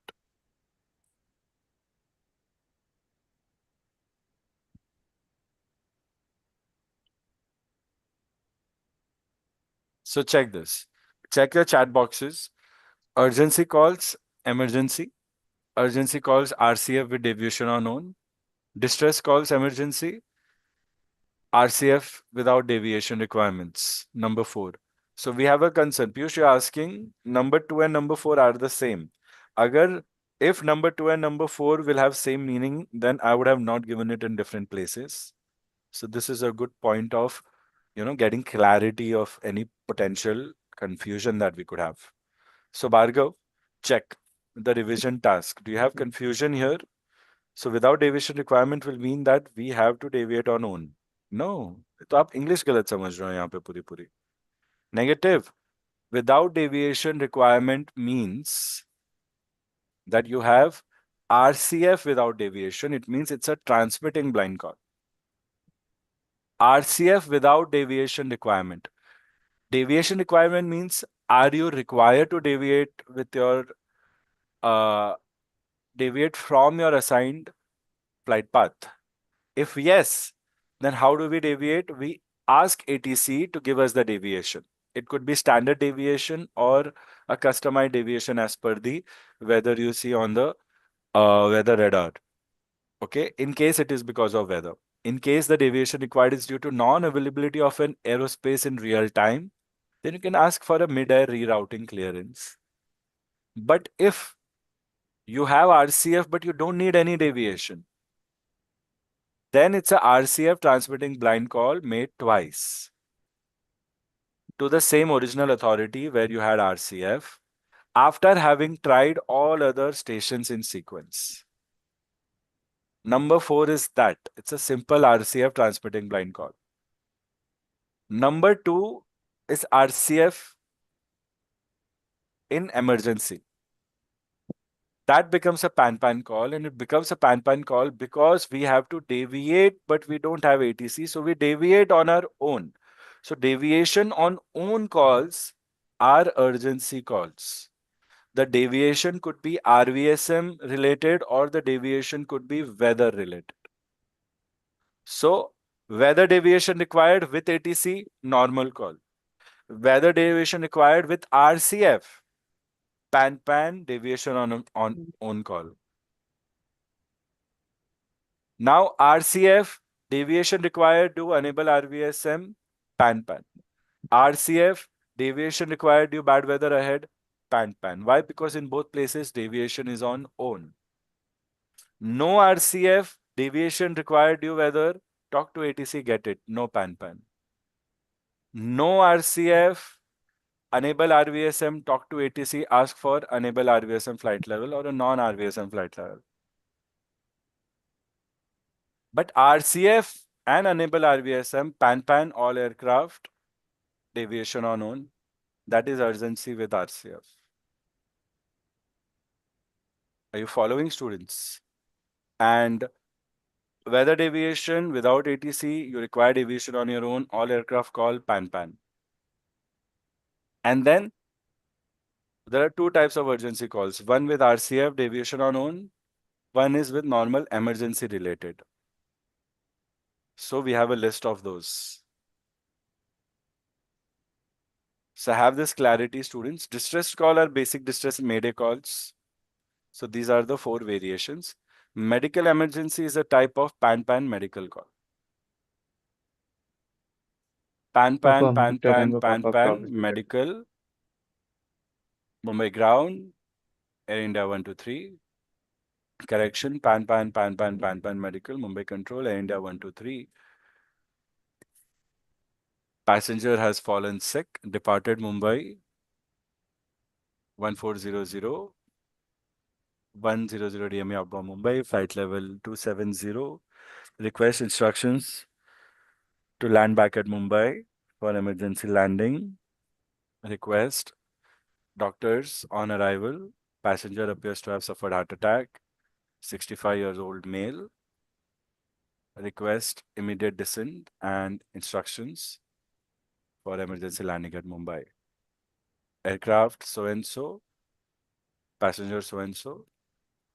So check this. Check your chat boxes. Urgency calls, emergency. Urgency calls RCF with deviation on known. Distress calls emergency, RCF without deviation requirements. Number 4. So we have a concern. Piyush, you're asking number 2 and number 4 are the same. Agar if number 2 and number 4 will have same meaning, then I would have not given it in different places. So this is a good point of, getting clarity of any potential confusion that we could have. So Bhargav, check the revision task. Do you have confusion here? So without deviation requirement will mean that we have to deviate on own. No, तो आप English गलत समझ रहे हो यहाँ पे पूरी पूरी. Negative. Without deviation requirement means that you have RCF without deviation. It means it's a transmitting blind call. RCF without deviation requirement. Deviation requirement means, are you required to uh, deviate from your assigned flight path? If yes, then how do we deviate? We ask ATC to give us the deviation. It could be standard deviation or a customized deviation as per the weather you see on the weather radar. Okay, in case it is because of weather. In case the deviation required is due to non-availability of an aerospace in real time, then you can ask for a mid-air rerouting clearance. But if you have RCF but you don't need any deviation, then it's a RCF transmitting blind call made twice to the same original authority where you had RCF after having tried all other stations in sequence. Number 4 is that it's a simple RCF transmitting blind call. Number 2 is RCF in emergency. That becomes a pan-pan call, and it becomes a pan-pan call because we have to deviate, but we don't have ATC, so we deviate on our own. So deviation on own calls are urgency calls. The deviation could be RVSM related or the deviation could be weather related. So weather deviation required with ATC, normal call. Weather deviation required with RCF, pan deviation on own call. Now RCF deviation required to enable RVSM, pan. RCF deviation required due bad weather ahead, pan. Why? Because in both places deviation is on own. No RCF deviation required due weather, talk to ATC, get it, no pan. No RCF enable RVSM, talk to ATC, ask for enable RVSM flight level or a non RVSM flight level. But RCF and enable RVSM, pan all aircraft, deviation on own. That is urgency with RCF. Are you following, students? And weather deviation without ATC, you require deviation on your own. All aircraft call pan. And then there are two types of urgency calls. One with RCF, deviation on own. One is with normal emergency related. So we have a list of those. So have this clarity, students. Distress call are basic distress mayday calls. So these are the 4 variations. Medical emergency is a type of pan medical call. Pan, Victor Tango Papa Bravo Juliet. medical, Mumbai ground, Air India 123. Correction, pan, medical, Mumbai control, Air India 123. Passenger has fallen sick, departed Mumbai 1400, 100 DME outbound Mumbai, flight level 270. Request instructions to land back at Mumbai for emergency landing. Request doctors on arrival. Passenger appears to have suffered heart attack. 65 years old male. Request immediate descent and instructions for emergency landing at Mumbai. Aircraft so and so, passenger so and so,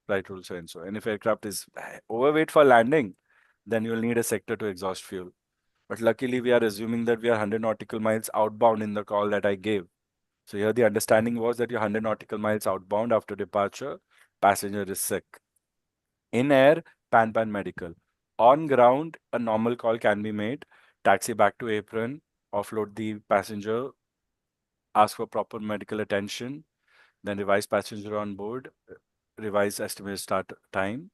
flight rule so and so. And if aircraft is overweight for landing, then you'll need a sector to exhaust fuel. But luckily, we are assuming that we are 100 nautical miles outbound in the call that I gave. So here the understanding was that you're 100 nautical miles outbound after departure, passenger is sick. In air, pan medical. On ground, a normal call can be made. Taxi back to apron, offload the passenger, ask for proper medical attention, then revise passenger on board, revise estimated start time.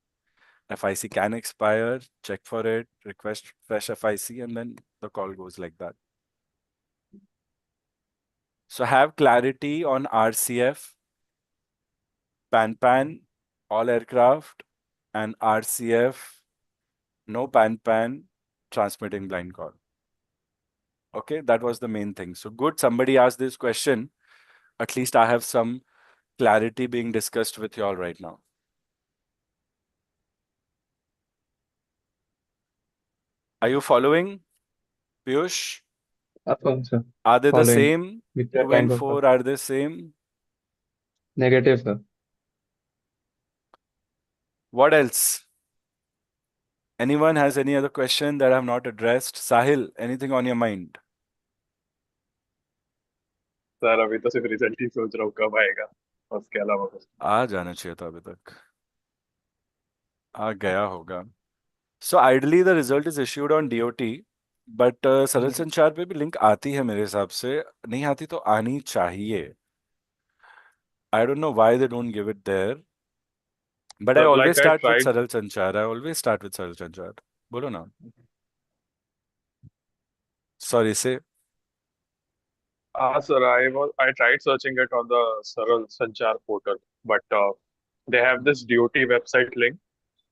FIC can expire, check for it, request fresh FIC, and then the call goes like that. So have clarity on RCF, PAN, all aircraft, and RCF, no PAN, transmitting blind call. Okay, that was the main thing. So good, somebody asked this question. At least I have some clarity being discussed with you all right now. Are you following, Piyush? Affirm, sir. Are they the Following same? with your 2 and kind of 4 are the same? negative, sir. What else? Anyone has any other question that I have not addressed? Sahil, anything on your mind? Sir अभी तो सिर्फ result ही सोच रहा हूँ कब आएगा, उसके अलावा कुछ आ जाना चाहिए था अभी तक, आ गया होगा. So ideally the result is issued on DOT, but सरल संचार पे भी लिंक आती है मेरे हिसाब से. नहीं आती तो आनी चाहिए. I don't know why they don't give it there. But I sir always like I start with tried. सरल संचार. I always start with सरल संचार. बोलो ना. Sorry, say. Sir, I tried searching it on the Saral Sanchar portal, but they have this DOT website link.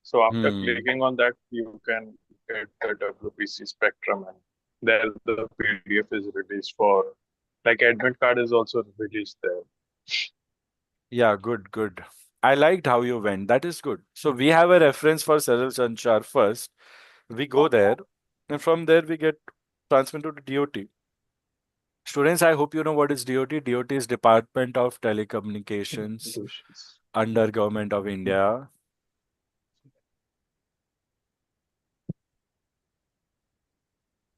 So after clicking on that, you can get the WPC spectrum, and there the PDF is released for, like, admit card is also released there. Yeah, good. I liked how you went. That is good. So we have a reference for Saral Sanchar first. We go there, and from there we get transmitted to DOT. Students, I hope you know what is DOT. DOT is Department of Telecommunications under Government of India.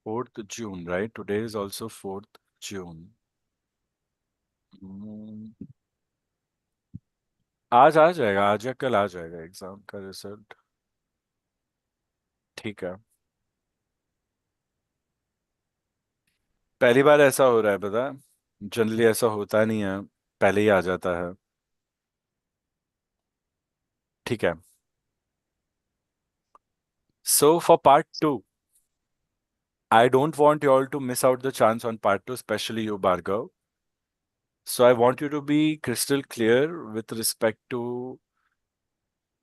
4th June, right? Today is also 4th June. आज आ जाएगा, आज या कल आ जाएगा exam का result. ठीक है. पहली बार ऐसा हो रहा है, पता है? जनरली ऐसा होता नहीं है, पहले ही आ जाता है. ठीक है. So for part 2, I don't want you all to miss out the chance on part 2, especially you, Bhargav. So I want you to be crystal clear with respect to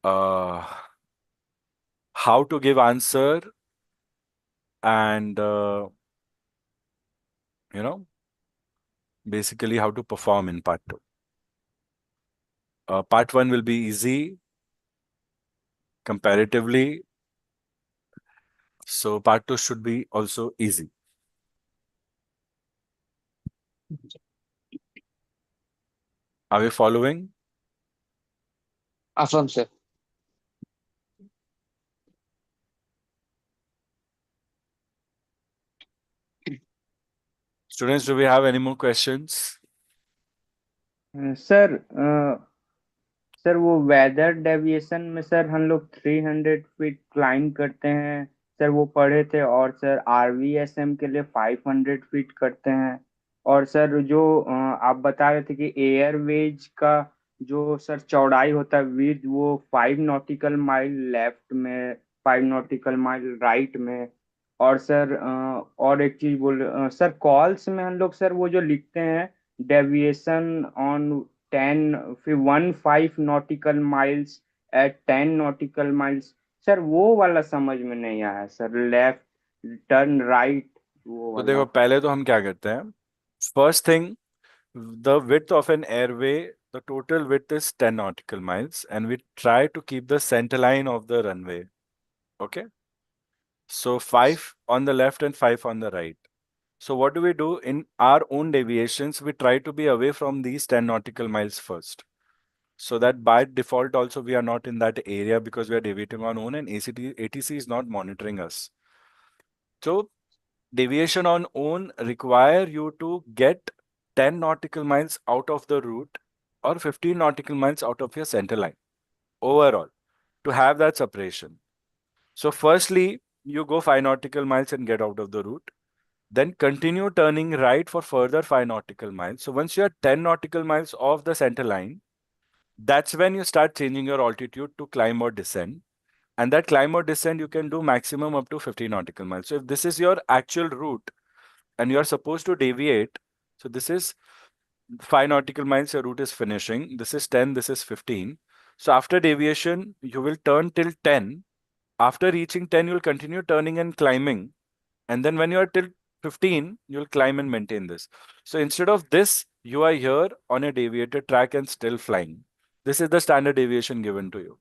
uh, how to give answer and basically how to perform in part 2. Part 1 will be easy comparatively. So part 2 should be also easy. Are we following? Affirm, sir. Students, do we have any more questions? Sir sir वो weather deviation में sir हम लोग 300 feet climb करते हैं sir, वो पढ़े थे. और सर आरवीएसएम के लिए 500 फीट करते हैं. और सर जो आप बता रहे थे कि एयरवेज का जो सर चौड़ाई होता है विद, वो 5 नॉटिकल माइल लेफ्ट में, 5 नॉटिकल माइल राइट में. और सर और एक चीज बोल सर, कॉल्स में हम लोग सर वो जो लिखते हैं डेविएशन ऑन 10 फिर 15 nautical miles at 10 nautical miles. Sir वो वाला समझ में नहीं आया सर, लेफ्ट टर्न राइट वो तो देखो, वाला. पहले तो हम क्या करते हैं. First thing, the width of an airway, the total width is 10 nautical miles, and we try to keep the center line of the runway. Okay. So 5 on the left and 5 on the right. So what do we do in our own deviations? We try to be away from these 10 nautical miles first. So that by default also we are not in that area because we are deviating on own and ATC is not monitoring us. So deviation on own require you to get 10 nautical miles out of the route or 15 nautical miles out of your center line overall to have that separation. So firstly, you go 5 nautical miles and get out of the route. Then continue turning right for further 5 nautical miles. So once you are 10 nautical miles off the center line, that's when you start changing your altitude to climb or descend. And that climb or descend, you can do maximum up to 50 nautical miles. So if this is your actual route and you are supposed to deviate, so this is 5 nautical miles, your route is finishing. This is 10, this is 15. So after deviation, you will turn till 10. After reaching 10, you'll continue turning and climbing. And then when you are till 15, you'll climb and maintain this. So instead of this, you are here on a deviated track and still flying. This is the standard deviation given to you.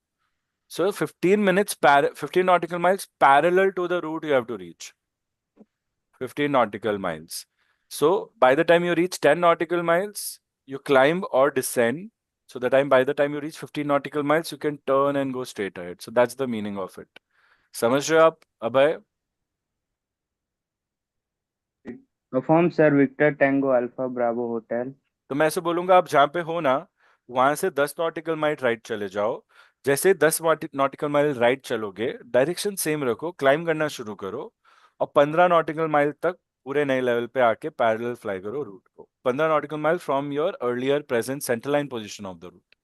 So 15 minutes, 15 nautical miles parallel to the route you have to reach. 15 nautical miles. So by the time you reach 10 nautical miles, you climb or descend. So by the time you reach 15 nautical miles, you can turn and go straight ahead. So that's the meaning of it. समझ रहे हो आप अभय? Affirm, sir. Victor Tango Alpha Bravo Hotel. तो मैं ऐसे बोलूंगा, आप जहां पे हो ना, वहां से 10 नॉटिकल माइल राइट चले जाओ. जैसे 10 नॉटिकल माइल राइट चलोगे, डायरेक्शन सेम रखो, क्लाइम करना शुरू करो और 15 नॉटिकल माइल तक पूरे नए लेवल पे आके पैरेलल फ्लाई करो रूट को. 15 nautical mile from your earlier present centre line position of the route.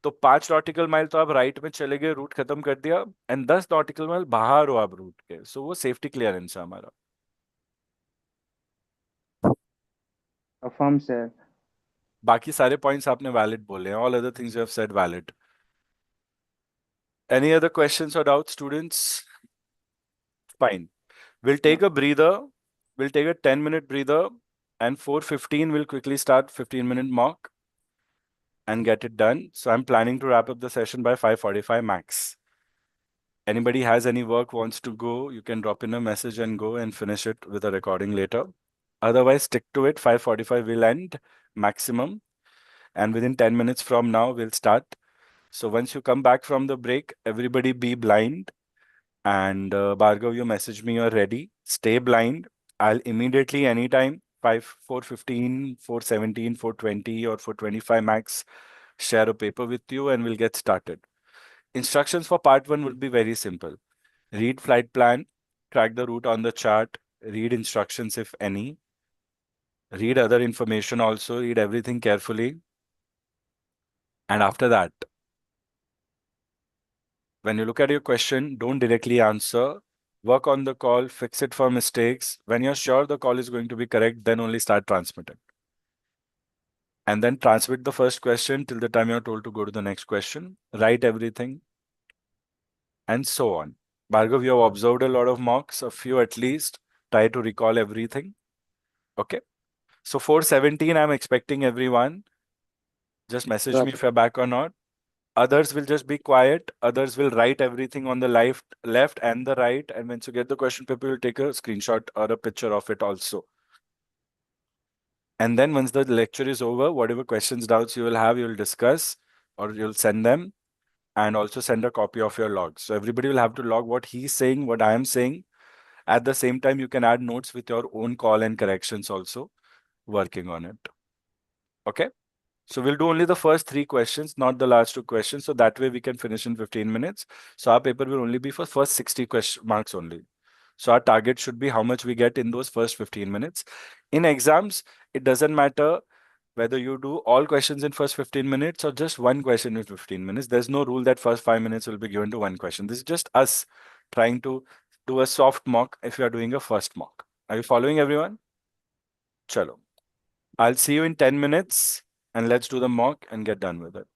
तो 5 नॉटिकल माइल तो आप राइट में चले गए, रूट खत्म कर दिया, एंड 10 नॉटिकल माइल बाहर हो आप रूट के. सो वो सेफ्टी क्लियरेंस है हमारा. Affirm, sir. बाकी सारे पॉइंट्स आपने वैलिड बोले हैं. All other things you have said valid. Any other questions or doubts, students? Fine. We'll take a breather. We'll take a 10-minute breather, and 4:15 we'll quickly start 15-minute mock and get it done. So I'm planning to wrap up the session by 5:45 max. Anybody has any work, wants to go, you can drop in a message and go and finish it with a recording later. Otherwise, stick to it. 5:45 will end maximum. And within 10 minutes from now, we'll start. So once you come back from the break, everybody be blind. And Bhargav, you message me, you're ready. Stay blind. I'll immediately, anytime, 4:15, 4:17, 4:20, or 4:25 max, share a paper with you and we'll get started. Instructions for part one would be very simple. Read flight plan, track the route on the chart, read instructions if any, read other information also, read everything carefully. And after that, when you look at your question, don't directly answer. Work on the call, fix it for mistakes. When you're sure the call is going to be correct, then only start transmitting. And then transmit the first question till the time you're told to go to the next question. Write everything, and so on. Bhargav, you have observed a lot of mocks, a few at least. Try to recall everything. Okay. So 4:17, I'm expecting everyone. Just message me if you're back or not. Others will just be quiet. Others will write everything on the left and the right. And once you get the question paper, you'll take a screenshot or a picture of it also. And then once the lecture is over, whatever questions, doubts you will have, you'll discuss or you'll send them, and also send a copy of your log. So everybody will have to log what he's saying, what I am saying. At the same time, you can add notes with your own call and corrections also, working on it. Okay. So we'll do only the first 3 questions, not the last 2 questions. So that way we can finish in 15 minutes. So our paper will only be for first 60 marks only. So our target should be how much we get in those first 15 minutes. In exams, it doesn't matter whether you do all questions in first 15 minutes or just one question in 15 minutes. There's no rule that first 5 minutes will be given to one question. This is just us trying to do a soft mock if you are doing a first mock. Are you following, everyone? Chalo. I'll see you in 10 minutes and let's do the mock and get done with it.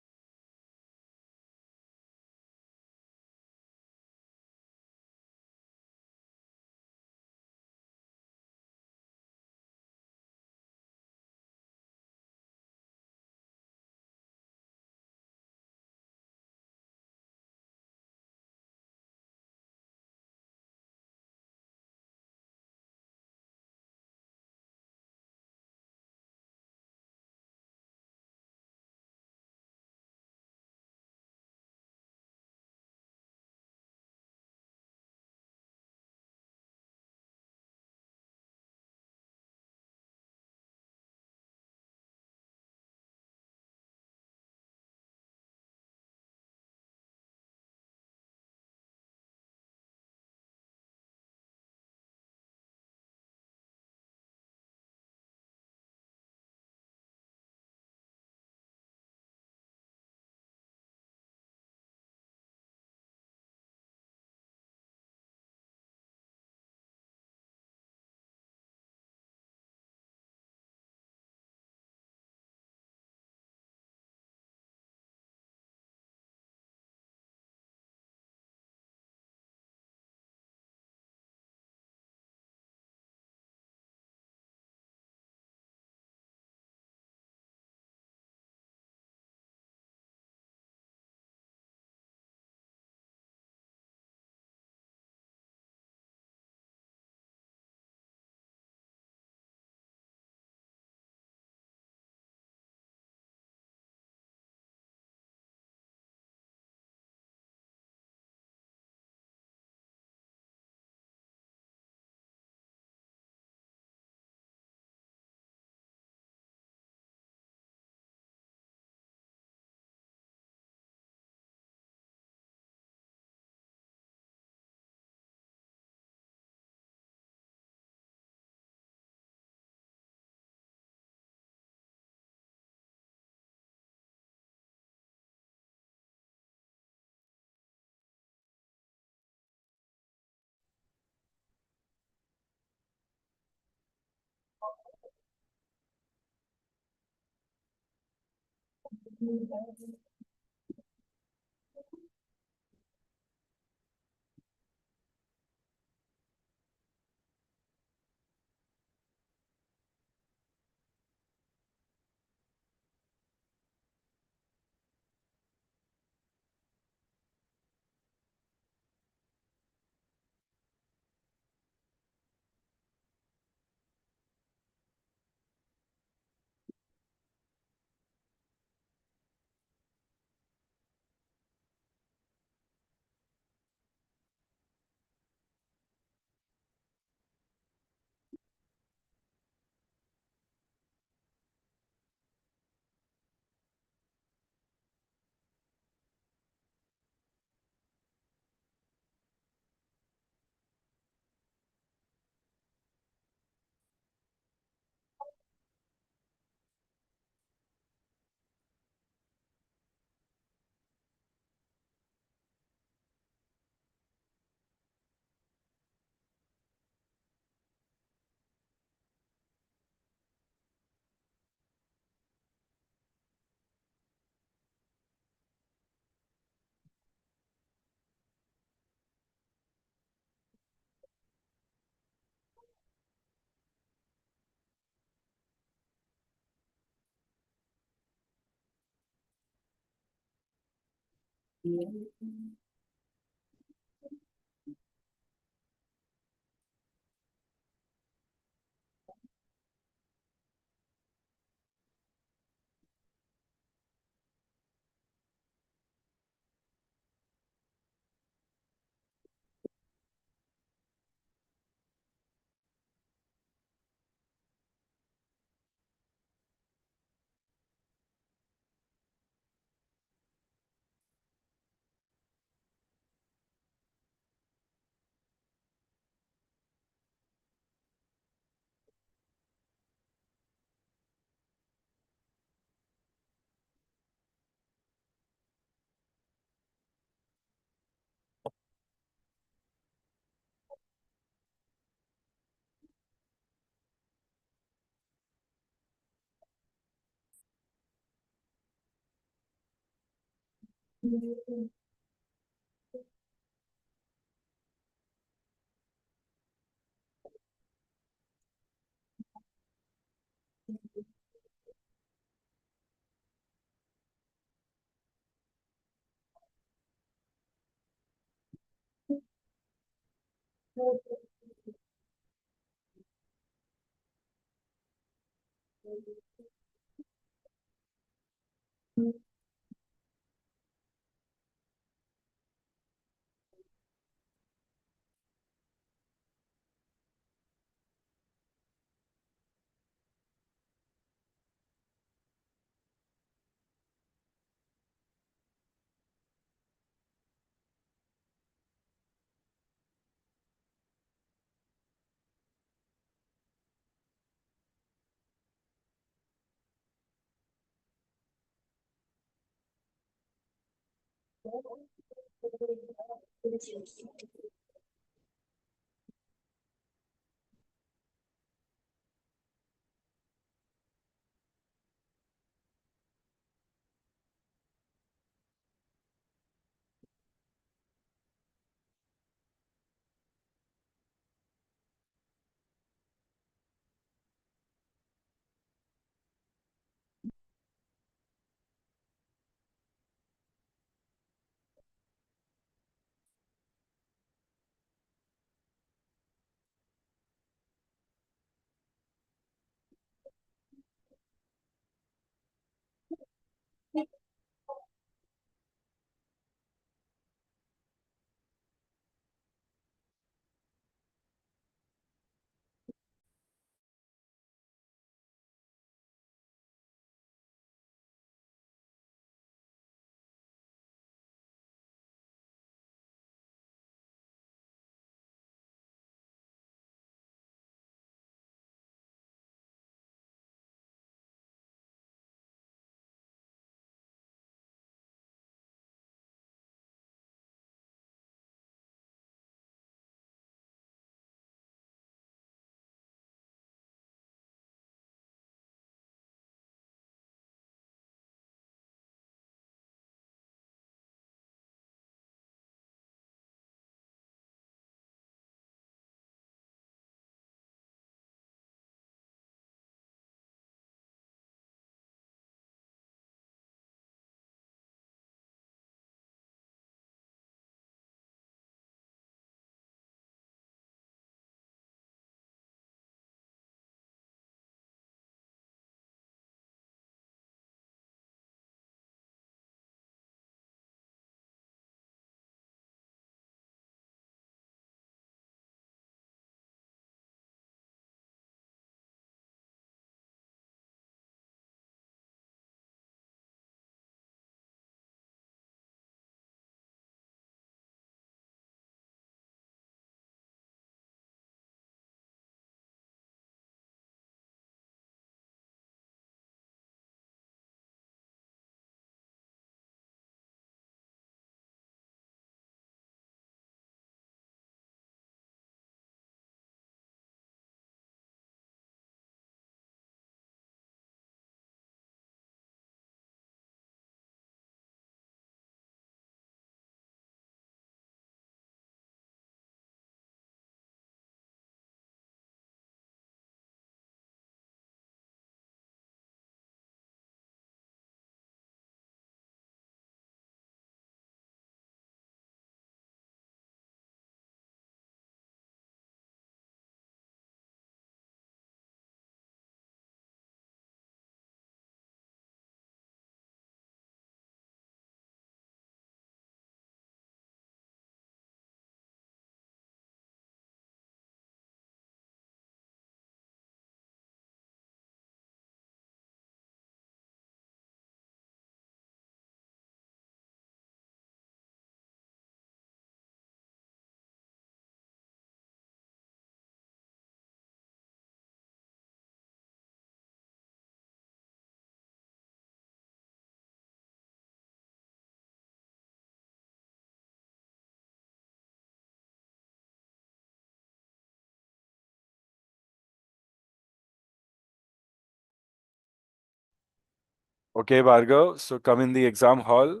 Okay, Bhargav. So come in the exam hall.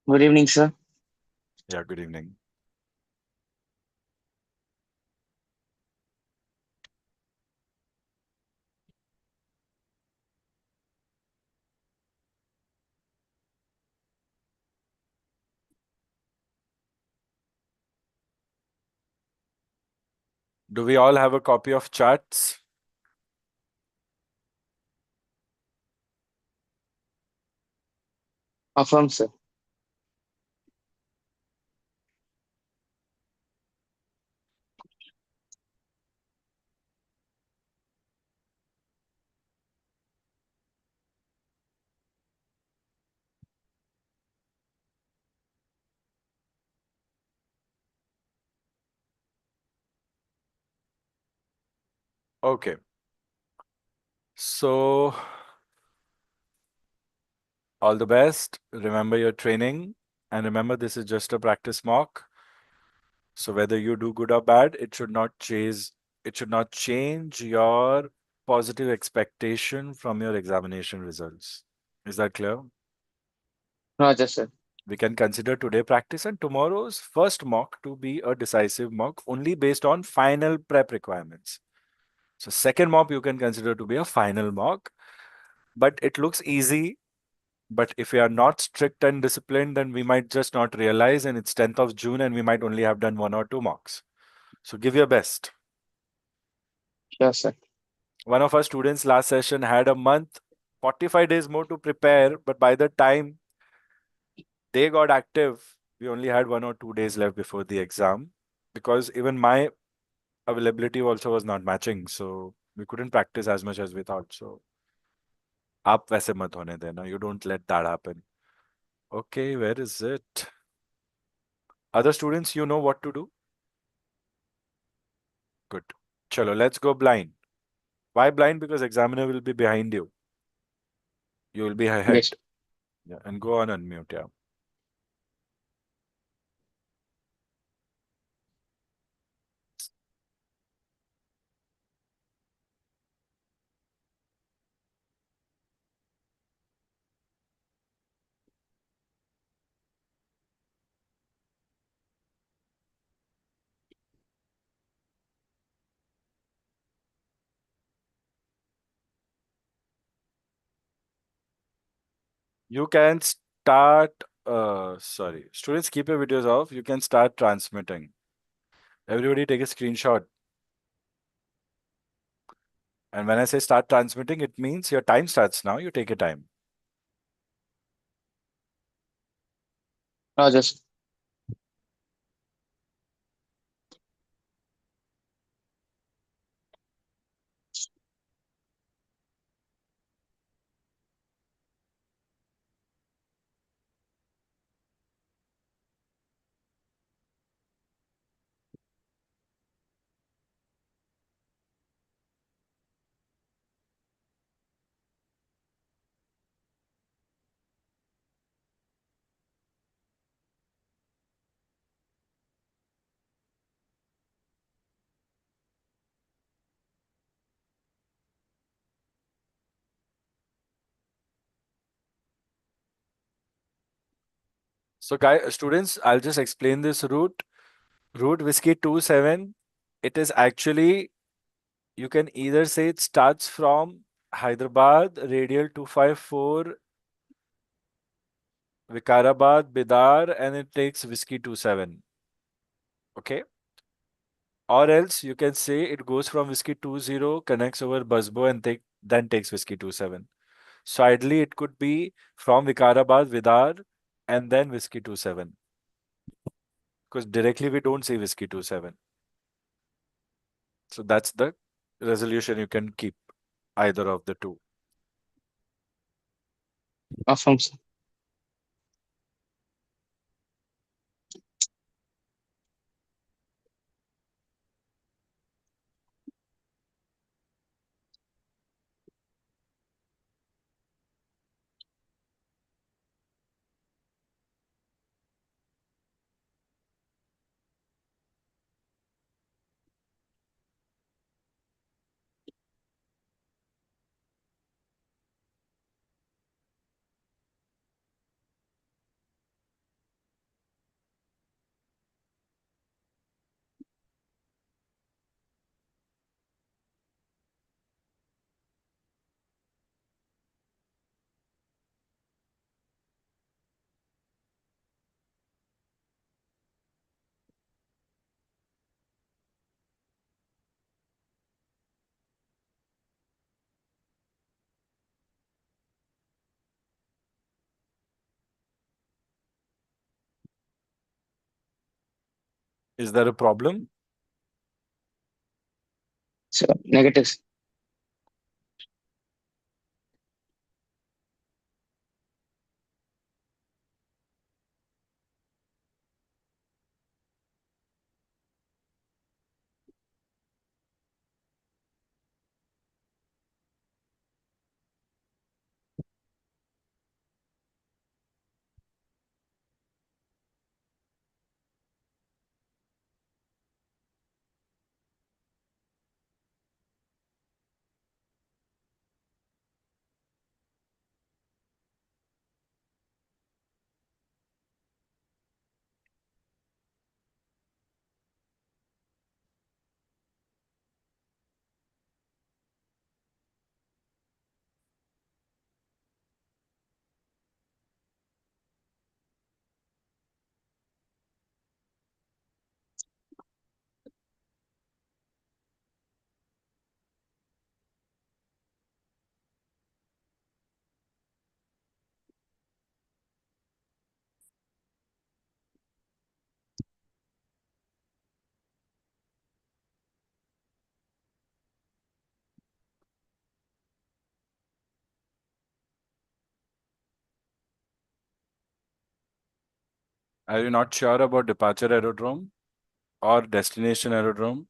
Good evening, sir. Yeah, good evening. Do we all have a copy of charts? Affirm, sir. Okay. So all the best. Remember your training. And remember, this is just a practice mock. So whether you do good or bad, it should not change your positive expectation from your examination results. Is that clear? Roger, sir. We can consider today practice and tomorrow's first mock to be a decisive mock only based on final prep requirements. So second mock you can consider to be a final mock, but it looks easy. But if we are not strict and disciplined, then we might just not realize, and it's 10th of June, and we might only have done 1 or 2 mocks. So give your best. Sure, sir. One of our students last session had a month, 45 days more to prepare, but by the time they got active, we only had 1 or 2 days left before the exam because even my availability also was not matching. So we couldn't practice as much as we thought. So आप वैसे मत होने देना. You don't let that happen. Okay, where is it? Other students, you know what to do? Good. Chalo, let's go blind. Why blind? Because examiner will be behind you. You will be ahead. Yes. Yeah, and go on unmute. Yeah. You can start. Sorry, students, keep your videos off. You can start transmitting. Everybody take a screenshot. And when I say start transmitting, it means your time starts now. You take your time. Roger, sir. So, guys, students, I'll just explain this route. Route Whiskey 27. It is actually, you can either say it starts from Hyderabad, radial 254, Vikarabad, Bidar, and it takes Whiskey 27. Okay. Or else you can say it goes from Whiskey 20, connects over Busbo, and then takes Whiskey 27. So ideally, it could be from Vikarabad, Vidar, and then Whiskey 27. Because directly we don't say Whiskey 27. So that's the resolution you can keep, either of the two. Affirm, sir. Is there a problem? So negative. Are you not sure about departure aerodrome or destination aerodrome?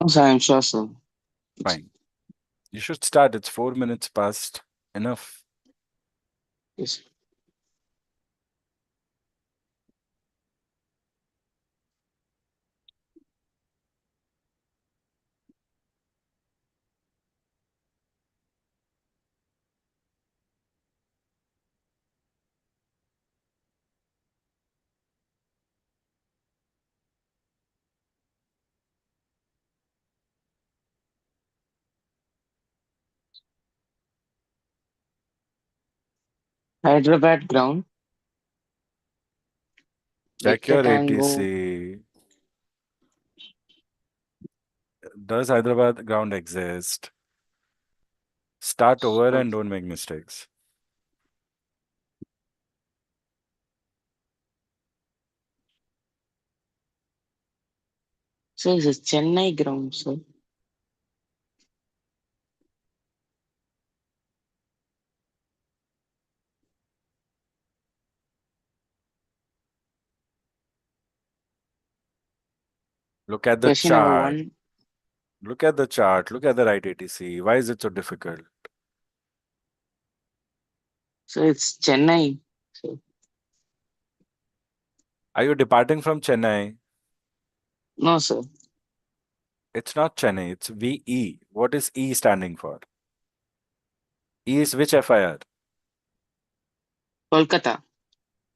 No, sir, I'm sure, sir. Fine. You should start. It's 4 minutes past. Enough. Yes. Hyderabad ground, Check Victor your Tango. ATC. Does Hyderabad ground exist? Start over So, and don't make mistakes. so this is Chennai ground, sir. Look at the Question number chart. one. Look at the chart. Look at the right ATC. Why is it so difficult? So it's Chennai. So, Are you departing from Chennai? no, sir. It's not Chennai. It's VE. What is E standing for? E is which FIR? Kolkata.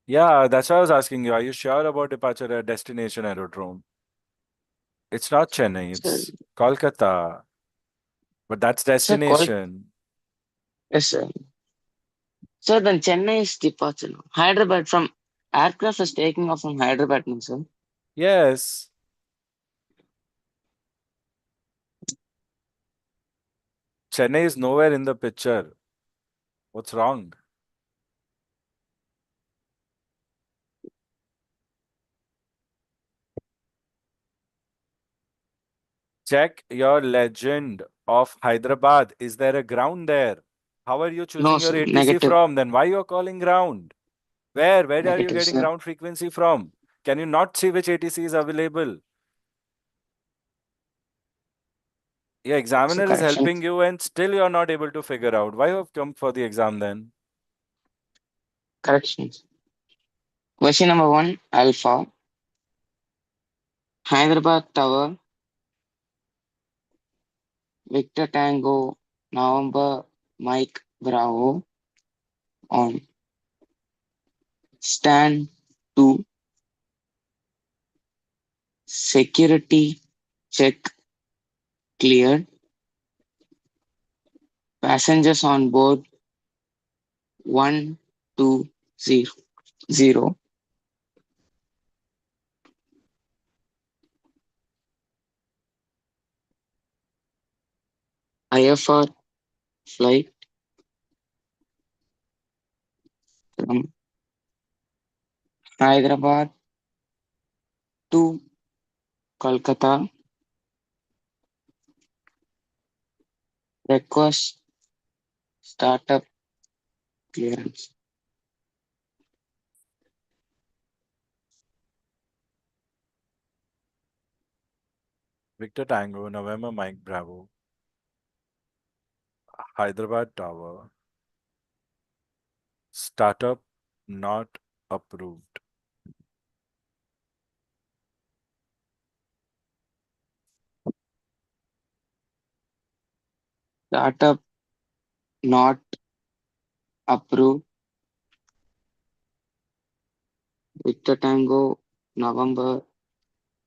Yeah, that's why I was asking you. Are you sure about departure at destination aerodrome? It's not Chennai. Sir, It's Kolkata. But that's sir, destination. yes, sir. So then Chennai is departure. No? Hyderabad from aircraft is taking off from Hyderabad, no, sir. Yes. Chennai is nowhere in the picture. What's wrong? Check your legend of Hyderabad. Is there a ground there? How are you No, choosing your sir. ATC Negative. from? Then why you're calling ground? Where are you Negative, getting sir. ground frequency from? Can you not see which ATC is available? Your So examiner is correction. helping you and still you're not able to figure out. Why you have come for the exam then? Corrections. Question number one, Alpha. Hyderabad Tower, Victor Tango, November, Mike Bravo on stand 2, security check cleared, passengers on board 120, IFR flight from Hyderabad to Kolkata. Request startup clearance. Victor Tango, November Mike Bravo, Hyderabad Tower, startup not approved. Startup not approved. Victor Tango, November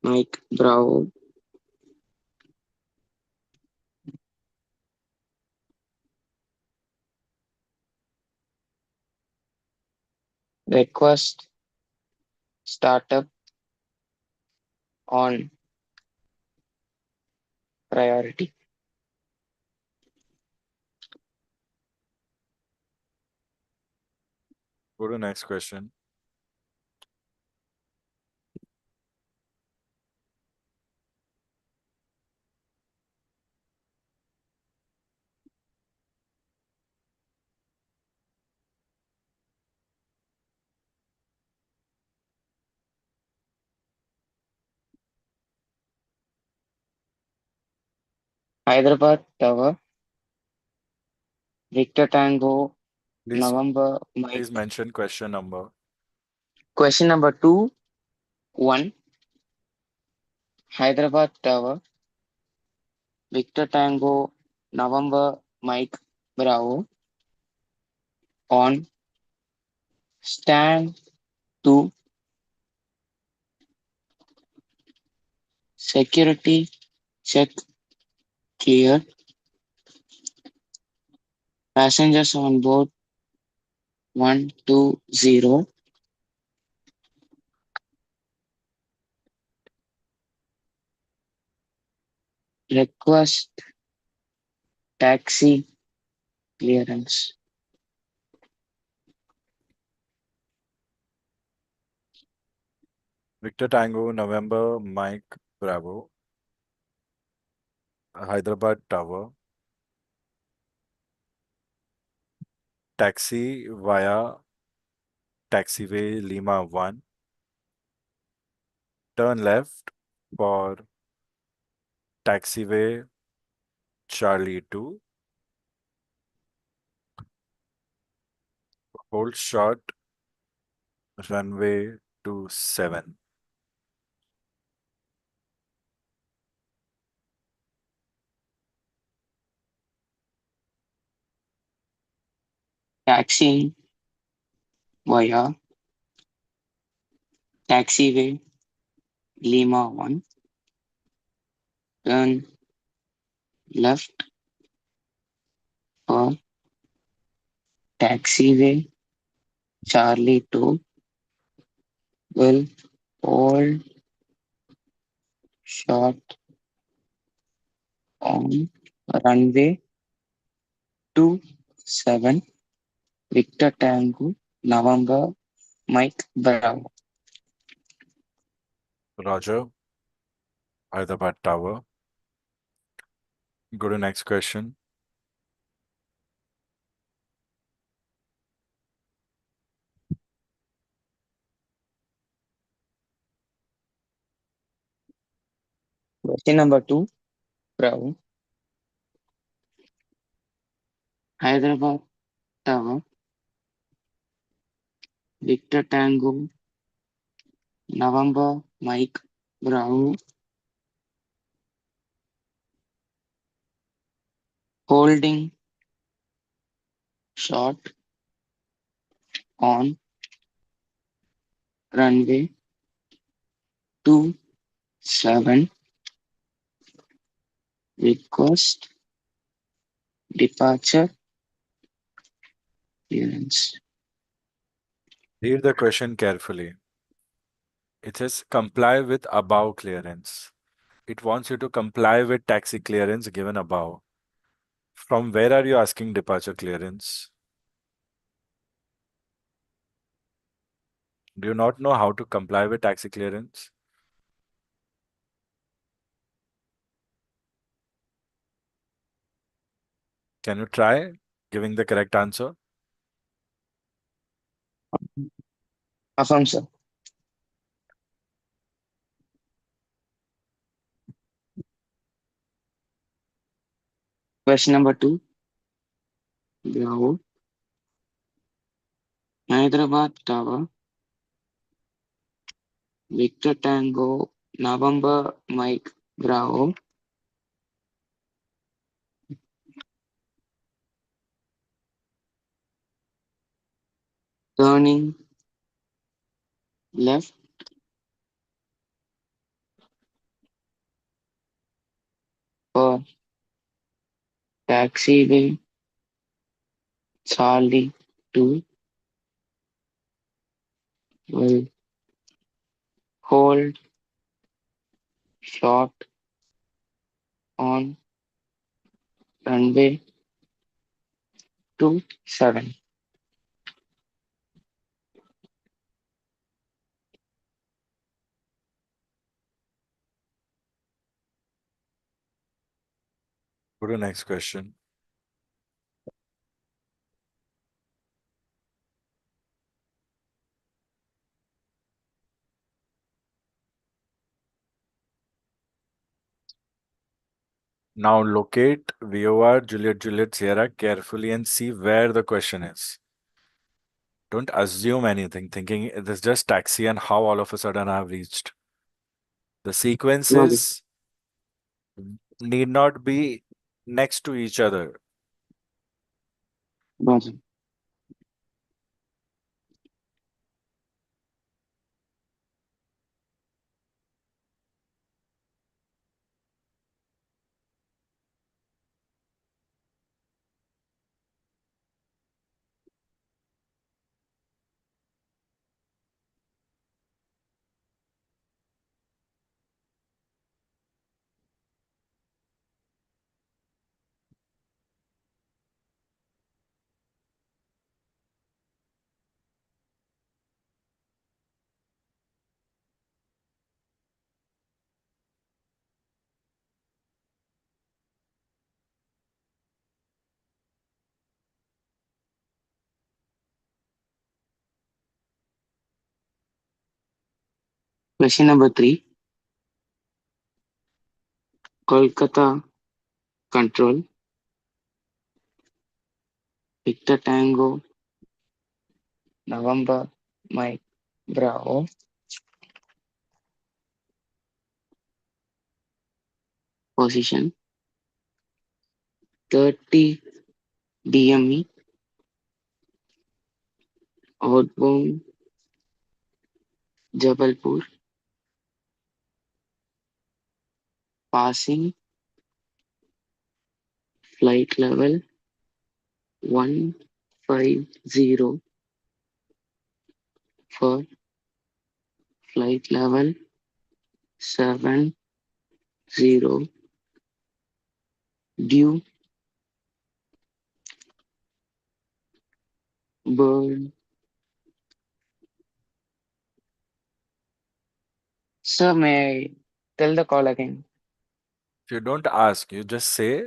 Mike Bravo. Request startup on priority. Go to next question. Hyderabad Tower. Victor Tango, Please, November Mike. please mention question number. Question number 2, 1. Hyderabad Tower. Victor Tango, November Mike Bravo. On stand 2. Security check clear. Passengers on board 120. Request taxi clearance. Victor Tango, November Mike Bravo, Hyderabad Tower, taxi via taxiway Lima 1, turn left for taxiway Charlie 2, hold short runway 27. Taxiing via taxiway Lima 1. Turn left for taxiway Charlie 2. Will hold short on runway 27. Victor Tango, November Mike Bravo. Roger, Hyderabad Tower. Go to next question. Question number 2, Bravo. Hyderabad Tower. Victor Tango, November Mike Bravo. Holding short on runway 27. Request departure clearance. Read the question carefully. It says comply with above clearance. It wants you to comply with taxi clearance given above. From where are you asking departure clearance? Do you not know how to comply with taxi clearance? Can you try giving the correct answer? Affirm, sir. Question number 2. Bravo. Hyderabad Tower. Victor Tango. November Mike. Bravo. Turning left for taxiway. Charlie 2 will hold short on runway 27. Go to next question. Now locate VOR Juliet Juliet Sierra carefully and see where the question is. Don't assume anything, thinking it is just taxi and how all of a sudden I have reached. The Got it. sequences need not be next to each other. Got it. Question number 3. Kolkata Control. Victor Tango. November Mike. Bravo. Position 30 DME. Outbound Jabalpur. Passing flight level 150 for flight level 70 due burn. Sir, may I tell the call again? If you don't ask, you just say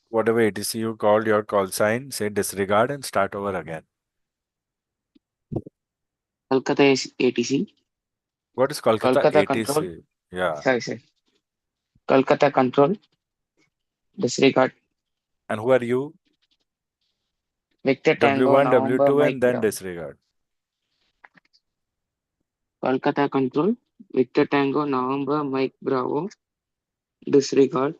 whatever ATC you called your call sign, say disregard and start over again. Kolkata is ATC. What is Kolkata Kolkata Control. ATC? Yeah. Sorry. Kolkata Control. Disregard. And who are you? Victor Tango W1, November W2, Mike and then Bravo. disregard. Kolkata Control. Victor Tango November Mike Bravo. Disregard.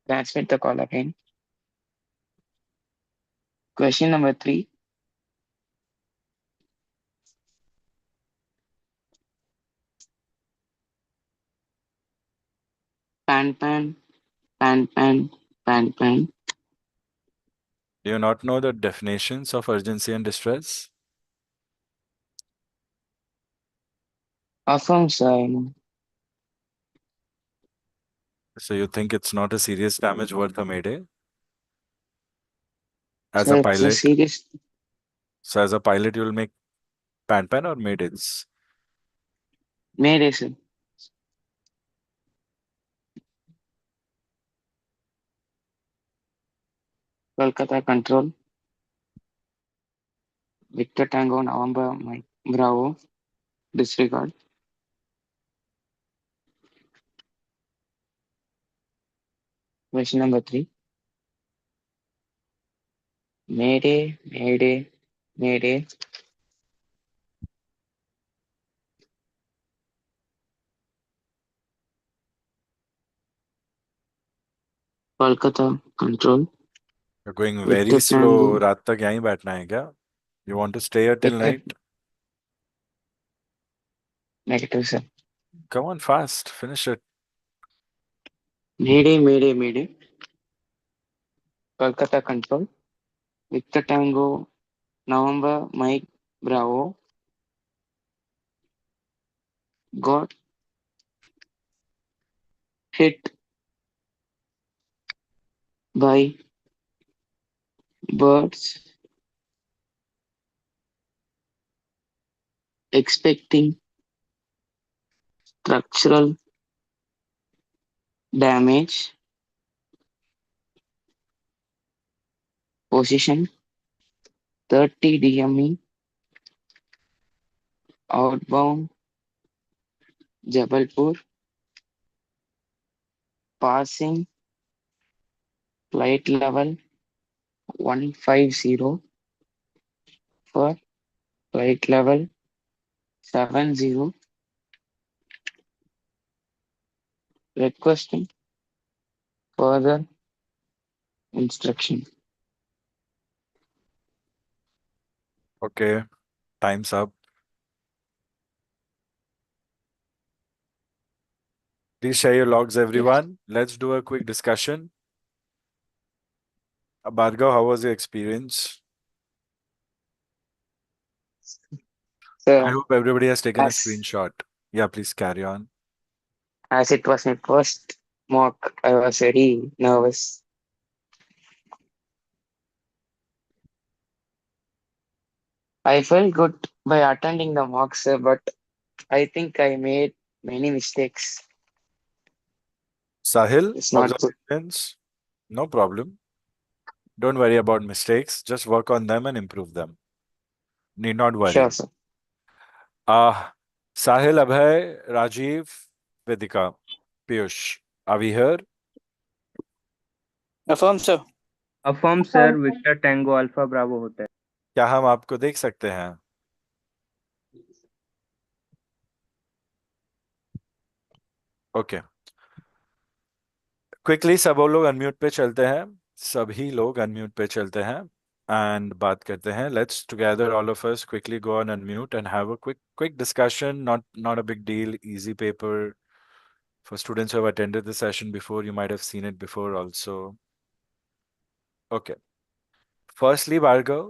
Transmit the call again. Question number 3. Pan pan pan pan pan pan. Do you not know the definitions of urgency and distress? Affirm, sir. So you think it's not a serious damage worth a mayday? As So a it's a pilot, serious. so as a pilot, you'll make pan pan or maydays? Mayday, sir. Kolkata Control, Victor Tango, November, Mike, Bravo, disregard. Question number 3, Mayday, Mayday, Mayday, Kolkata Control, You're going very Victor slow. Tango, रात तक यहीं बैठना है क्या? You want to stay here till Victor, night? negative sir. Come on, fast. Finish it. Mayday, Mayday, Mayday, Kolkata Control, Victor Tango, November, Mike, Bravo, got hit by birds expecting structural damage, position 30 DME, outbound Jabalpur, passing flight level 150 for flight level 70, requesting further instruction. Okay, time's up. Please share your logs, Yes. everyone. Let's do a quick discussion. Bhargav, how was your experience? I So hope everybody has taken a as screenshot. Yeah, please carry on. as it was my first mock, I was very nervous. I felt good by attending the mock, sir, but I think I made many mistakes. Sahil, It's not good. observations? No problem. Don't worry about mistakes. Just work on them and improve them. Need not Sure, worry. sir. Sahil, Abhay, Rajiv, Vedika, Piyush. Are we here? Affirm, sir. Affirm sir, Victor Tango Alpha Bravo होता है. क्या हम आपको देख सकते हैं? Okay. Quickly सब लोग अनम्यूट पे चलते हैं. सभी लोग अनम्यूट पे चलते हैं एंड बात करते हैं. Let's together all of us quickly go on unmute and have a quick discussion. Not a big deal. Easy paper. For students who have attended the session before, you might have seen it before also. Okay. Firstly, Bhargav,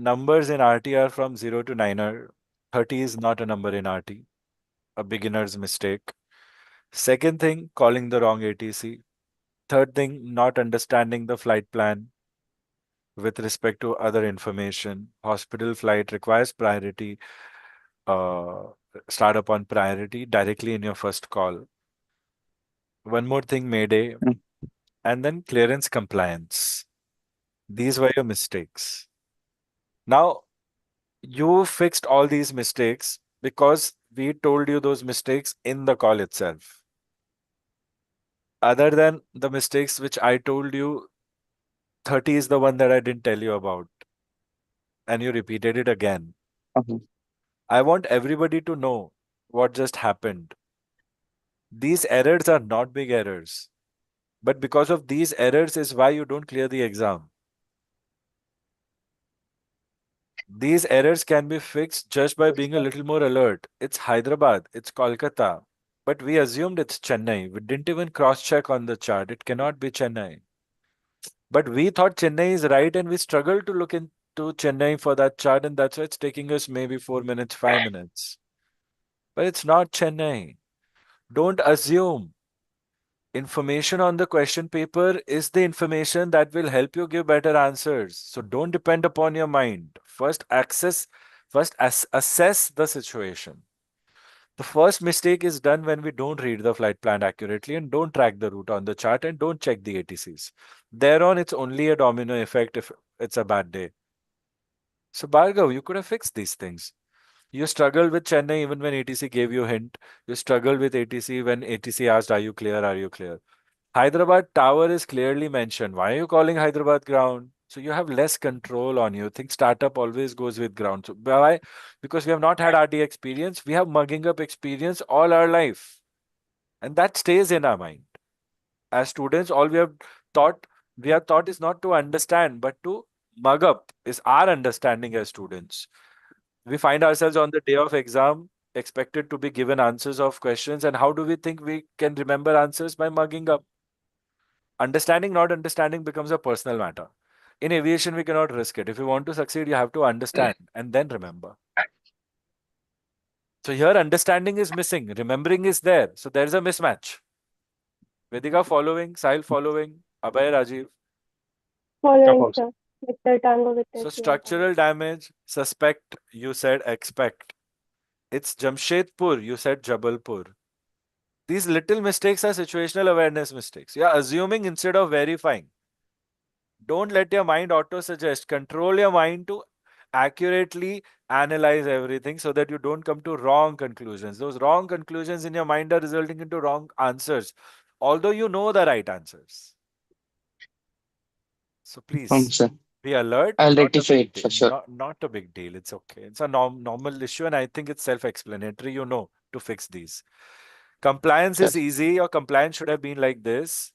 numbers in RTR from 0 to 9 are 30 is not a number in RT, a beginner's mistake. Second thing, calling the wrong ATC. Third thing, not understanding the flight plan with respect to other information. Hospital flight requires priority, uh, start upon priority directly in your first call. One more thing, Mayday, Mm. and then clearance compliance. These were your mistakes. Now, you fixed all these mistakes because we told you those mistakes in the call itself. Other than the mistakes which I told you, 30 is the one that I didn't tell you about, and you repeated it again. Okay. I want everybody to know what just happened. These errors are not big errors, but because of these errors is why you don't clear the exam. These errors can be fixed just by being a little more alert. It's Hyderabad, it's Kolkata, but we assumed it's Chennai. We didn't even cross check on the chart. It cannot be Chennai. But we thought Chennai is right and we struggled to look into Chennai for that chart, and that's why it's taking us maybe 4 minutes, 5 minutes. But it's not Chennai. Don't assume. Information on the question paper is the information that will help you give better answers. So don't depend upon your mind. First assess the situation. The first mistake is done when we don't read the flight plan accurately and don't track the route on the chart and don't check the ATCs. Thereon, it's only a domino effect if it's a bad day. So, Bhargav, you could have fixed these things. You struggled with Chennai even when ATC gave you a hint. You struggled with ATC when ATC asked, "Are you clear? Are you clear?" Hyderabad tower is clearly mentioned. Why are you calling Hyderabad ground? So you have less control on you. Think startup always goes with ground. So why? Because we have not had RT experience. We have mugging up experience all our life. And that stays in our mind. As students, all taught, we are taught is not to understand, but to mug up is our understanding as students. We find ourselves on the day of exam expected to be given answers of questions. And how do we think we can remember answers? By mugging up. Understanding, not understanding becomes a personal matter. In aviation, we cannot risk it. If you want to succeed, you have to understand and then remember. So here, understanding is missing. Remembering is there. So there's a mismatch. Vedika following, Sahil following, Abhay, Rajiv. Following, Affirm, sir. sir. Victor Tango, Victor So Sierra Tango. structural damage, suspect, you said expect. It's Jamshedpur, you said Jabalpur. These little mistakes are situational awareness mistakes. You're assuming instead of verifying. Don't let your mind auto suggest. Control your mind to accurately analyze everything so that you don't come to wrong conclusions. Those wrong conclusions in your mind are resulting into wrong answers, although you know the right answers. So please Sir. be alert. I'll Not a rectify big it deal. for sure. Not a big deal. It's okay. It's a normal issue, and I think it's self-explanatory. You know to fix these. Compliance Sure. is easy. Your compliance should have been like this.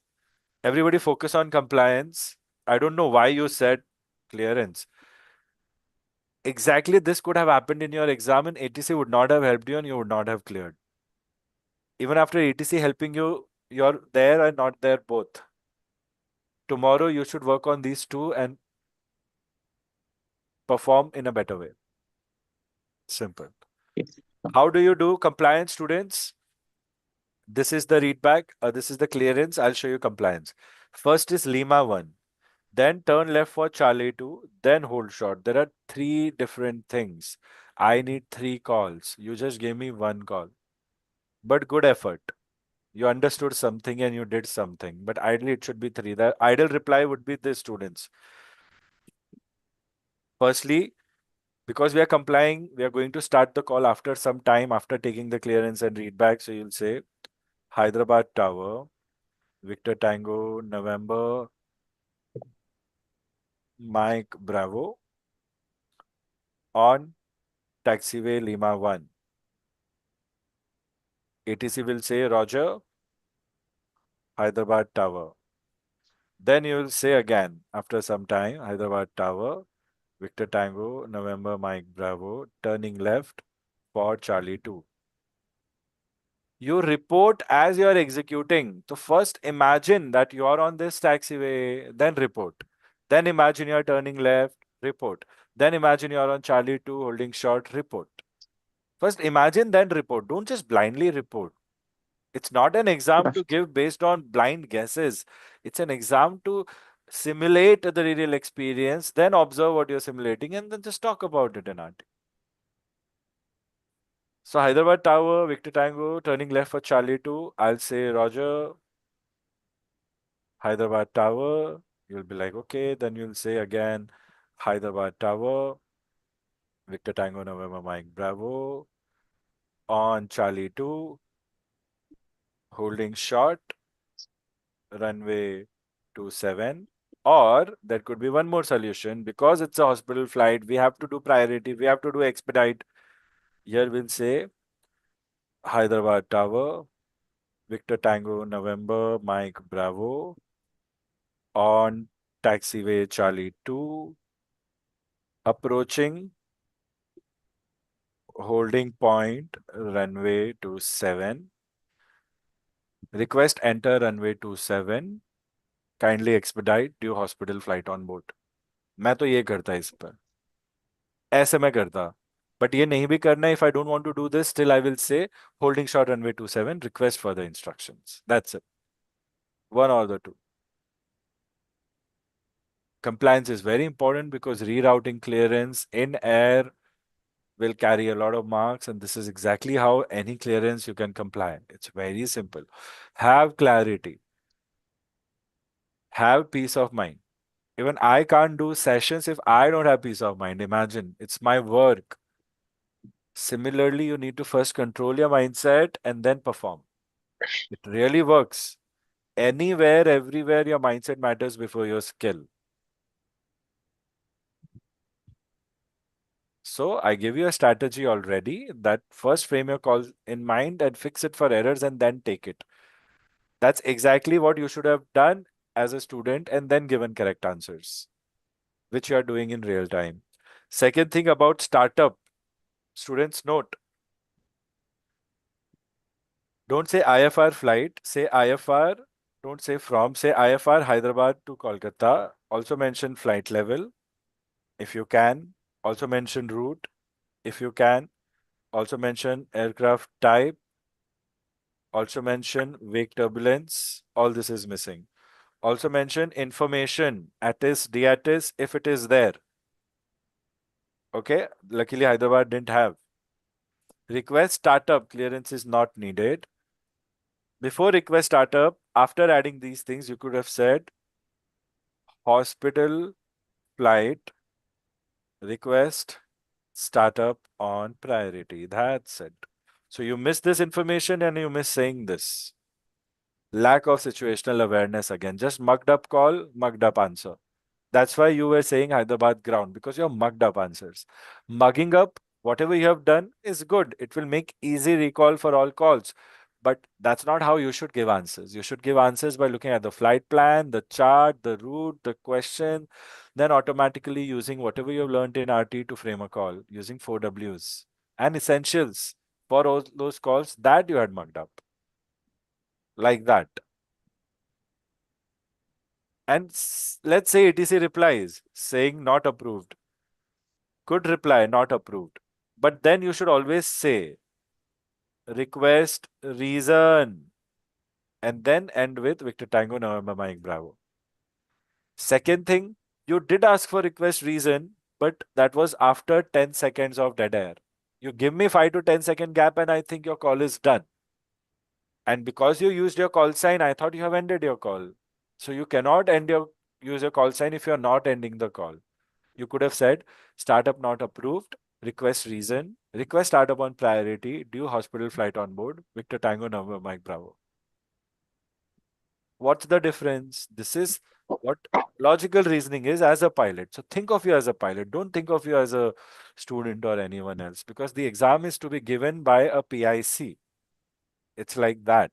Everybody focus on compliance. I don't know why you said clearance. Exactly this could have happened in your exam and ATC would not have helped you and you would not have cleared. Even after ATC helping you, you're there and not there both. Tomorrow you should work on these two and perform in a better way. Simple. Yes. How do you do compliance, students? This is the readback. This is the clearance. I'll show you compliance. First is Lima 1. Then turn left for Charlie 2. Then hold short. There are three different things. I need three calls. You just gave me one call. But good effort. You understood something and you did something. But ideally, it should be three. The ideal reply would be this, students. Firstly, because we are complying, we are going to start the call after some time after taking the clearance and read back. So you'll say Hyderabad Tower, Victor Tango, November, Mike Bravo on taxiway Lima 1. ATC will say Roger, Hyderabad Tower. Then you will say again after some time Hyderabad Tower, Victor Tango, November Mike Bravo, turning left for Charlie 2. You report as you are executing. So first imagine that you are on this taxiway, then report. Then imagine you are turning left, report. Then imagine you are on Charlie 2 holding short, report. First imagine, then report. Don't just blindly report. It's not an exam to give based on blind guesses. It's an exam to simulate the real experience, then observe what you're simulating, and then just talk about it in art. So Hyderabad Tower, Victor Tango, turning left for Charlie 2. I'll say Roger, Hyderabad Tower. You'll be like, okay. Then you'll say again, Hyderabad Tower, Victor Tango, November Mike Bravo, on Charlie 2, holding short, runway 27. Or there could be one more solution. Because it's a hospital flight, we have to do priority, we have to do expedite. Here we'll say Hyderabad Tower, Victor Tango, November, Mike Bravo, on taxiway Charlie 2, approaching holding point runway 27. Request enter runway 27. Kindly expedite due hospital flight on board. मैं तो ये करता इस पर ऐसे मैं करता but ये नहीं भी करना if I don't want to do this still I will say holding short runway 27 request further instructions. That's it. One or the two. Compliance is very important because rerouting clearance in air will carry a lot of marks, and this is exactly how any clearance you can comply. It's very simple. Have clarity, have peace of mind. Even I can't do sessions if I don't have peace of mind. Imagine, it's my work. Similarly, you need to first control your mindset and then perform. It really works. Anywhere, everywhere, your mindset matters before your skill. So I give you a strategy already that first frame your call in mind and fix it for errors and then take it. That's exactly what you should have done as a student and then given correct answers, which you are doing in real time. Second thing about startup, students note, don't say IFR flight, say IFR, don't say from, say IFR Hyderabad to Kolkata. Also mention flight level if you can. Also mention route if you can. Also mention aircraft type. Also mention wake turbulence. All this is missing. Also mention information, ATIS, DATIS, if it is there. Okay, luckily Hyderabad didn't have. Request startup clearance is not needed. Before request startup, after adding these things, you could have said hospital flight request startup on priority. That's it. So you miss this information and you miss saying this. Lack of situational awareness again. Just mugged up call, mugged up answer. That's why you were saying Hyderabad ground, because you're mugged up answers. Mugging up, whatever you have done is good. It will make easy recall for all calls. But that's not how you should give answers. You should give answers by looking at the flight plan, the chart, the route, the question, then automatically using whatever you've learned in RT to frame a call, using 4Ws and essentials for all those calls that you had mugged up. Like that. And let's say etc replies saying not approved. Could reply not approved. But then you should always say request reason and then end with Victor Tango November Mike Bravo. Second thing, you did ask for request reason, but that was after 10 seconds of dead air. You give me 5 to 10 second gap and I think your call is done. And because you used your call sign, I thought you have ended your call. So you cannot use your call sign if you're not ending the call. You could have said startup not approved, request reason, request startup on priority, due hospital flight on board, Victor Tango November Mike Bravo. What's the difference? This is what logical reasoning is as a pilot. So think of you as a pilot. Don't think of you as a student or anyone else, because the exam is to be given by a PIC. It's like that.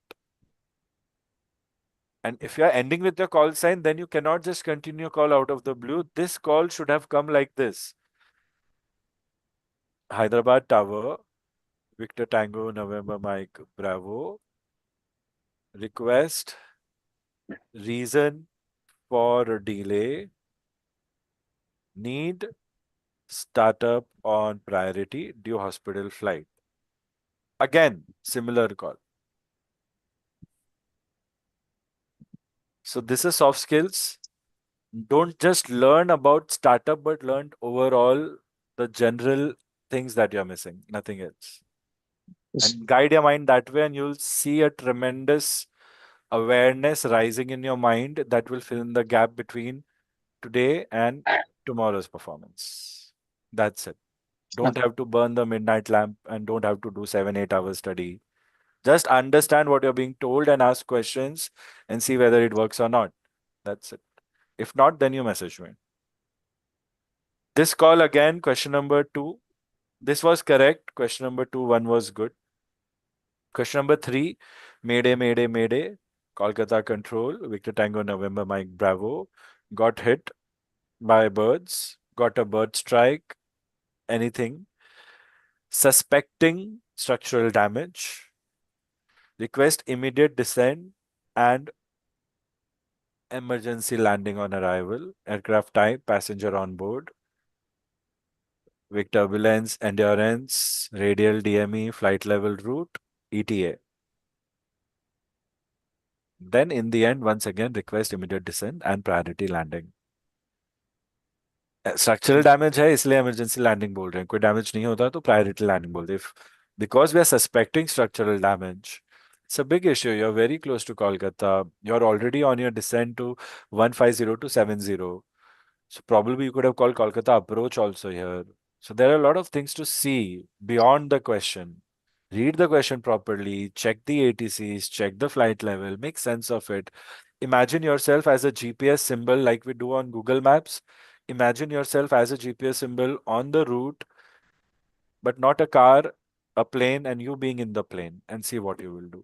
And if you're ending with your call sign, then you cannot just continue call out of the blue. This call should have come like this. Hyderabad Tower, Victor Tango November Mike Bravo. Request, reason for delay, need startup on priority, due hospital flight. Again, similar call. So this is soft skills. Don't just learn about startup, but learn overall the general things that you're missing, nothing else. Yes. And guide your mind that way, and you'll see a tremendous awareness rising in your mind that will fill in the gap between today and tomorrow's performance. That's it. Don't have to burn the midnight lamp and don't have to do 7, 8 hours study. Just understand what you're being told and ask questions and see whether it works or not. That's it. If not, then you message me. This call again, question number 2. This was correct. Question number 2, 1 was good. Question number 3, Mayday, Mayday, Mayday. Kolkata Control, Victor Tango November Mike Bravo. Got hit by birds, got a bird strike, anything. Suspecting structural damage. Request immediate descent and emergency landing on arrival. Aircraft type, passenger on board. With turbulence, endurance, radial DME, flight level route, ETA. Then in the end, once again, request immediate descent and priority landing. Structural damage है इसलिए emergency landing बोल रहे हैं, कोई damage नहीं होता तो priority landing बोलते हैं। Because we are suspecting structural damage, it's a big issue. You're very close to Kolkata. You're already on your descent to 150 to 70. So probably you could have called Kolkata approach also here. So there are a lot of things to see beyond the question. Read the question properly, check the ATCs, check the flight level, make sense of it. Imagine yourself as a GPS symbol like we do on Google Maps. Imagine yourself as a GPS symbol on the route, but not a car, a plane, and you being in the plane, and see what you will do.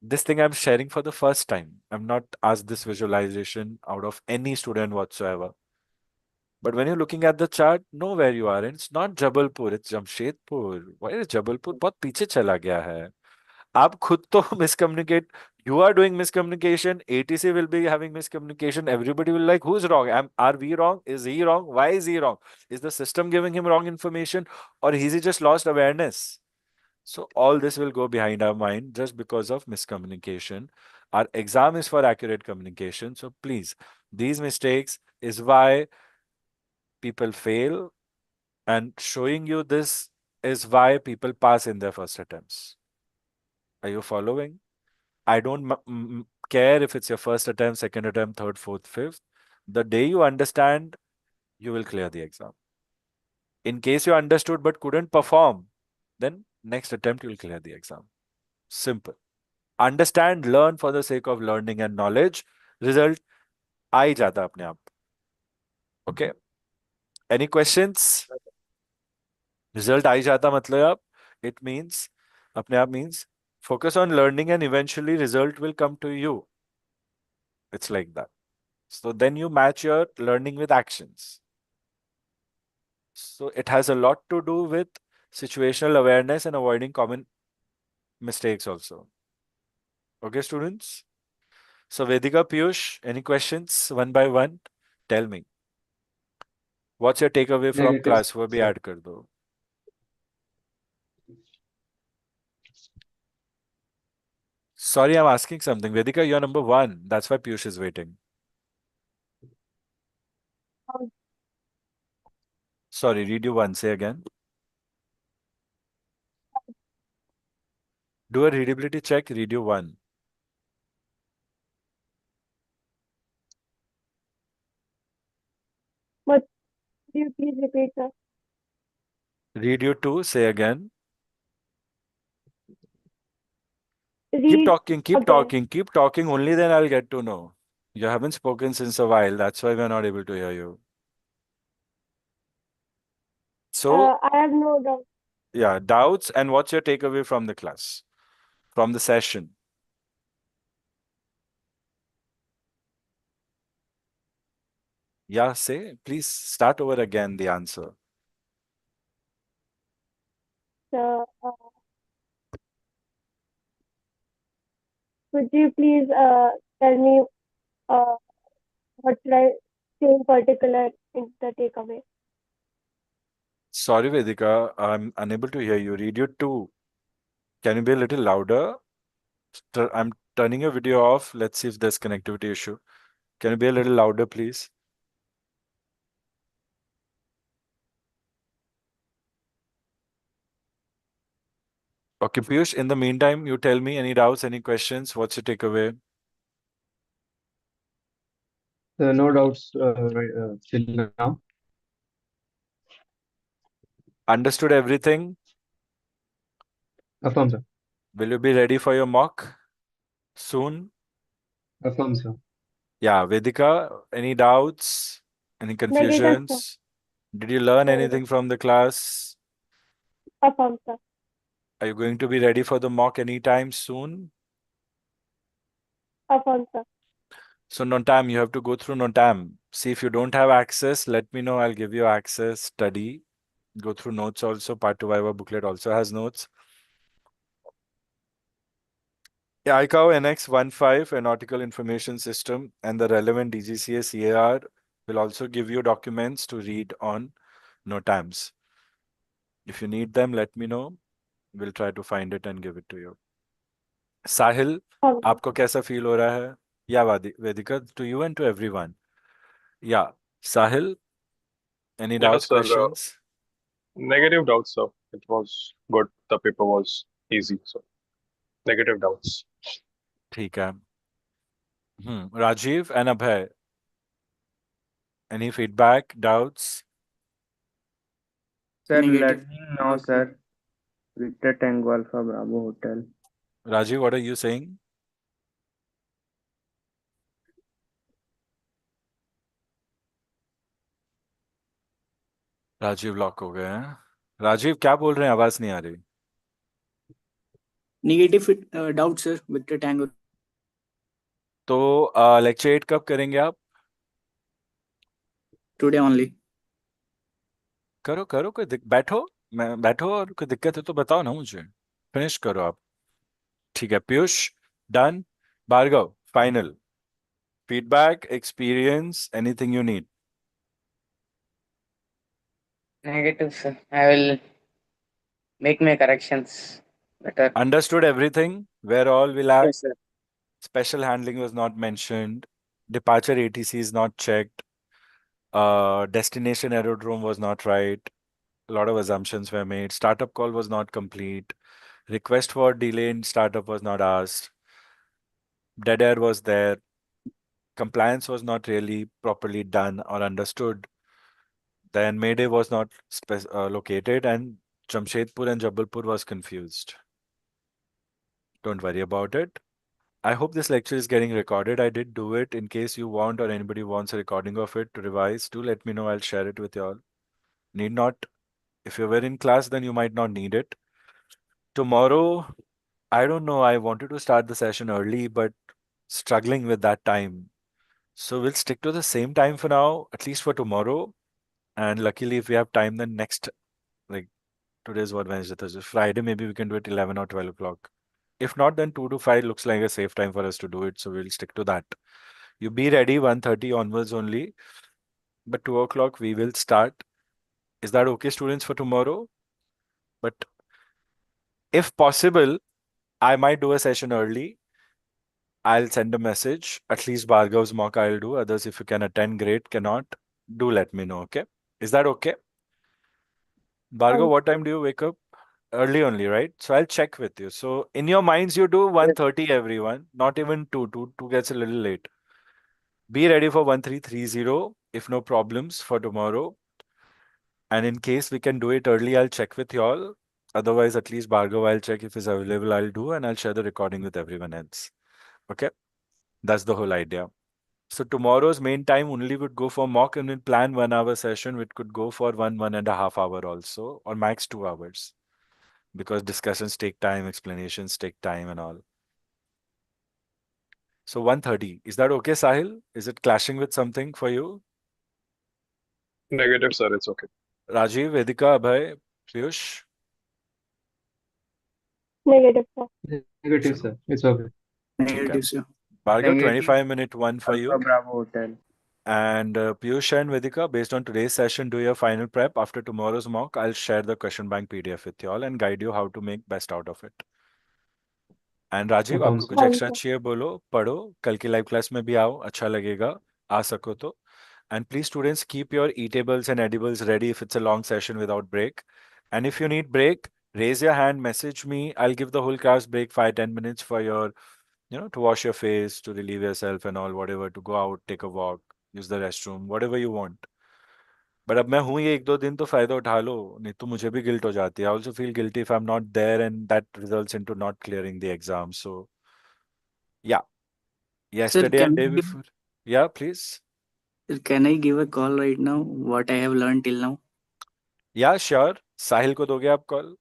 This thing I'm sharing for the first time. I'm not asked this visualization out of any student whatsoever. But when you're looking at the chart, know where you are. And it's not Jabalpur, it's Jamshedpur. Why is Jabalpur बहुत पीछे चला गया है? आप खुद तो miscommunicate. You are doing miscommunication. ATC will be having miscommunication. Everybody will like, who's wrong? Are we wrong? Is he wrong? Why is he wrong? Is the system giving him wrong information? Or is he just lost awareness? So all this will go behind our mind just because of miscommunication. Our exam is for accurate communication. So please, these mistakes is why people fail, and showing you this is why people pass in their first attempts. Are you following? I don't care if it's your first attempt, second attempt, third, fourth, fifth. The day you understand, you will clear the exam. In case you understood but couldn't perform, then next attempt you'll clear the exam. Simple. Understand, learn for the sake of learning and knowledge. Result आ ही जाता अपने आप. Okay. Any questions? Result आ ही जाता मतलब आप, it means अपने आप means focus on learning and eventually result will come to you. It's like that. So then you match your learning with actions. So it has a lot to do with situational awareness and avoiding common mistakes also. Okay, students? So Vedika, Piyush, any questions one by one? Tell me. What's your takeaway from Negative, class? वो भी sir. add कर दो. Sorry, I'm asking something. Vedika, you're number one. That's why Piyush is waiting. Sorry, read you one. Say again. Do a readability check. Read you one. But could you please repeat, sir? Read you two. Say again. Keep Read talking. Keep again. talking. Keep talking. Only then I'll get to know. You haven't spoken since a while. That's why we're not able to hear you. So, I have no doubt. yeah, doubts. And what's your takeaway from the class, from the session? Yeah, say. Please start over again the answer. So, could you please tell me uh, what should I say in particular in the takeaway? Sorry, Vedika. I'm unable to hear you. Read you two. Can you be a little louder? I'm turning your video off. Let's see if there's connectivity issue. Can you be a little louder, please? Okay, Piyush, in the meantime, you tell me any doubts, any questions. What's your takeaway? No doubts till now. Understood everything? Affirm, sir. Will you be ready for your mock soon? Affirm, sir. Yeah, Vedika, any doubts? Any Negative, sir. confusions? Did you learn Negative. anything from the class? Affirm, sir. Are you going to be ready for the mock anytime soon? Affirm, sir. So Notam, you have to go through Notam. See if you don't have access, let me know. I'll give you access, study, go through notes also. Part 2 Viva booklet also has notes. ICAO NX15, a nautical information system, and the relevant DGCA CAR will also give you documents to read on NOTAMs. If you need them, let me know. We'll try to find it and give it to you. Sahil, Affirm, आपको कैसा feel हो रहा है? Yeah, Vedika, to you and to everyone. Yeah, Sahil, any Yeah, doubts, sir. questions? Negative doubts, sir. It was good. The paper was easy. So negative doubts. ठीक है. Rajiv and Abhay, any feedback, doubts? Sir, Negative. learning now, sir. Victor Tango Alpha Bravo Hotel. Rajiv, what are you saying? Rajiv lock हो गए हैं. राजीव क्या बोल रहे हैं, आवाज नहीं आ रही. Negative doubt, sir. Victor Tango. तो लेक्चर 8 कब करेंगे आप? Today only. करो करो, बैठो. बैठो, और कोई दिक्कत है तो बताओ ना मुझे. फिनिश करो आप. ठीक है Piyush, done. Bhargav, final feedback, experience, anything you need. Negative, sir. I will make my corrections better. Understood everything? Where all we lack? Yes, sir. Special handling was not mentioned. Departure ATC is not checked. Destination aerodrome was not right. A lot of assumptions were made. Startup call was not complete. Request for delay in startup was not asked. Dead air was there. Compliance was not really properly done or understood. Then Mayday was not located, and Jamshedpur and Jabalpur was confused. Don't worry about it. I hope this lecture is getting recorded. I did do it. In case you want or anybody wants a recording of it to revise, do let me know. I'll share it with you all. Need not. If you were in class, then you might not need it. Tomorrow, I don't know. I wanted to start the session early, but struggling with that time. So we'll stick to the same time for now, at least for tomorrow. And luckily, if we have time, then next, like today's what, Wednesday, Thursday, Friday, maybe we can do it 11 or 12 o'clock. If not, then 2 to 5 looks like a safe time for us to do it. So we'll stick to that. You be ready 1:30 onwards only. But 2 o'clock we will start. Is that okay, students, for tomorrow? But if possible, I might do a session early. I'll send a message. At least Bhargav's mock I'll do. Others, if you can attend, great. Cannot, do let me know, okay? Is that okay? Bhargav, what time do you wake up? Early only, right? So I'll check with you. So in your minds, you do 1:30, everyone. Not even 2. 2 gets a little late. Be ready for 1330 if no problems for tomorrow. And in case we can do it early, I'll check with you all. Otherwise, at least Bhargav, I'll check if it's available, I'll do, and I'll share the recording with everyone else. Okay? That's the whole idea. So tomorrow's main time only would go for mock, and we'll plan 1 hour session, which could go for 1.5 hour also, or max 2 hours. Because discussions take time, explanations take time and all. So 1:30. Is that okay, Sahil? Is it clashing with something for you? Negative, sir. It's okay. Rajiv, Vedika, Abhay, Piyush? Negative, sir. Negative, Chalo. sir. It's okay. ठीक है. Negative, sir. Bhargav, Negative 25-minute one for you. Alpha Bravo Hotel. And Piyush and Vedika, based on today's session, do your final prep. After tomorrow's mock, I'll share the question bank PDF with you all and guide you how to make best out of it. And Rajiv, Okay, आपको कुछ sir. Thank extra you. चाहिए बोलो, पढ़ो. कल की live class में भी आओ, अच्छा लगेगा. आ सको तो. And please, students, keep your eatables and edibles ready if it's a long session without break. And if you need break, raise your hand, message me. I'll give the whole class break 5-10 minutes for your, to wash your face, to relieve yourself and all, whatever, to go out, take a walk, use the restroom, whatever you want. But अब मैं हूँ ये 1-2 दिन तो फायदा उठा लो, नहीं तो मुझे भी गिल्ट हो जाती है. I also feel guilty if I'm not there and that results into not clearing the exam. So yeah, Sir, yesterday and day before. Yeah, please. can I give a call right now? What I have learned till now? Yeah, sure. साहिल को दोगे आप call?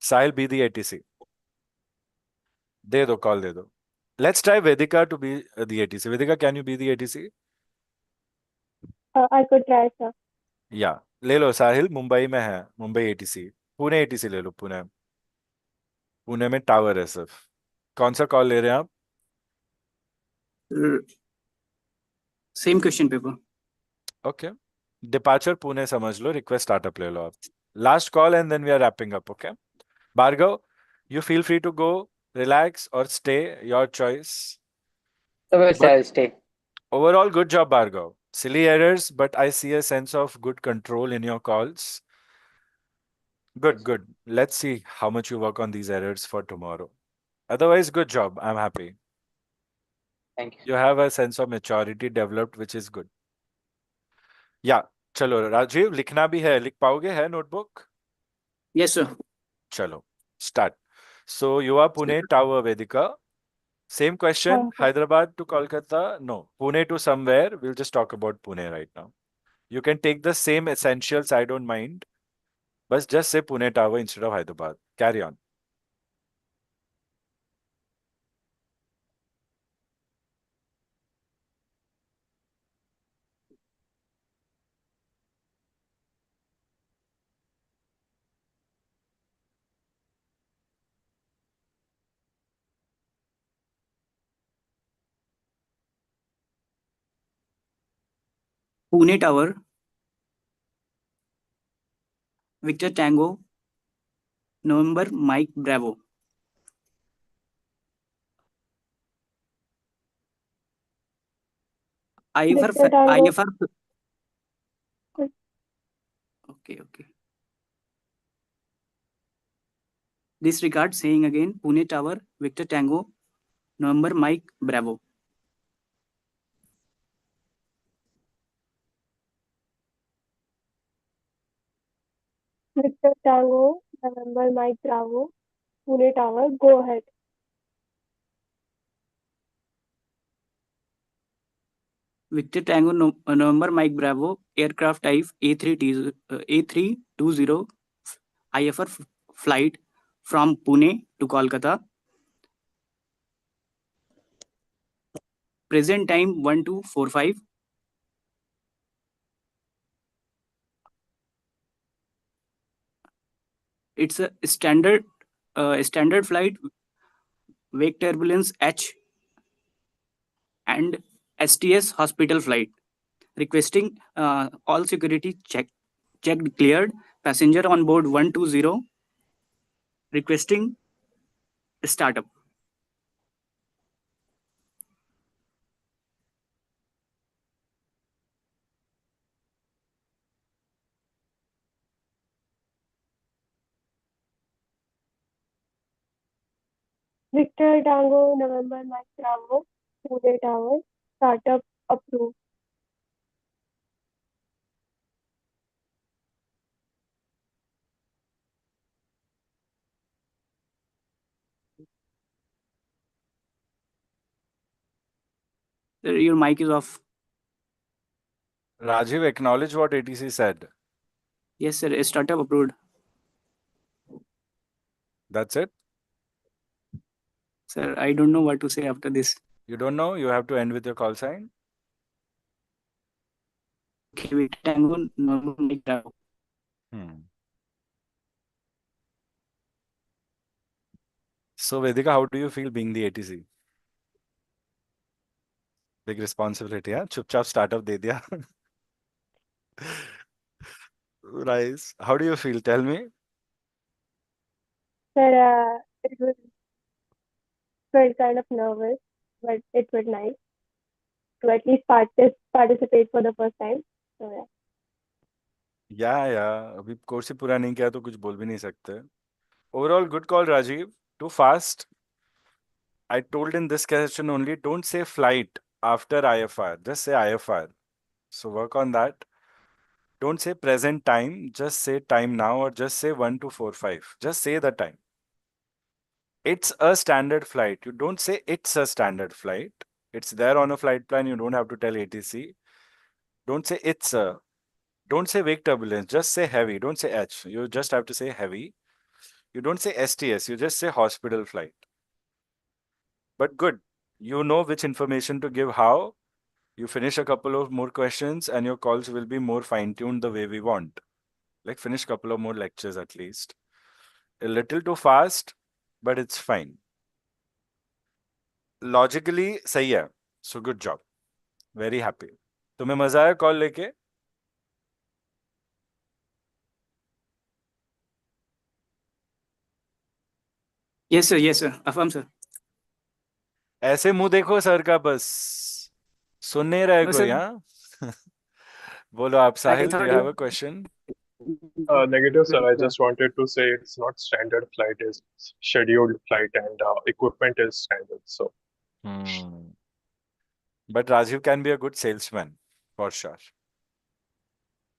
Sahil, be the ATC. दे दो, call दे दो. Let's try Vedika to be the ATC. Vedika, can you be the ATC? I could try, sir. Yeah. ले लो. साहिल मुंबई में है, Mumbai ATC. Pune ATC ले लो, पुणे. पुणे में टावर है सिर्फ. कौन सा कॉल ले रहे हैं आप? Same question paper. Okay. Departure Pune समझ लो, रिक्वेस्ट स्टार्टअप ले लो आप. Last call and then we are wrapping up. Okay Bhargav, you feel free to go, relax or stay, your choice. So, yes, But I'll stay. overall, good job, Bhargav. Silly errors, but I see a sense of good control in your calls. Good, good. Let's see how much you work on these errors for tomorrow. Otherwise, good job. I'm happy. Thank you. You have a sense of maturity developed, which is good. Yeah, चलो राजीव लिखना भी है, लिख पाओगे है notebook? Yes, sir. चलो start. So you are Pune Tower Vedika. Same question, हाँ sir Hyderabad to Kolkata. No, Pune to somewhere. We'll just talk about Pune right now. You can take the same essentials, I don't mind. But just say Pune Tower instead of Hyderabad. Carry on. Pune Tower, Victor Tango, November Mike Bravo. Victor Tango IFR. Okay, okay. Disregard saying again Pune Tower, Victor Tango, November Mike Bravo. Victor Tango November Mike Bravo Pune Tower go ahead. Victor Tango November Mike Bravo aircraft type A320 IFR flight from Pune to Kolkata. Present time 1245. It's a standard flight, wake turbulence H and STS hospital flight. Requesting all security checked cleared. Passenger on board 120. Requesting startup. Victor Tango November Mike Bravo Pune Tower startup approved. Your mic is off. Rajiv, acknowledge what ATC said. Yes, sir. Startup approved. That's it? Sir, I don't know what to say after this. You don't know? You have to end with your call sign? Okay, Victor Tango November Mike Bravo. So Vedika, how do you feel being the ATC? Big responsibility, huh? Chupchap startup de diya. Nice. How do you feel? Tell me. Sir, it was felt kind of nervous, but it was nice to at least participate for the first time. So yeah. या अभी course ही पूरा नहीं किया तो कुछ बोल भी नहीं सकते. Overall, good call, Rajiv. Too fast. I told in this question only, don't say flight after IFR. Just say IFR. So work on that. Don't say present time. Just say time now or just say 1245. Just say the time. It's a standard flight. You don't say it's a standard flight. It's there on a flight plan. You don't have to tell ATC. Don't say it's a. Don't say wake turbulence. Just say heavy. Don't say H. You just have to say heavy. You don't say STS. You just say hospital flight. But good. You know which information to give how. You finish a couple of more questions and your calls will be more fine-tuned the way we want. Like finish a couple of more lectures at least. A little too fast, but it's fine. Logically, सही है. So good job. Very happy. तुम्हें मजा आया call लेके? Yes, sir. Yes, sir. Affirm, sir. ऐसे मुंह देखो sir का बस. सुन नहीं रहे No, कोई sir. हाँ? बोलो आप I Sahil, thought do you you have a question? Negative, sir. I just wanted to say it's not standard flight, it's scheduled flight, and equipment is standard. So, Hmm. But Rajiv can be a good salesman, for sure.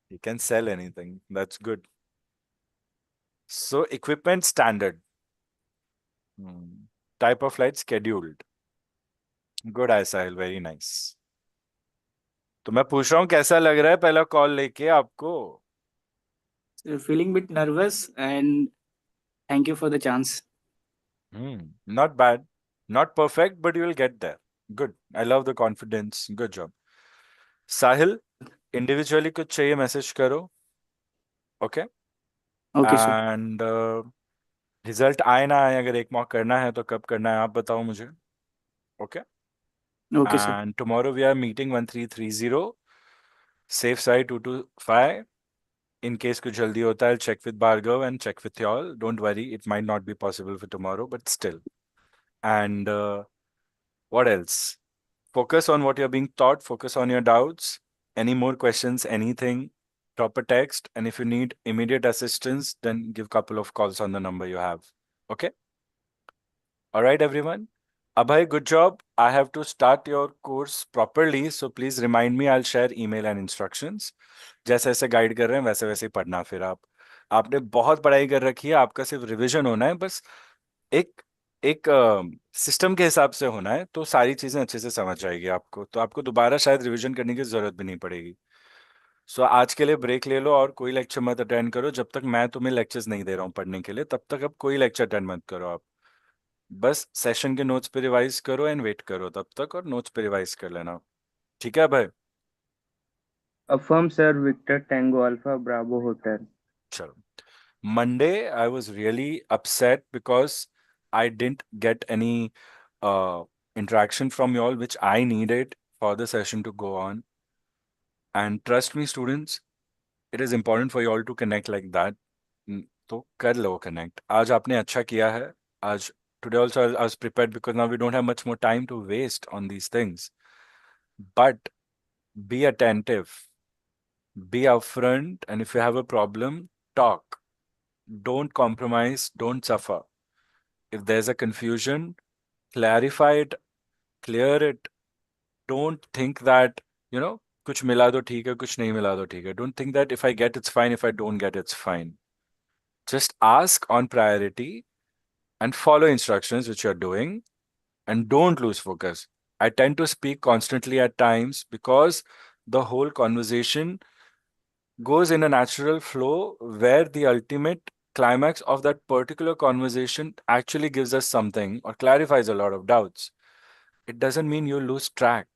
He can sell anything. That's good. So equipment standard. Hmm. Type of flight scheduled. Good, Sahil. Very nice. तो मैं पूछ रहा हूँ कैसा लग रहा है पहला कॉल लेके आपको? feeling bit nervous, and thank you for the chance. Not bad. Not perfect, but you will get there. Good. I love the confidence. Good job. Sahil, individually कुछ चाहिए मैसेज करो. Okay? Okay, sir. And result आए ना आए, अगर एक mock करना है तो कब करना है आप बताओ मुझे. Okay? Okay, sir. And tomorrow we are meeting 1330. Safe side 225. In case कुछ जल्दी होता है, I'll check with Bhargav and check with y'all. Don't worry, it might not be possible for tomorrow, but still. And what else? Focus on what you're being taught. Focus on your doubts. Any more questions, anything, drop a text. And if you need immediate assistance, then give a couple of calls on the number you have. Okay? All right, everyone. Abhay, good job. I have to start your course properly, so please remind me. I'll share email and instructions. जैसे ऐसे guide कर रहे हैं वैसे वैसे ही पढ़ना. फिर आपने बहुत पढ़ाई कर रखी है, आपका सिर्फ रिवीजन होना है. बस एक एक सिस्टम के हिसाब से होना है, तो सारी चीजें अच्छे से समझ जाएगी आपको. तो आपको दोबारा शायद रिवीजन करने की जरूरत भी नहीं पड़ेगी. सो आज के लिए ब्रेक ले लो और कोई लेक्चर मत अटेंड करो जब तक मैं तुम्हें लेक्चर्स नहीं दे रहा हूँ पढ़ने के लिए. तब तक अब कोई लेक्चर अटेंड मत करो आप. बस सेशन के नोट्स पे रिवाइज करो एंड वेट करो तब तक, और नोट्स पे रिवाइज कर लेना. ठीक है भाई? Affirm, sir. Victor Tango Alpha Bravo Hotel. चलो. Monday, I was really upset because I didn't get any interaction from y'all, which I needed for the session to go on. And trust me, students, it is important for y'all to connect like that. तो कर लो connect. आज आपने अच्छा किया है. आज today also I was prepared because now we don't have much more time to waste on these things. But be attentive, be upfront, and if you have a problem, talk. Don't compromise, don't suffer. If there's a confusion, clarify it, clear it. Don't think that, कुछ मिला दो ठीक है, कुछ नहीं मिला दो ठीक है. Don't think that if I get, it's fine. If I don't get, it's fine. Just ask on priority and follow instructions, which you're doing, and don't lose focus. I tend to speak constantly at times because the whole conversation goes in a natural flow where the ultimate climax of that particular conversation actually gives us something or clarifies a lot of doubts. It doesn't mean you'll lose track.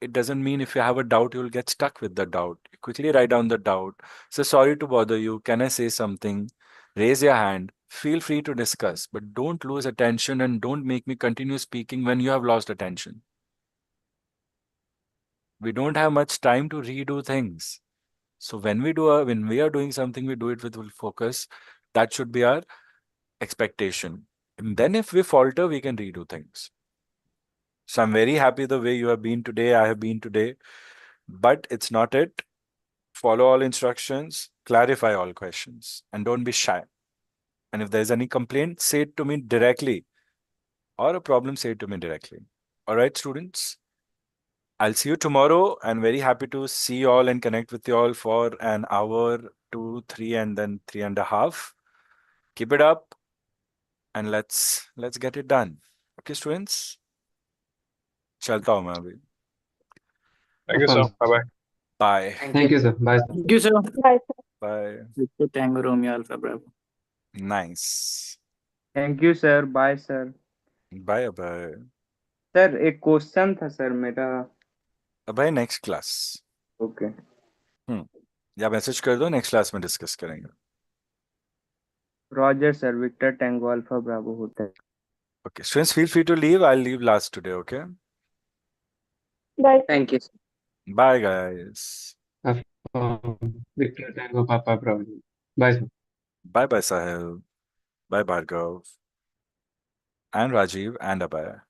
It doesn't mean if you have a doubt, you'll get stuck with the doubt. You quickly write down the doubt. So, sorry to bother you. Can I say something? Raise your hand. Feel free to discuss, but don't lose attention and don't make me continue speaking when you have lost attention. We don't have much time to redo things. So when we are doing something, we do it with full focus. That should be our expectation. And then if we falter, we can redo things. So I'm very happy the way you have been today. I have been today, but it's not it. Follow all instructions, clarify all questions, and don't be shy. And if there's any complaint, say it to me directly, or a problem, say it to me directly. All right, students. I'll see you tomorrow, and very happy to see you all and connect with you all for an hour, 2, 3, and then 3.5. Keep it up, and let's get it done. Okay, students. चलता हूँ मैं अभी. thank you, sir. Affirm, Bye sir. bye. Bye. Thank you, sir. Bye, sir. Thank you, sir. Bye, sir. Bye. Victor Tango Romeo Alpha Bravo. Nice. Thank you, sir. Bye, sir. Bye. Bye. Sir एक question था sir मेरा. Bye. Next class. Okay. या message कर दो, next class में discuss करेंगे. Roger, sir. Victor Tango Alpha Bravo Hotel. Okay, students, feel free to leave. I'll leave last today. Okay. Bye, sir. Thank you. Bye, guys. Victor Tango Papa Bravo. Bye, sir. Bye, Sahil. Bye, Bhargav and Rajiv and Abhay.